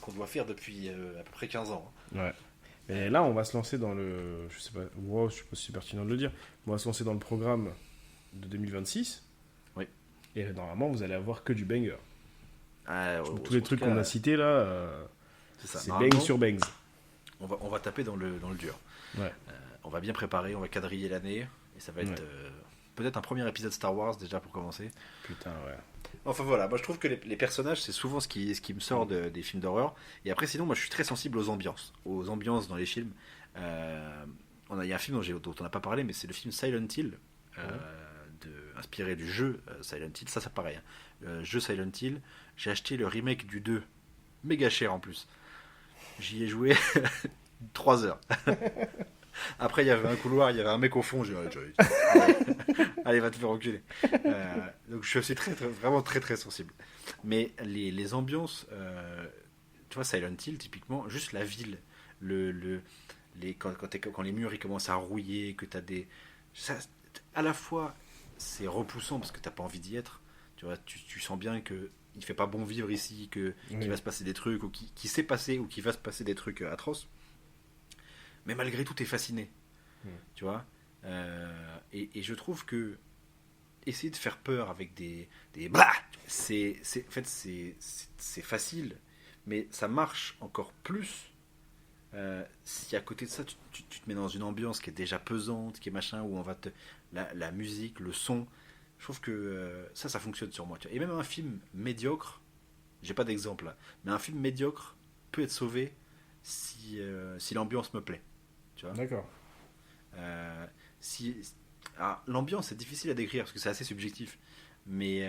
Qu'on doit faire depuis à peu près 15 ans. Ouais. Mais là, on va se lancer dans le. Je sais pas, wow, je sais pas si c'est pertinent de le dire. On va se lancer dans le programme de 2026. Oui. Et normalement, vous allez avoir que du banger. Tous Tous les trucs qu'on a cités là, c'est ça. c'est Normalement, bang sur bangs. on va taper dans le dur. Ouais. On va bien préparer, on va quadriller l'année. Et ça va être peut-être un premier épisode Star Wars déjà pour commencer. Putain, ouais. Enfin voilà, moi je trouve que les personnages c'est souvent ce qui me sort des films d'horreur. Et après sinon moi je suis très sensible aux ambiances dans les films. Il y a un film dont on n'a pas parlé, mais c'est le film Silent Hill, inspiré du jeu Silent Hill. Ça pareil. Jeu Silent Hill, j'ai acheté le remake du 2, méga cher en plus. J'y ai joué 3 heures. Après, il y avait un couloir, il y avait un mec au fond. J'ai dit, allez, va te faire enculer. Donc, je suis vraiment très, très sensible. Mais les ambiances, tu vois, Silent Hill, typiquement, juste la ville, quand les murs ils commencent à rouiller, que tu as des. Ça, à la fois, c'est repoussant parce que tu n'as pas envie d'y être. Tu vois, tu sens bien que il fait pas bon vivre ici, qu'il va se passer des trucs, ou qu'il s'est passé, ou qu'il va se passer des trucs atroces. Mais malgré tout, t'es fasciné. Tu vois. Et je trouve que essayer de faire peur avec des bah, c'est facile, mais ça marche encore plus si à côté de ça, tu te mets dans une ambiance qui est déjà pesante, qui est machin, où on va la musique, le son. Je trouve que ça fonctionne sur moi. Tu vois. Et même un film médiocre, j'ai pas d'exemple là, mais un film médiocre peut être sauvé si l'ambiance me plaît. Tu vois. D'accord. L'ambiance c'est difficile à décrire parce que c'est assez subjectif, mais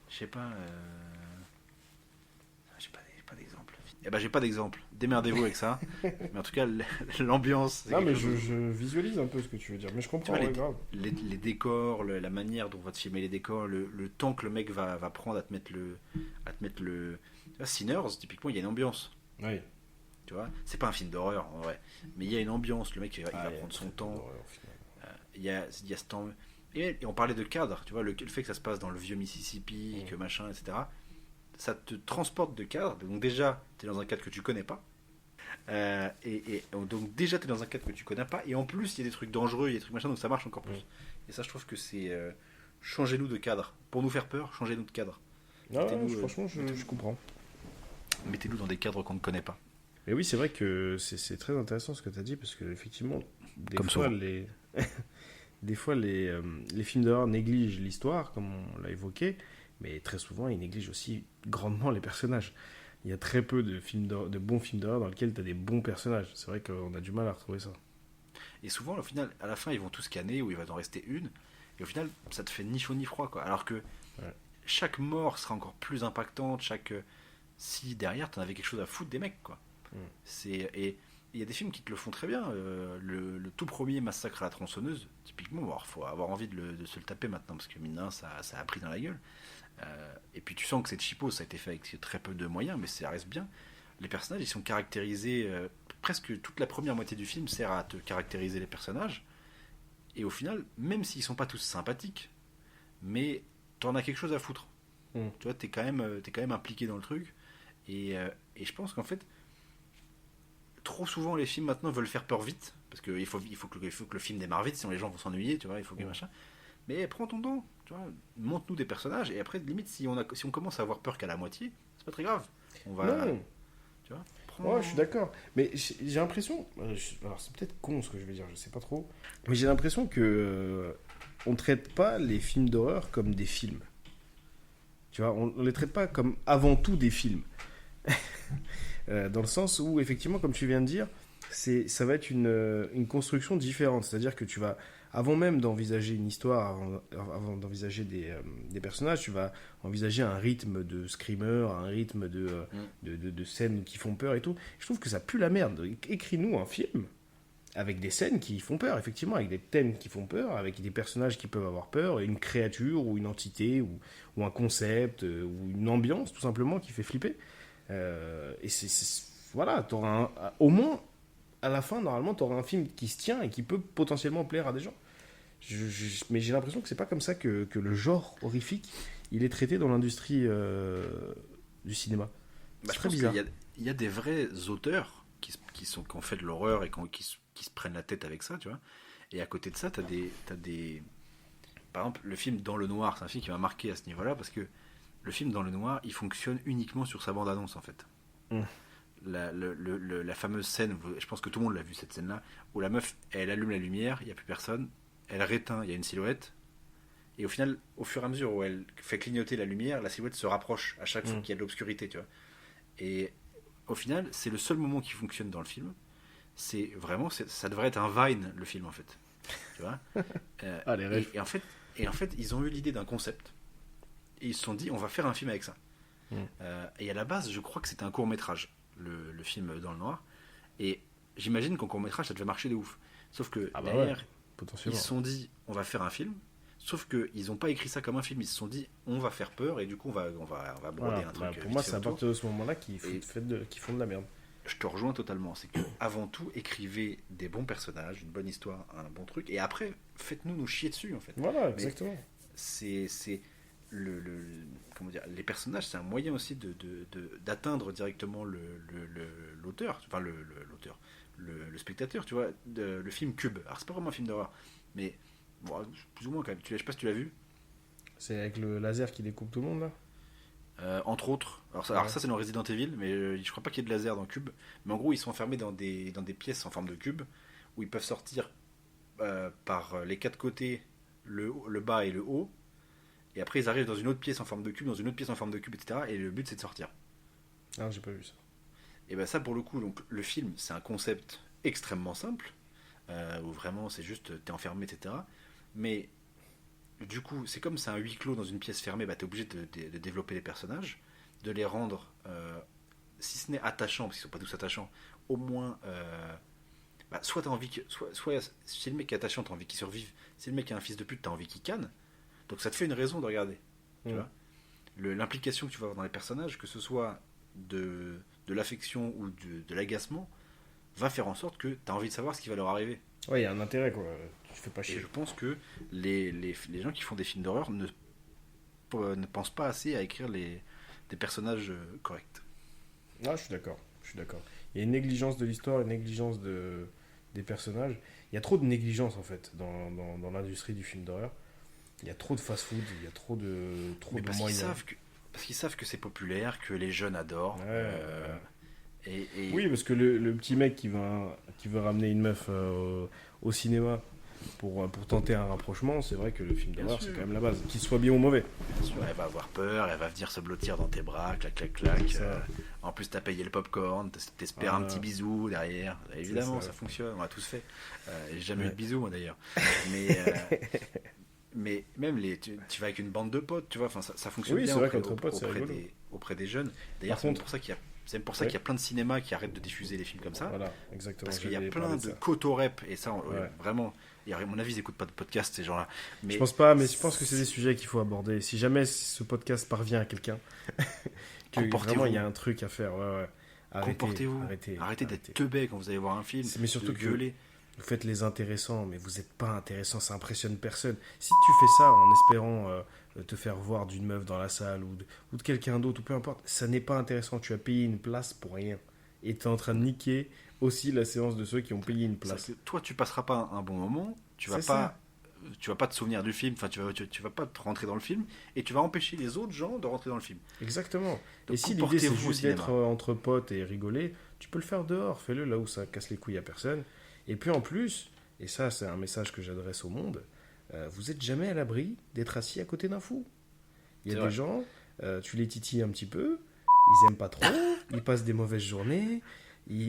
je sais pas. J'ai pas d'exemple. J'ai pas d'exemple. Démerdez-vous avec ça. Mais en tout cas, l'ambiance. Non, mais je visualise un peu ce que tu veux dire, mais je comprends. Tu vois, Ouais, grave. les décors, la manière dont on va te filmer les décors, le temps que le mec va prendre à te mettre le. Tu vois, Sinners, typiquement, il y a une ambiance. Oui. Tu vois, c'est pas un film d'horreur en vrai, mais il y a une ambiance. Le mec il va prendre son temps. Il y a ce temps. Et on parlait de cadre, tu vois, le fait que ça se passe dans le vieux Mississippi, que machin, etc. Ça te transporte de cadre. Donc déjà, t'es dans un cadre que tu connais pas. Donc déjà, t'es dans un cadre que tu connais pas. Et en plus, il y a des trucs dangereux, il y a des trucs machin, donc ça marche encore plus. Et ça, je trouve que c'est changez-nous de cadre. Pour nous faire peur, changez-nous de cadre. Ah, franchement, je comprends. Mettez-nous dans des cadres qu'on ne connaît pas. Et oui, c'est vrai que c'est très intéressant ce que tu as dit, parce que effectivement, des Comme fois, souvent. des fois les films d'horreur négligent l'histoire, comme on l'a évoqué, mais très souvent, ils négligent aussi grandement les personnages. Il y a très peu de bons films d'horreur dans lesquels tu as des bons personnages. C'est vrai qu'on a du mal à retrouver ça. Et souvent, au final, à la fin, ils vont tous scanner ou il va en rester une. Et au final, ça te fait ni chaud ni froid, quoi. Alors que Ouais. chaque mort sera encore plus impactante, si derrière, t'en avais quelque chose à foutre des mecs, quoi. Mm. Et il y a des films qui te le font très bien. Le tout premier Massacre à la tronçonneuse, typiquement, bon, alors, faut avoir envie de se le taper maintenant, parce que mine de rien, ça a pris dans la gueule. Et puis tu sens que c'est cheapo, ça a été fait avec très peu de moyens, mais ça reste bien. Les personnages, ils sont caractérisés. Presque toute la première moitié du film sert à te caractériser les personnages. Et au final, même s'ils sont pas tous sympathiques, mais t'en as quelque chose à foutre. Mm. Tu vois, t'es quand même impliqué dans le truc. Et je pense qu'en fait, trop souvent les films maintenant veulent faire peur vite, parce qu'il faut que le film démarre vite, sinon les gens vont s'ennuyer, tu vois, il faut que machin. Mais prends ton temps, tu vois, montre-nous des personnages, et après, limite, si on commence à avoir peur qu'à la moitié, c'est pas très grave. On va, Non, tu vois, prends... ouais, je suis d'accord. Mais j'ai l'impression. Alors, c'est peut-être con ce que je vais dire, je sais pas trop. Mais j'ai l'impression que. On traite pas les films d'horreur comme des films. Tu vois, on les traite pas comme avant tout des films. Dans le sens où, effectivement, comme tu viens de dire, ça va être une construction différente. C'est-à-dire que tu vas, avant même d'envisager une histoire, avant d'envisager des personnages, tu vas envisager un rythme de screamer, un rythme de scènes qui font peur et tout. Je trouve que ça pue la merde. Écris-nous un film avec des scènes qui font peur, effectivement, avec des thèmes qui font peur, avec des personnages qui peuvent avoir peur, une créature ou une entité ou un concept ou une ambiance, tout simplement, qui fait flipper. Et voilà, au moins, à la fin, normalement, tu auras un film qui se tient et qui peut potentiellement plaire à des gens. Mais j'ai l'impression que c'est pas comme ça que le genre horrifique, il est traité dans l'industrie du cinéma. Bah, C'est je très pense bizarre. il y a des vrais auteurs qui ont fait de l'horreur et qui se prennent la tête avec ça, tu vois. Et à côté de ça, t'as des... Par exemple, le film Dans le Noir, c'est un film qui m'a marqué à ce niveau-là, parce que le film Dans le Noir, il fonctionne uniquement sur sa bande-annonce, en fait. Mm. La fameuse scène, je pense que tout le monde l'a vu cette scène-là, où la meuf, elle allume la lumière, il n'y a plus personne, elle réteint, il y a une silhouette, et au final, au fur et à mesure où elle fait clignoter la lumière, la silhouette se rapproche à chaque fois qu'il y a de l'obscurité, tu vois. Et au final, c'est le seul moment qui fonctionne dans le film. C'est vraiment, ça devrait être un Vine, le film, en fait. Tu vois. Ah, les rêves. Et en fait, ils ont eu l'idée d'un concept, et ils se sont dit, on va faire un film avec ça. Mm. Et à la base, je crois que c'était un court métrage, le film Dans le Noir. Et j'imagine qu'en court métrage, ça devait marcher de ouf. Sauf que Ah bah derrière, ouais, ils potentiellement. se sont dit, on va faire un film. Sauf qu'ils n'ont pas écrit ça comme un film. Ils se sont dit, on va faire peur et du coup, on va broder Voilà, un truc. bah, pour vite moi, fait c'est à autour. partir de ce moment-là qu'ils Et- font de la merde. Je te rejoins totalement. C'est que avant tout, écrivez des bons personnages, une bonne histoire, un bon truc. Et après, faites-nous nous chier dessus, en fait. Voilà, Mais exactement. c'est comment dire, les personnages, c'est un moyen aussi d'atteindre directement l'auteur, enfin l'auteur, le spectateur, tu vois. Le film Cube. Alors c'est pas vraiment un film d'horreur, mais bon, plus ou moins quand même. Je sais pas si tu l'as vu. C'est avec le laser qui découpe tout le monde, là. Entre autres, Ouais. alors ça c'est dans Resident Evil, mais je crois pas qu'il y ait de laser dans Cube. Mais en gros, ils sont enfermés dans des pièces en forme de cube où ils peuvent sortir par les quatre côtés, le bas et le haut. Et après, ils arrivent dans une autre pièce en forme de cube, dans une autre pièce en forme de cube, etc. Et le but c'est de sortir. Ah, j'ai pas vu ça. Et ben ça, pour le coup, donc le film, c'est un concept extrêmement simple où vraiment c'est juste t'es enfermé, etc. Mais du coup, c'est comme c'est un huis clos dans une pièce fermée, bah, t'es obligé de développer les personnages, de les rendre, si ce n'est attachants, parce qu'ils sont pas tous attachants, au moins, bah, soit t'as envie que, soit si le mec est attachant, t'as envie qu'il survive, si le mec est un fils de pute, t'as envie qu'il canne, donc ça te fait une raison de regarder, tu Mm. vois. L'implication que tu vas avoir dans les personnages, que ce soit de l'affection ou de l'agacement, va faire en sorte que t'as envie de savoir ce qui va leur arriver. Ouais, il y a un intérêt, quoi. Tu fais pas Et chier. je pense que les gens qui font des films d'horreur ne pensent pas assez à écrire des personnages corrects. Ah, je suis d'accord. Je suis d'accord. Il y a une négligence de l'histoire, une négligence des personnages. Il y a trop de négligence, en fait, dans l'industrie du film d'horreur. Il y a trop de fast-food, il y a trop Mais de moyens. parce qu'ils savent que c'est populaire, que les jeunes adorent. Ouais, ouais. Oui, parce que le petit mec qui veut ramener une meuf au cinéma pour tenter un rapprochement, c'est vrai que le film d'horreur, c'est quand même la base. Qu'il soit bien ou mauvais. Bien sûr, elle va avoir peur, elle va venir se blottir dans tes bras, clac, clac, clac. Ça. En plus, t'as payé le popcorn, t'espères un petit bisou derrière. Évidemment, ça fonctionne, on l'a tous fait. J'ai jamais eu de bisou, moi d'ailleurs. Mais même tu vas avec une bande de potes, tu vois, ça fonctionne Oui, bien c'est vrai qu'entre potes, c'est rigolo. auprès des jeunes. D'ailleurs, Par c'est contre- pour ça qu'il y a plein de cinémas qui arrêtent de diffuser les films comme ça. Voilà, exactement. Parce qu'il y a j'allais plein parler de ça. cotorep, et ça, Ouais. vraiment, et à mon avis, ils n'écoutent pas de podcast, ces gens-là. Mais Je pense pas, mais je pense que c'est des sujets qu'il faut aborder. Si jamais ce podcast parvient à quelqu'un, que Comportez-vous. vraiment il y a un truc à faire. Ouais. comportez-vous, arrêtez d'être teubé quand vous allez voir un film, Mais surtout de que gueuler. vous faites les intéressants, mais vous n'êtes pas intéressant, ça impressionne personne. Si tu fais ça en espérant te faire voir d'une meuf dans la salle ou de quelqu'un d'autre, ou peu importe, ça n'est pas intéressant. Tu as payé une place pour rien. Et tu es en train de niquer aussi la séance de ceux qui ont payé une place. C'est-à-dire que toi, tu passeras pas un bon moment, tu vas C'est pas te souvenir du film, enfin tu vas pas te rentrer dans le film, et tu vas empêcher les autres gens de rentrer dans le film. Exactement. Donc, Et si l'idée c'est comportez-vous au juste cinéma. d'être entre potes et rigoler, tu peux le faire dehors. Fais-le là où ça casse les couilles à personne. Et puis en plus, et ça c'est un message que j'adresse au monde, vous êtes jamais à l'abri d'être assis à côté d'un fou. Il y a C'est des vrai. gens, tu les titilles un petit peu, ils aiment pas trop, ils passent des mauvaises journées,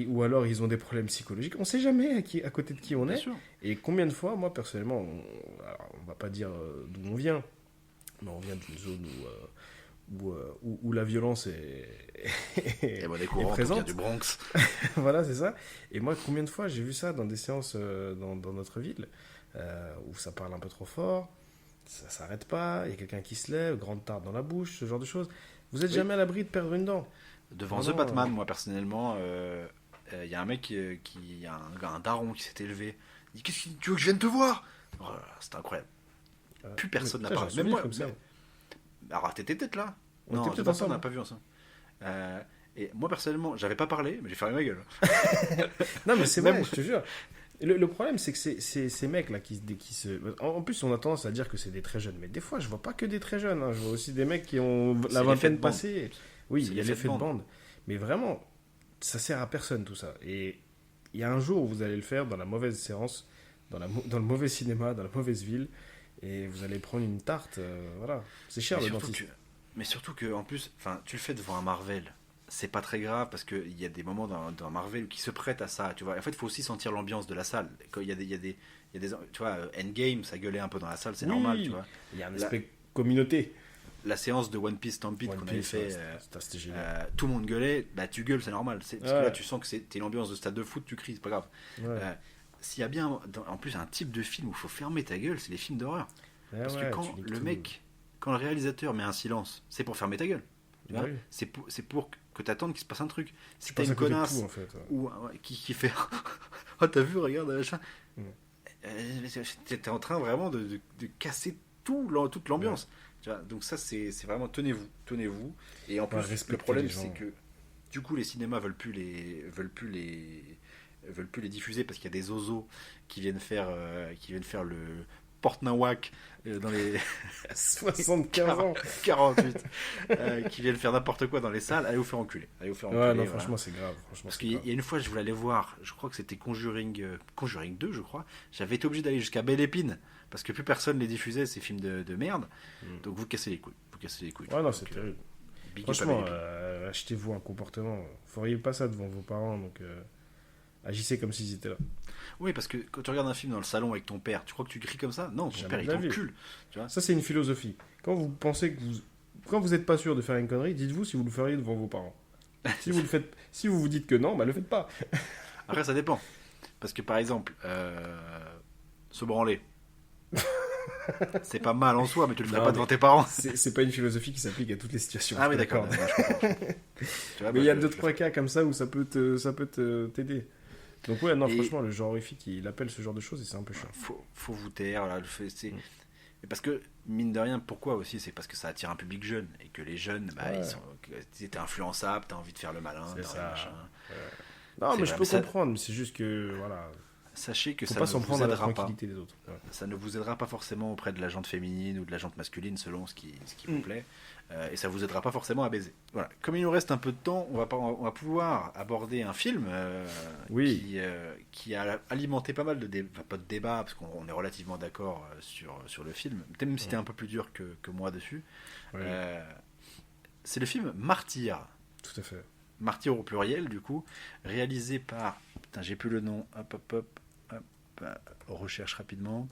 ou alors ils ont des problèmes psychologiques. On sait jamais à côté de qui on Bien est. sûr. Et combien de fois, moi personnellement, alors, on va pas dire d'où on vient, mais on vient d'une zone où la violence Et bon, des courants, présente. du Bronx. Voilà, c'est ça. Et moi, combien de fois j'ai vu ça dans des séances dans notre ville, où ça parle un peu trop fort, ça s'arrête pas, il y a quelqu'un qui se lève, grande tarte dans la bouche, ce genre de choses. Vous êtes Oui. jamais à l'abri de perdre une dent. Devant Vraiment, The Batman, moi personnellement, il y a un mec il y a un daron qui s'est élevé. Il dit qu'est-ce que tu veux que je vienne te voir? Oh là là, c'était incroyable. Plus personne n'a Putain, parlé. j'ai un Même moi. souvenir comme ça. Alors t'étais peut-être là. On Non, était The peut-être Batman, ensemble. on n'a pas vu ensemble. Et moi personnellement, j'avais pas parlé, mais j'ai fermé ma gueule. Non, mais c'est Même vrai, moi. je te jure. Et le problème, c'est que ces mecs-là qui se. En plus, on a tendance à dire que c'est des très jeunes. Mais des fois, je vois pas que des très jeunes. Je vois aussi des mecs qui ont C'est la l'effet vingtaine de bande. passée. Oui, C'est il y a l'effet l'effet de de bande. bande. Mais vraiment, ça sert à personne tout ça. Et il y a un jour où vous allez le faire dans la mauvaise séance, dans le mauvais cinéma, dans la mauvaise ville. Et vous allez prendre une tarte. Voilà. C'est cher Mais le surtout dentiste. mais surtout que en plus, enfin, tu le fais devant un Marvel. C'est pas très grave parce qu'il y a des moments dans Marvel qui se prêtent à ça, tu vois. En fait, il faut aussi sentir l'ambiance de la salle. Quand il y a des, tu vois, Endgame, ça gueulait un peu dans la salle, c'est Oui, normal, tu vois. Il y a un aspect communauté. La séance de One Piece Stampede One qu'on avait Piece, fait, c'était génial. tout le monde gueulait, bah tu gueules, c'est normal. Parce que Ouais. là, tu sens que t'es l'ambiance de stade de foot, tu cries, c'est pas grave. Ouais. S'il y a bien, en plus, un type de film où il faut fermer ta gueule, c'est les films d'horreur. Ouais, Parce ouais, que quand tu niques le tout. mec, quand le réalisateur met un silence, c'est pour fermer ta gueule. Tu Bah vois. oui. C'est pour que t'attendes qu'il se passe un truc. Si Tu t'as passes une à côté de connasse tout, en fait. Ouais. ou qui fait oh t'as vu regarde machin, Mm. t'es en train vraiment de casser toute l'ambiance. Tu vois, donc ça c'est vraiment tenez-vous et en plus le respecter problème les gens. c'est que du coup les cinémas veulent plus les diffuser parce qu'il y a des osos qui viennent faire le Portnawak dans les 75 ans. 48 qui viennent faire n'importe quoi dans les salles. Allez vous faire enculer, Ouais, non, voilà. franchement, c'est grave. Franchement, Parce c'est qu'il grave. y a une fois, je voulais aller voir, je crois que c'était Conjuring 2, je crois. J'avais été obligé d'aller jusqu'à Belle Épine parce que plus personne les diffusait, ces films de merde. Donc vous cassez les couilles. Ouais, non, c'est Donc, terrible. big up à Franchement, Belle Épine. achetez-vous un comportement. Vous feriez pas ça devant vos parents, donc agissez comme s'ils étaient là. Oui, parce que quand tu regardes un film dans le salon avec ton père, tu crois que tu cries comme ça? Non, ton Jamais père de il la vie. t'encule. Tu vois. Ça, c'est une philosophie. Quand vous pensez que quand vous n'êtes pas sûr de faire une connerie, dites-vous si vous le feriez devant vos parents. Si vous le faites, si vous vous dites que non, bah le faites pas. Après, ça dépend. Parce que par exemple, se branler. C'est pas mal en soi, mais tu le ferais Non, pas mais- devant tes parents. C'est pas une philosophie qui s'applique à toutes les situations. Ah je oui, te d'accord. l'accorde. Je comprends. Tu vois, Mais il y a je- deux je- trois cas comme ça où ça peut t'aider. Donc ouais, non, Et- franchement, le genre horrifique, il appelle ce genre de choses et c'est un peu chiant. faut vous taire. Voilà, mais parce que, mine de rien, pourquoi aussi? C'est parce que ça attire un public jeune. Et que les jeunes, bah, Ouais. t'es influençable, t'as envie de faire le malin, C'est t'as ça. machin. Non, C'est mais je vrai, peux mais ça- comprendre, mais c'est juste que voilà. sachez que Faut ça pas ne s'en vous prendre à la aidera pas. tranquillité des autres. Ouais. Ça ne vous aidera pas forcément auprès de la jante féminine ou de la jante masculine, selon ce qui vous plaît. Et ça vous aidera pas forcément à baiser. Voilà. Comme il nous reste un peu de temps, on va pouvoir aborder un film qui a alimenté pas mal de débats, enfin, pas de débats, parce qu'on est relativement d'accord sur le film, même si t'es un peu plus dur que moi dessus. Ouais. C'est le film Martyr. Tout à fait. Martyr au pluriel, du coup, réalisé par... Putain, j'ai plus le nom. Hop. Recherche rapidement.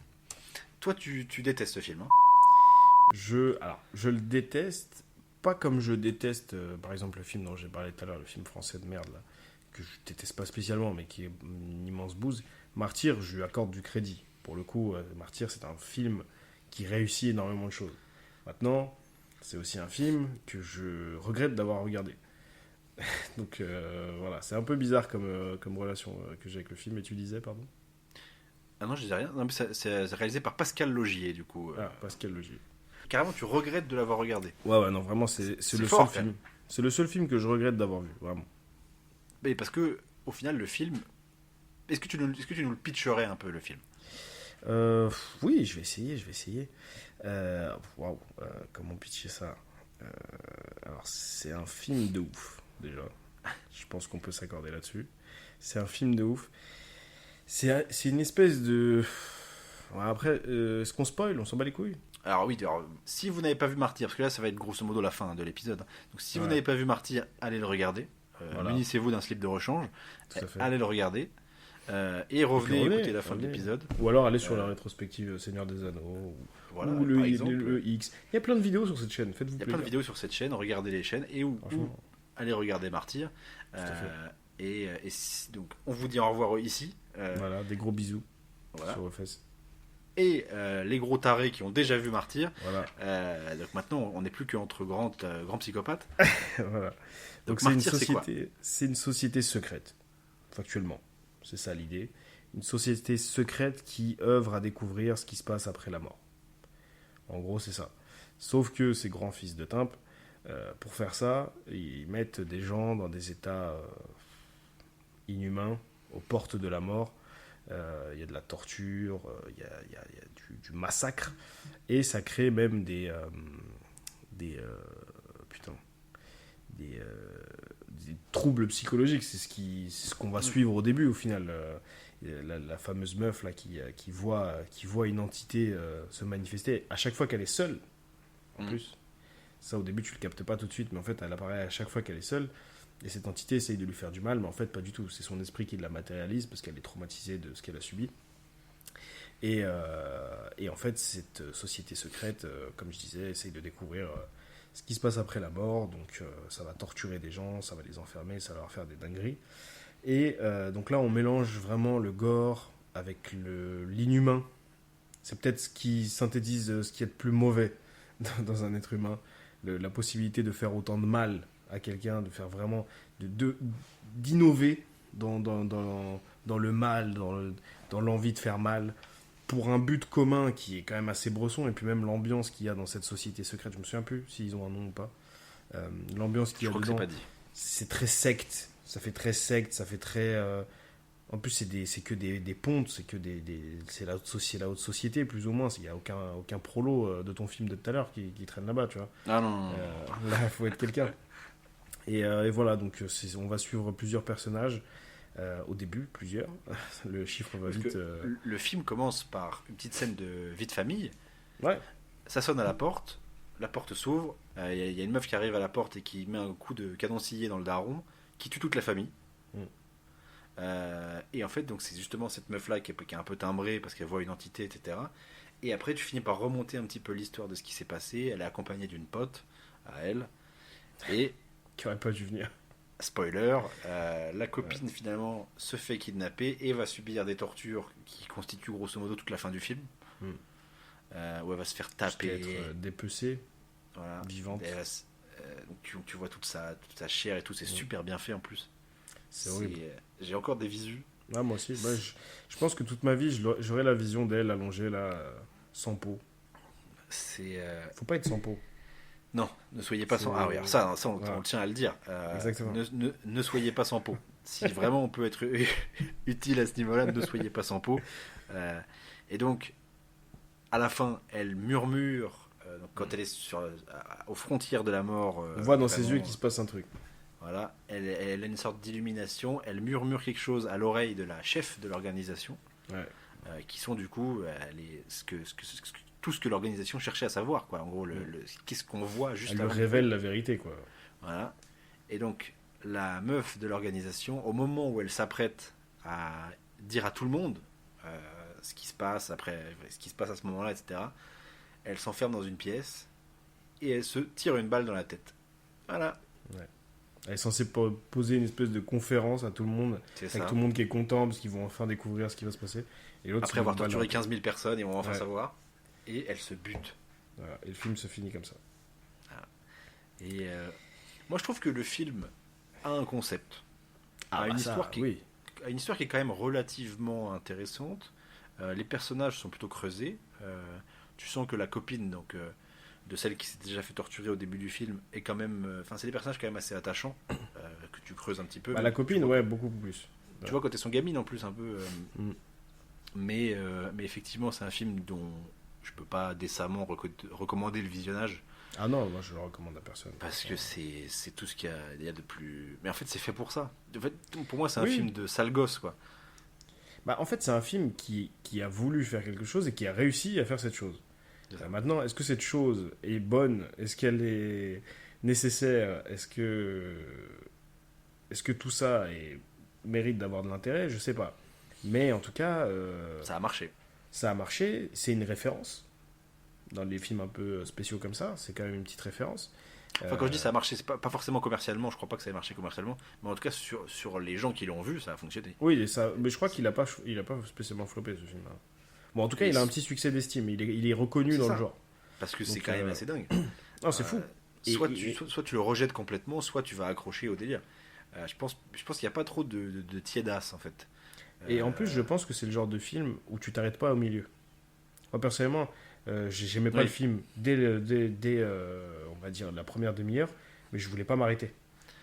Toi, tu détestes ce film, hein? Alors, je le déteste, pas comme je déteste, par exemple, le film dont j'ai parlé tout à l'heure, le film français de merde, là, que je déteste pas spécialement, mais qui est une immense bouse. Martyr, je lui accorde du crédit. Pour le coup, Martyr, c'est un film qui réussit énormément de choses. Maintenant, c'est aussi un film que je regrette d'avoir regardé. Donc voilà, c'est un peu bizarre comme relation que j'ai avec le film. Et tu disais, pardon? Ah non, je disais rien. Non, mais c'est réalisé par Pascal Logier, du coup. Ah, Pascal Logier. Carrément, tu regrettes de l'avoir regardé. Ouais, non, vraiment, c'est le fort, seul film. C'est le seul film que je regrette d'avoir vu, vraiment. Mais parce que, au final, le film... Est-ce que tu nous le pitcherais un peu, le film? Oui, je vais essayer. Waouh, comment pitcher ça? Alors, c'est un film de ouf, déjà. Je pense qu'on peut s'accorder là-dessus. C'est un film de ouf. C'est une espèce de... Ouais, après, est-ce qu'on spoil? On s'en bat les couilles? Alors oui, si vous n'avez pas vu Martyr, parce que là, ça va être grosso modo la fin de l'épisode. Donc si vous n'avez pas vu Martyr, allez le regarder. Voilà. Munissez-vous d'un slip de rechange. Tout à fait. Allez le regarder. Et revenez écouter la fin de l'épisode. Ou alors allez sur la rétrospective Seigneur des Anneaux Voilà, ou par exemple. le X. Il y a plein de vidéos sur cette chaîne, faites-vous Il y a plaisir. plein de vidéos sur cette chaîne, regardez les chaînes ou allez regarder Martyr. à fait. Et donc on vous dit au revoir ici. Voilà, des gros bisous Voilà. sur vos fesses. Et les gros tarés qui ont déjà vu Martyr. Voilà. Donc maintenant on n'est plus qu'entre grands psychopathes. Voilà. Donc Martyr, c'est une société secrète, factuellement. C'est ça l'idée. Une société secrète qui œuvre à découvrir ce qui se passe après la mort. En gros, c'est ça. Sauf que ces grands fils de Timp, pour faire ça, ils mettent des gens dans des états inhumains, aux portes de la mort. Il y a de la torture, il y a du massacre. Et ça crée même des troubles psychologiques. C'est ce qu'on va suivre au début, au final. La fameuse meuf là, qui voit une entité se manifester à chaque fois qu'elle est seule, en plus. Ça, au début, tu le captes pas tout de suite, mais en fait, elle apparaît à chaque fois qu'elle est seule. Et cette entité essaye de lui faire du mal, mais en fait, pas du tout. C'est son esprit qui la matérialise parce qu'elle est traumatisée de ce qu'elle a subi. Et en fait, cette société secrète, comme je disais, essaye de découvrir ce qui se passe après la mort. Donc, ça va torturer des gens, ça va les enfermer, ça va leur faire des dingueries. Et donc là, on mélange vraiment le gore avec l'inhumain. C'est peut-être ce qui synthétise ce qui est le plus mauvais dans un être humain. La possibilité de faire autant de mal à quelqu'un, de faire vraiment... d'innover dans le mal, dans l'envie de faire mal, pour un but commun qui est quand même assez bresson, et puis même l'ambiance qu'il y a dans cette société secrète, je me souviens plus s'ils ont un nom ou pas, l'ambiance qu'il y a dedans, Je crois que c'est pas dit. c'est très secte, ça fait très... En plus, c'est que des pontes, c'est la haute société, plus ou moins. Il n'y a aucun prolo de ton film de tout à l'heure qui traîne là-bas, tu vois. Ah non. Là, il faut être quelqu'un. Et voilà, donc on va suivre plusieurs personnages. Au début, plusieurs. Le chiffre va vite. Le film commence par une petite scène de vie de famille. Ouais. Ça sonne à la porte s'ouvre. Il y a une meuf qui arrive à la porte et qui met un coup de cadencillet dans le daron, qui tue toute la famille. Et en fait, donc c'est justement cette meuf-là qui est un peu timbrée parce qu'elle voit une entité, etc. Et après, tu finis par remonter un petit peu l'histoire de ce qui s'est passé. Elle est accompagnée d'une pote à elle. Et qui aurait pas dû venir. Spoiler, la copine finalement se fait kidnapper et va subir des tortures qui constituent grosso modo toute la fin du film. Où elle va se faire taper. Être dépecée, voilà, vivante. Tu vois toute sa chair et tout, c'est super bien fait en plus. C'est horrible. J'ai encore des visus. Ah, moi aussi. Bah, je pense que toute ma vie, j'aurai la vision d'elle allongée là, sans peau. Faut pas être sans peau. Non, ne soyez pas sans... Ah oui, alors ça on tient à le dire. Exactement. Ne soyez pas sans peau. Si vraiment on peut être utile à ce niveau-là, ne soyez pas sans peau. Et donc, à la fin, elle murmure, donc quand elle est aux frontières de la mort. On voit dans ses vraiment, yeux qu'il se passe un truc. Voilà, elle a une sorte d'illumination, elle murmure quelque chose à l'oreille de la chef de l'organisation, Ouais. qui sont du coup tout ce que l'organisation cherchait à savoir, quoi. En gros, qu'est-ce qu'on voit juste Elle lui avant. révèle la vérité, quoi. Voilà. Et donc, la meuf de l'organisation, au moment où elle s'apprête à dire à tout le monde ce qui se passe après, ce qui se passe à ce moment-là, etc., elle s'enferme dans une pièce et elle se tire une balle dans la tête. Voilà. Elle est censée poser une espèce de conférence à tout le monde, C'est avec ça. tout le monde qui est content parce qu'ils vont enfin découvrir ce qui va se passer. Et l'autre, Après avoir c'est une balle torturé dans- 15 000 personnes, ils vont enfin Ouais. savoir. Et elle se bute. Voilà. Et le film se finit comme ça. Et moi, je trouve que le film a un concept. a, une bah ça, histoire qui, oui. a une histoire qui est quand même relativement intéressante. Les personnages sont plutôt creusés. Tu sens que la copine de celle qui s'est déjà fait torturer au début du film est quand même... Enfin, c'est des personnages quand même assez attachants, que tu creuses un petit peu. Bah, Mais la copine, tu vois, ouais, beaucoup plus. Tu vois quand elles sont gamines en plus un peu. Mm. Mais effectivement, c'est un film dont je peux pas décemment recommander le visionnage. Ah non, moi je le recommande à personne. Parce que c'est tout ce il y a de plus... Mais en fait, c'est fait pour ça. En fait, pour moi, c'est un Oui. film de sale gosse, quoi. Bah, en fait, c'est un film qui a voulu faire quelque chose et qui a réussi à faire cette chose. C'est ça. Maintenant, est-ce que cette chose est bonne? Est-ce qu'elle est nécessaire? Est-ce que tout ça mérite d'avoir de l'intérêt? Je sais pas. Mais en tout cas, Ça a marché. ça a marché. C'est une référence. Dans les films un peu spéciaux comme ça, c'est quand même une petite référence. Enfin, quand je dis ça a marché, c'est pas forcément commercialement, je crois pas que ça ait marché commercialement, mais en tout cas, sur les gens qui l'ont vu, ça a fonctionné. Oui, et ça, mais je crois qu'il a pas spécialement floppé ce film-là. Bon, en tout cas, Et il a un c'est- petit succès d'estime. Il est reconnu C'est dans ça. le genre. Parce que c'est Donc, quand même assez dingue. Non, c'est fou. Et- Soit, et- soit tu le rejettes complètement, soit tu vas accrocher au délire. Je pense qu'il n'y a pas trop de tiédasse, en fait. Et en plus, je pense que c'est le genre de film où tu t'arrêtes pas au milieu. Moi, personnellement, j'aimais pas Oui. le film dès on va dire, la première demi-heure, mais je voulais pas m'arrêter.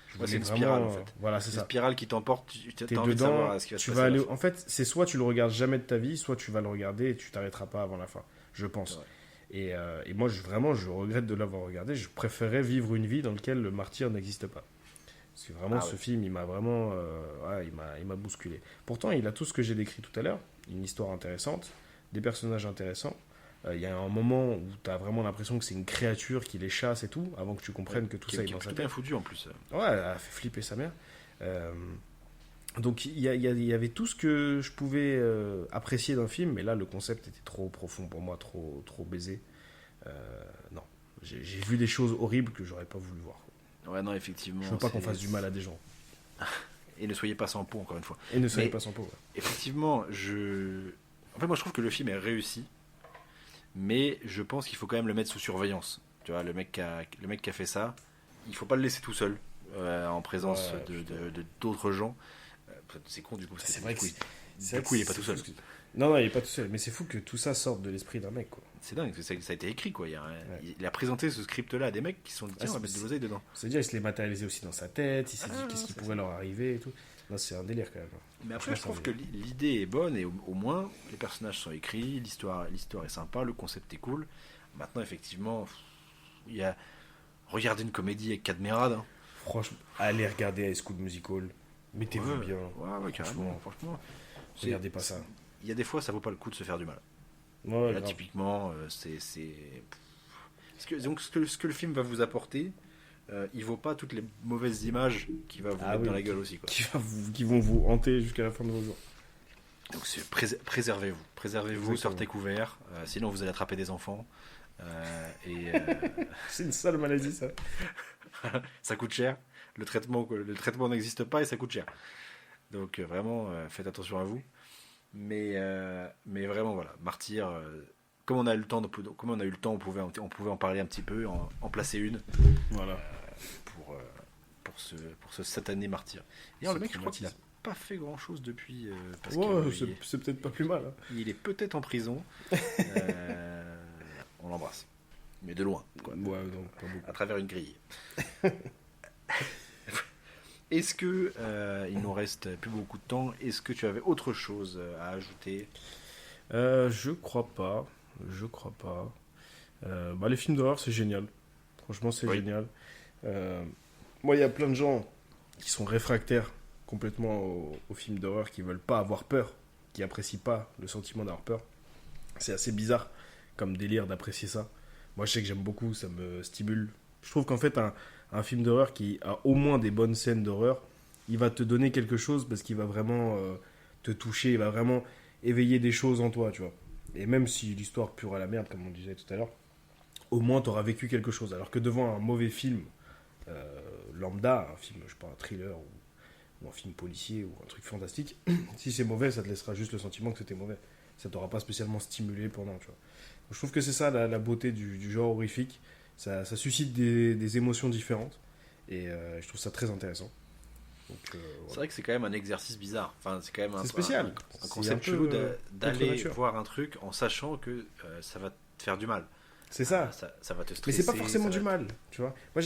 Je Ouais, voulais c'est une vraiment, spirale, en fait. Voilà, c'est C'est une ça. spirale qui t'emporte, tu T'es as envie de savoir dedans, ce qui va se tu passer. vas à la aller. fin. En fait, c'est soit tu le regardes jamais de ta vie, soit tu vas le regarder et tu t'arrêteras pas avant la fin. Je pense. Ouais. Et moi, vraiment, je regrette de l'avoir regardé. Je préférais vivre une vie dans laquelle le martyr n'existe pas. Parce que vraiment, Ah ce ouais. film, il m'a vraiment, ouais, il m'a bousculé. Pourtant, il a tout ce que j'ai décrit tout à l'heure. Une histoire intéressante, des personnages intéressants. Il y a un moment où tu as vraiment l'impression que c'est une créature qui les chasse et tout, avant que tu comprennes que tout Qui ça est est dans sa plutôt tête. bien foutu en plus. Ouais, elle a fait flipper sa mère. Donc il y avait tout ce que je pouvais apprécier d'un film, mais là le concept était trop profond pour moi, trop baisé. Non, j'ai vu des choses horribles que j'aurais pas voulu voir. Ouais, non, effectivement. Je veux pas qu'on c'est- fasse du mal à des gens. Et ne soyez pas sans peau, encore une fois. Et ne soyez Mais- pas sans peau. Ouais. Effectivement, En fait, moi, je trouve que le film est réussi, mais je pense qu'il faut quand même le mettre sous surveillance. Tu vois, le mec qui a fait ça, il faut pas le laisser tout seul, en présence Ouais, d'autres gens. C'est con, du coup. parce C'est que vrai du que coup, c'est du coup, il est pas tout seul. Non, il est pas tout seul. Mais c'est fou que tout ça sorte de l'esprit d'un mec, quoi. C'est dingue, ça a été écrit, quoi. Il a présenté ce script-là à des mecs qui se sont dit, tiens, on va c'est- mettre de l'oseille dedans. C'est-à-dire, il se l'est matérialisé aussi dans sa tête. Il s'est dit Ah, qu'est-ce qui c'est pourrait leur arriver et tout. Non, c'est un délire quand même. Mais après, je Franchement, trouve que l'idée est bonne et au moins les personnages sont écrits, l'histoire est sympa, le concept est cool. Maintenant, effectivement, il y a regarder une comédie avec Cadmerade. Hein. Franchement, allez regarder High School Musical. Mettez-vous bien. Ouais, carrément. Franchement, Regardez pas ça. Il y a des fois, ça vaut pas le coup de se faire du mal. Ouais, Et là, grave. typiquement, donc ce que le film va vous apporter, il vaut pas toutes les mauvaises images qu'il va vous Ah mettre oui. dans la gueule aussi. Quoi. Qui vont vous hanter jusqu'à la fin de vos jours. Donc préservez-vous. Préservez-vous, Exactement. sortez couverts, sinon vous allez attraper des enfants. C'est une sale maladie, ça. Ça coûte cher. Le traitement n'existe pas et ça coûte cher. Donc vraiment, faites attention à vous. Mais vraiment, voilà. Martyr, comme on a eu le temps, on pouvait en parler un petit peu, en placer une Voilà. pour ce satané martyr. Et alors, Ce le mec, je crois qu'il n'a traumatisme. pas fait grand-chose depuis. Parce Ouais, qu'il c'est peut-être pas plus mal. Hein. il est peut-être en prison. On l'embrasse. Mais de loin, quoi. Ouais, donc pas beaucoup. À travers une grille. Est-ce que il nous reste plus beaucoup de temps? Est-ce que tu avais autre chose à ajouter? Je crois pas. Je crois pas. Les films d'horreur, c'est génial. Franchement, c'est Oui. génial. Moi, il y a plein de gens qui sont réfractaires complètement aux films d'horreur, qui veulent pas avoir peur, qui apprécient pas le sentiment d'avoir peur. C'est assez bizarre comme délire d'apprécier ça. Moi, je sais que j'aime beaucoup, ça me stimule. Je trouve qu'en fait, un film d'horreur qui a au moins des bonnes scènes d'horreur, il va te donner quelque chose parce qu'il va vraiment te toucher, il va vraiment éveiller des choses en toi, tu vois. Et même si l'histoire pure à la merde, comme on disait tout à l'heure, au moins tu auras vécu quelque chose. Alors que devant un mauvais film lambda, un film, je sais pas, un thriller ou un film policier ou un truc fantastique, si c'est mauvais, ça te laissera juste le sentiment que c'était mauvais. Ça t'aura pas spécialement stimulé pendant, tu vois. Donc, je trouve que c'est ça la beauté du genre horrifique. Ça suscite des émotions différentes et je trouve ça très intéressant. Donc, C'est voilà. vrai que c'est quand même un exercice bizarre. Enfin, c'est quand même C'est spécial. un C'est concept un peu, chelou contre d'aller nature. voir un truc en sachant que ça va te faire du mal. C'est ça. Ça va te Mais stresser. c'est pas forcément ça du va- mal, tu vois. Moi,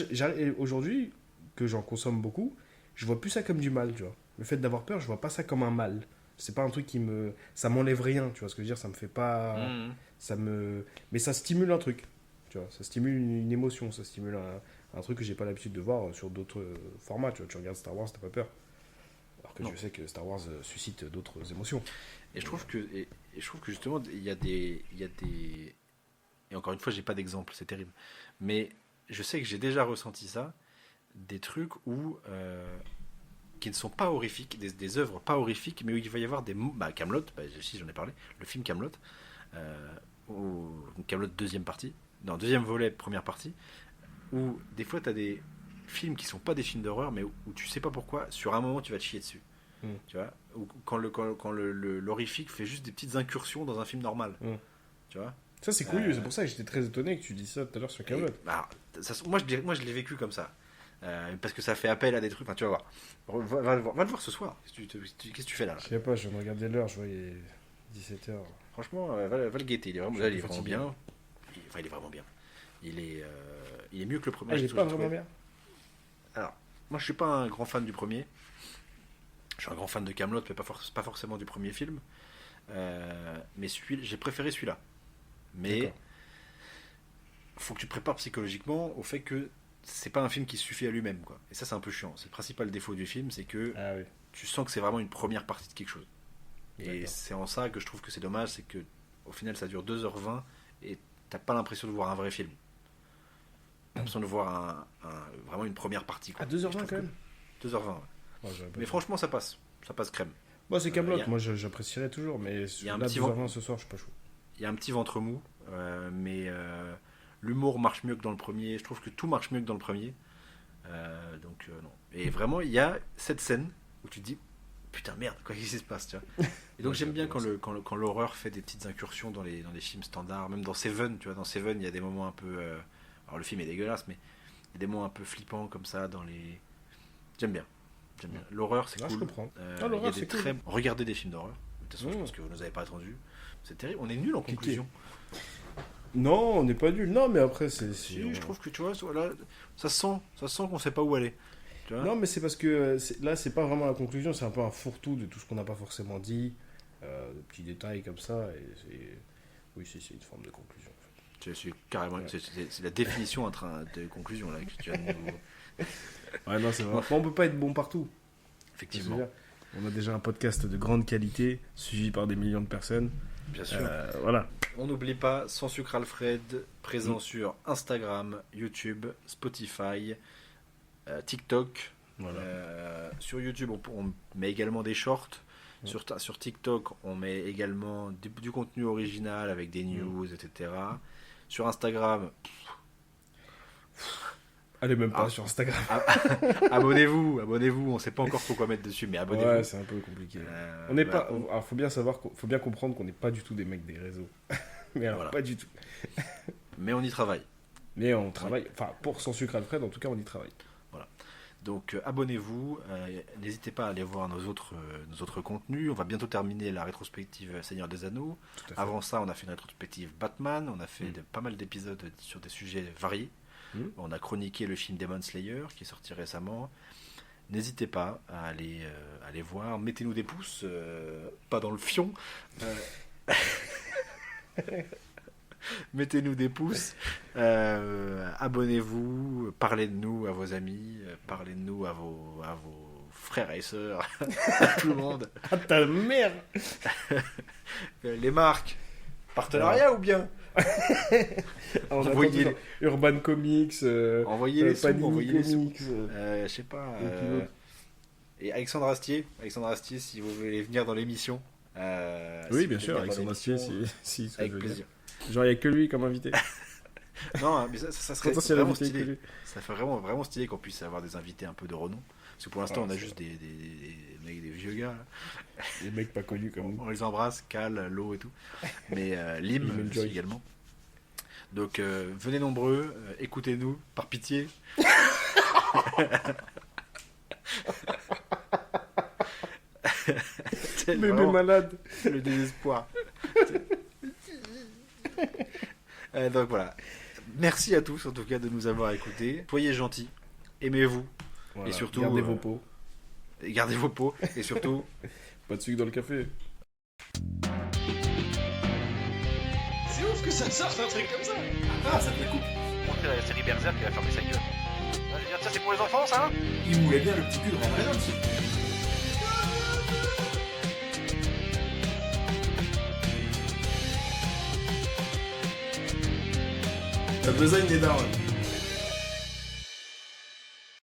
aujourd'hui, que j'en consomme beaucoup, je vois plus ça comme du mal, tu vois. Le fait d'avoir peur, je vois pas ça comme un mal. C'est pas un truc ça m'enlève rien, tu vois ce que je veux dire. Ça me fait pas, Mhm. mais ça stimule un truc, tu vois. Ça stimule une émotion, ça stimule un truc que j'ai pas l'habitude de voir sur d'autres formats, tu vois. Tu regardes Star Wars, t'as pas peur. Alors que Non. je sais que Star Wars suscite d'autres émotions. Et je trouve que justement, il y a des. Et encore une fois, j'ai pas d'exemple, c'est terrible. Mais je sais que j'ai déjà ressenti ça, des trucs où qui ne sont pas horrifiques, des œuvres pas horrifiques, mais où il va y avoir Camelot, si j'en ai parlé, le film Camelot, ou Camelot deuxième partie, non deuxième volet première partie, où des fois tu as des films qui sont pas des films d'horreur, mais où tu sais pas pourquoi, sur un moment tu vas te chier dessus. Mm. Tu vois, ou quand l'horrifique fait juste des petites incursions dans un film normal. Mm. Tu vois. Ça, c'est cool, c'est pour ça que j'étais très étonné que tu dis ça tout à l'heure sur Camelot. Moi, je l'ai vécu comme ça. Parce que ça fait appel à des trucs. Enfin, tu vas voir. Va le voir ce soir. Qu'est-ce que tu fais là? Je sais pas, je viens de regarder l'heure, je vois, il est 17h. Franchement, va le guetter. Il est vraiment, Je suis là, il est vraiment fatigué. bien. Il est vraiment bien. Il est mieux que le premier. Ah, il est je pas trouve. vraiment bien. Alors, moi, je suis pas un grand fan du premier. Je suis un grand fan de Camelot, mais pas forcément du premier film. Mais j'ai préféré celui-là. Mais D'accord. faut que tu te prépares psychologiquement au fait que c'est pas un film qui suffit à lui-même, quoi. Et ça, c'est un peu chiant. C'est le principal défaut du film, c'est que Ah oui. tu sens que c'est vraiment une première partie de quelque chose. Et D'accord. c'est en ça que je trouve que c'est dommage, c'est que au final, ça dure 2h20 et t'as pas l'impression de voir un vrai film. T'as l'impression de voir vraiment une première partie, quoi. À 2h20 Et je trouve quand même. que 2h20, ouais. Oh, j'aurais pas Mais dit. franchement, ça passe. Ça passe crème. Bon, c'est Camelot, y a- moi j'apprécierais toujours, mais y a un là, petit 2h20 ce soir, je suis pas chaud. Il y a un petit ventre mou, mais l'humour marche mieux que dans le premier. Je trouve que tout marche mieux que dans le premier. Non. Et vraiment, il y a cette scène où tu te dis putain merde, quoi qu'est-ce qui se passe, tu vois. Et donc Ouais, j'aime bien j'adore quand l'horreur fait des petites incursions dans les films standards, même dans Seven, tu vois. Dans Seven, il y a des moments un peu. Alors le film est dégueulasse, mais il y a des moments un peu flippants comme ça dans les. J'aime bien. J'aime bien. L'horreur, c'est Ah, cool. je comprends. Il l'horreur, y a des c'est cool. Regardez des films d'horreur. De toute façon, je pense que vous nous avez pas attendu. C'est terrible. On est nul en Cliquez. conclusion. Non, on n'est pas nul. Non, mais après, Si, je trouve que tu vois, là, ça sent qu'on sait pas où aller. Tu vois. Non, mais c'est parce que là, c'est pas vraiment la conclusion, c'est un peu un fourre-tout de tout ce qu'on n'a pas forcément dit, de petits détails comme ça, et oui, c'est une forme de conclusion. En fait. C'est carrément, c'est la définition de conclusion là que tu as de nous- Ouais, non, c'est vrai. Bon, on peut pas être bon partout. Effectivement, C'est-à-dire, on a déjà un podcast de grande qualité, suivi par des millions de personnes. bien sûr. Voilà. On n'oublie pas Sans Sucre Alfred, présent sur Instagram, YouTube, Spotify, TikTok. Voilà. Sur YouTube, on met également des shorts. Sur TikTok, on met également du contenu original avec des news, etc. Sur Instagram, Allez, même pas Ah. sur Instagram. abonnez-vous. On sait pas encore trop quoi mettre dessus, mais abonnez-vous. Ouais, c'est un peu compliqué. On n'est Voilà, pas. Alors, faut bien comprendre qu'on n'est pas du tout des mecs des réseaux. Mais alors, Voilà. pas du tout. mais on y travaille. Mais on travaille. Enfin, pour Sans Sucre Alfred, en tout cas, on y travaille. Donc abonnez-vous, n'hésitez pas à aller voir nos autres contenus. On va bientôt terminer la rétrospective Seigneur des Anneaux. Tout à fait. Avant ça, on a fait une rétrospective Batman. On a fait Mm. pas mal d'épisodes sur des sujets variés. Mm. On a chroniqué le film Demon Slayer qui est sorti récemment. N'hésitez pas à aller voir. Mettez-nous des pouces, pas dans le fion. Mettez-nous des pouces. Abonnez-vous. Parlez de nous à vos amis. Parlez de nous à vos frères et sœurs. À tout le monde. Ah, ta mère. Les marques. Partenariat ou bien On Envoyez attend toujours Urban Comics, envoyez les sous, Panini envoyez les sous. Comics. Je sais pas. Et puis l'autre. Et Alexandre Astier, si vous voulez venir dans l'émission. Oui, si bien vous sûr, voulez venir dans Alexandre Astier, l'émission, si ça avec veut dire. plaisir. Genre, il n'y a que lui comme invité. Non, mais ça serait Potentiel vraiment invité que stylé. lui. Ça fait vraiment stylé qu'on puisse avoir des invités un peu de renom. Parce que pour l'instant, Ouais, on a c'est juste des vieux gars. Là. Les mecs pas connus comme nous. On les embrasse, Cal, Lo et tout. Mais Lim Lim aussi Joy. également. Donc venez nombreux, écoutez-nous, par pitié. C'est Bébé vraiment malade. le désespoir. Donc voilà. Merci à tous en tout cas de nous avoir écoutés. Soyez gentils, aimez-vous, Voilà, et surtout gardez vos pots. et gardez vos pots et surtout Pas de sucre dans le café. C'est ouf que ça sorte un truc comme ça. Ah, ça te la coupe. montrer la série Berserk qui va fermer sa gueule. Je veux dire, ça c'est pour les enfants ça. Il moulait bien le petit cul de Ryan Reynolds. T'as besoin des darons.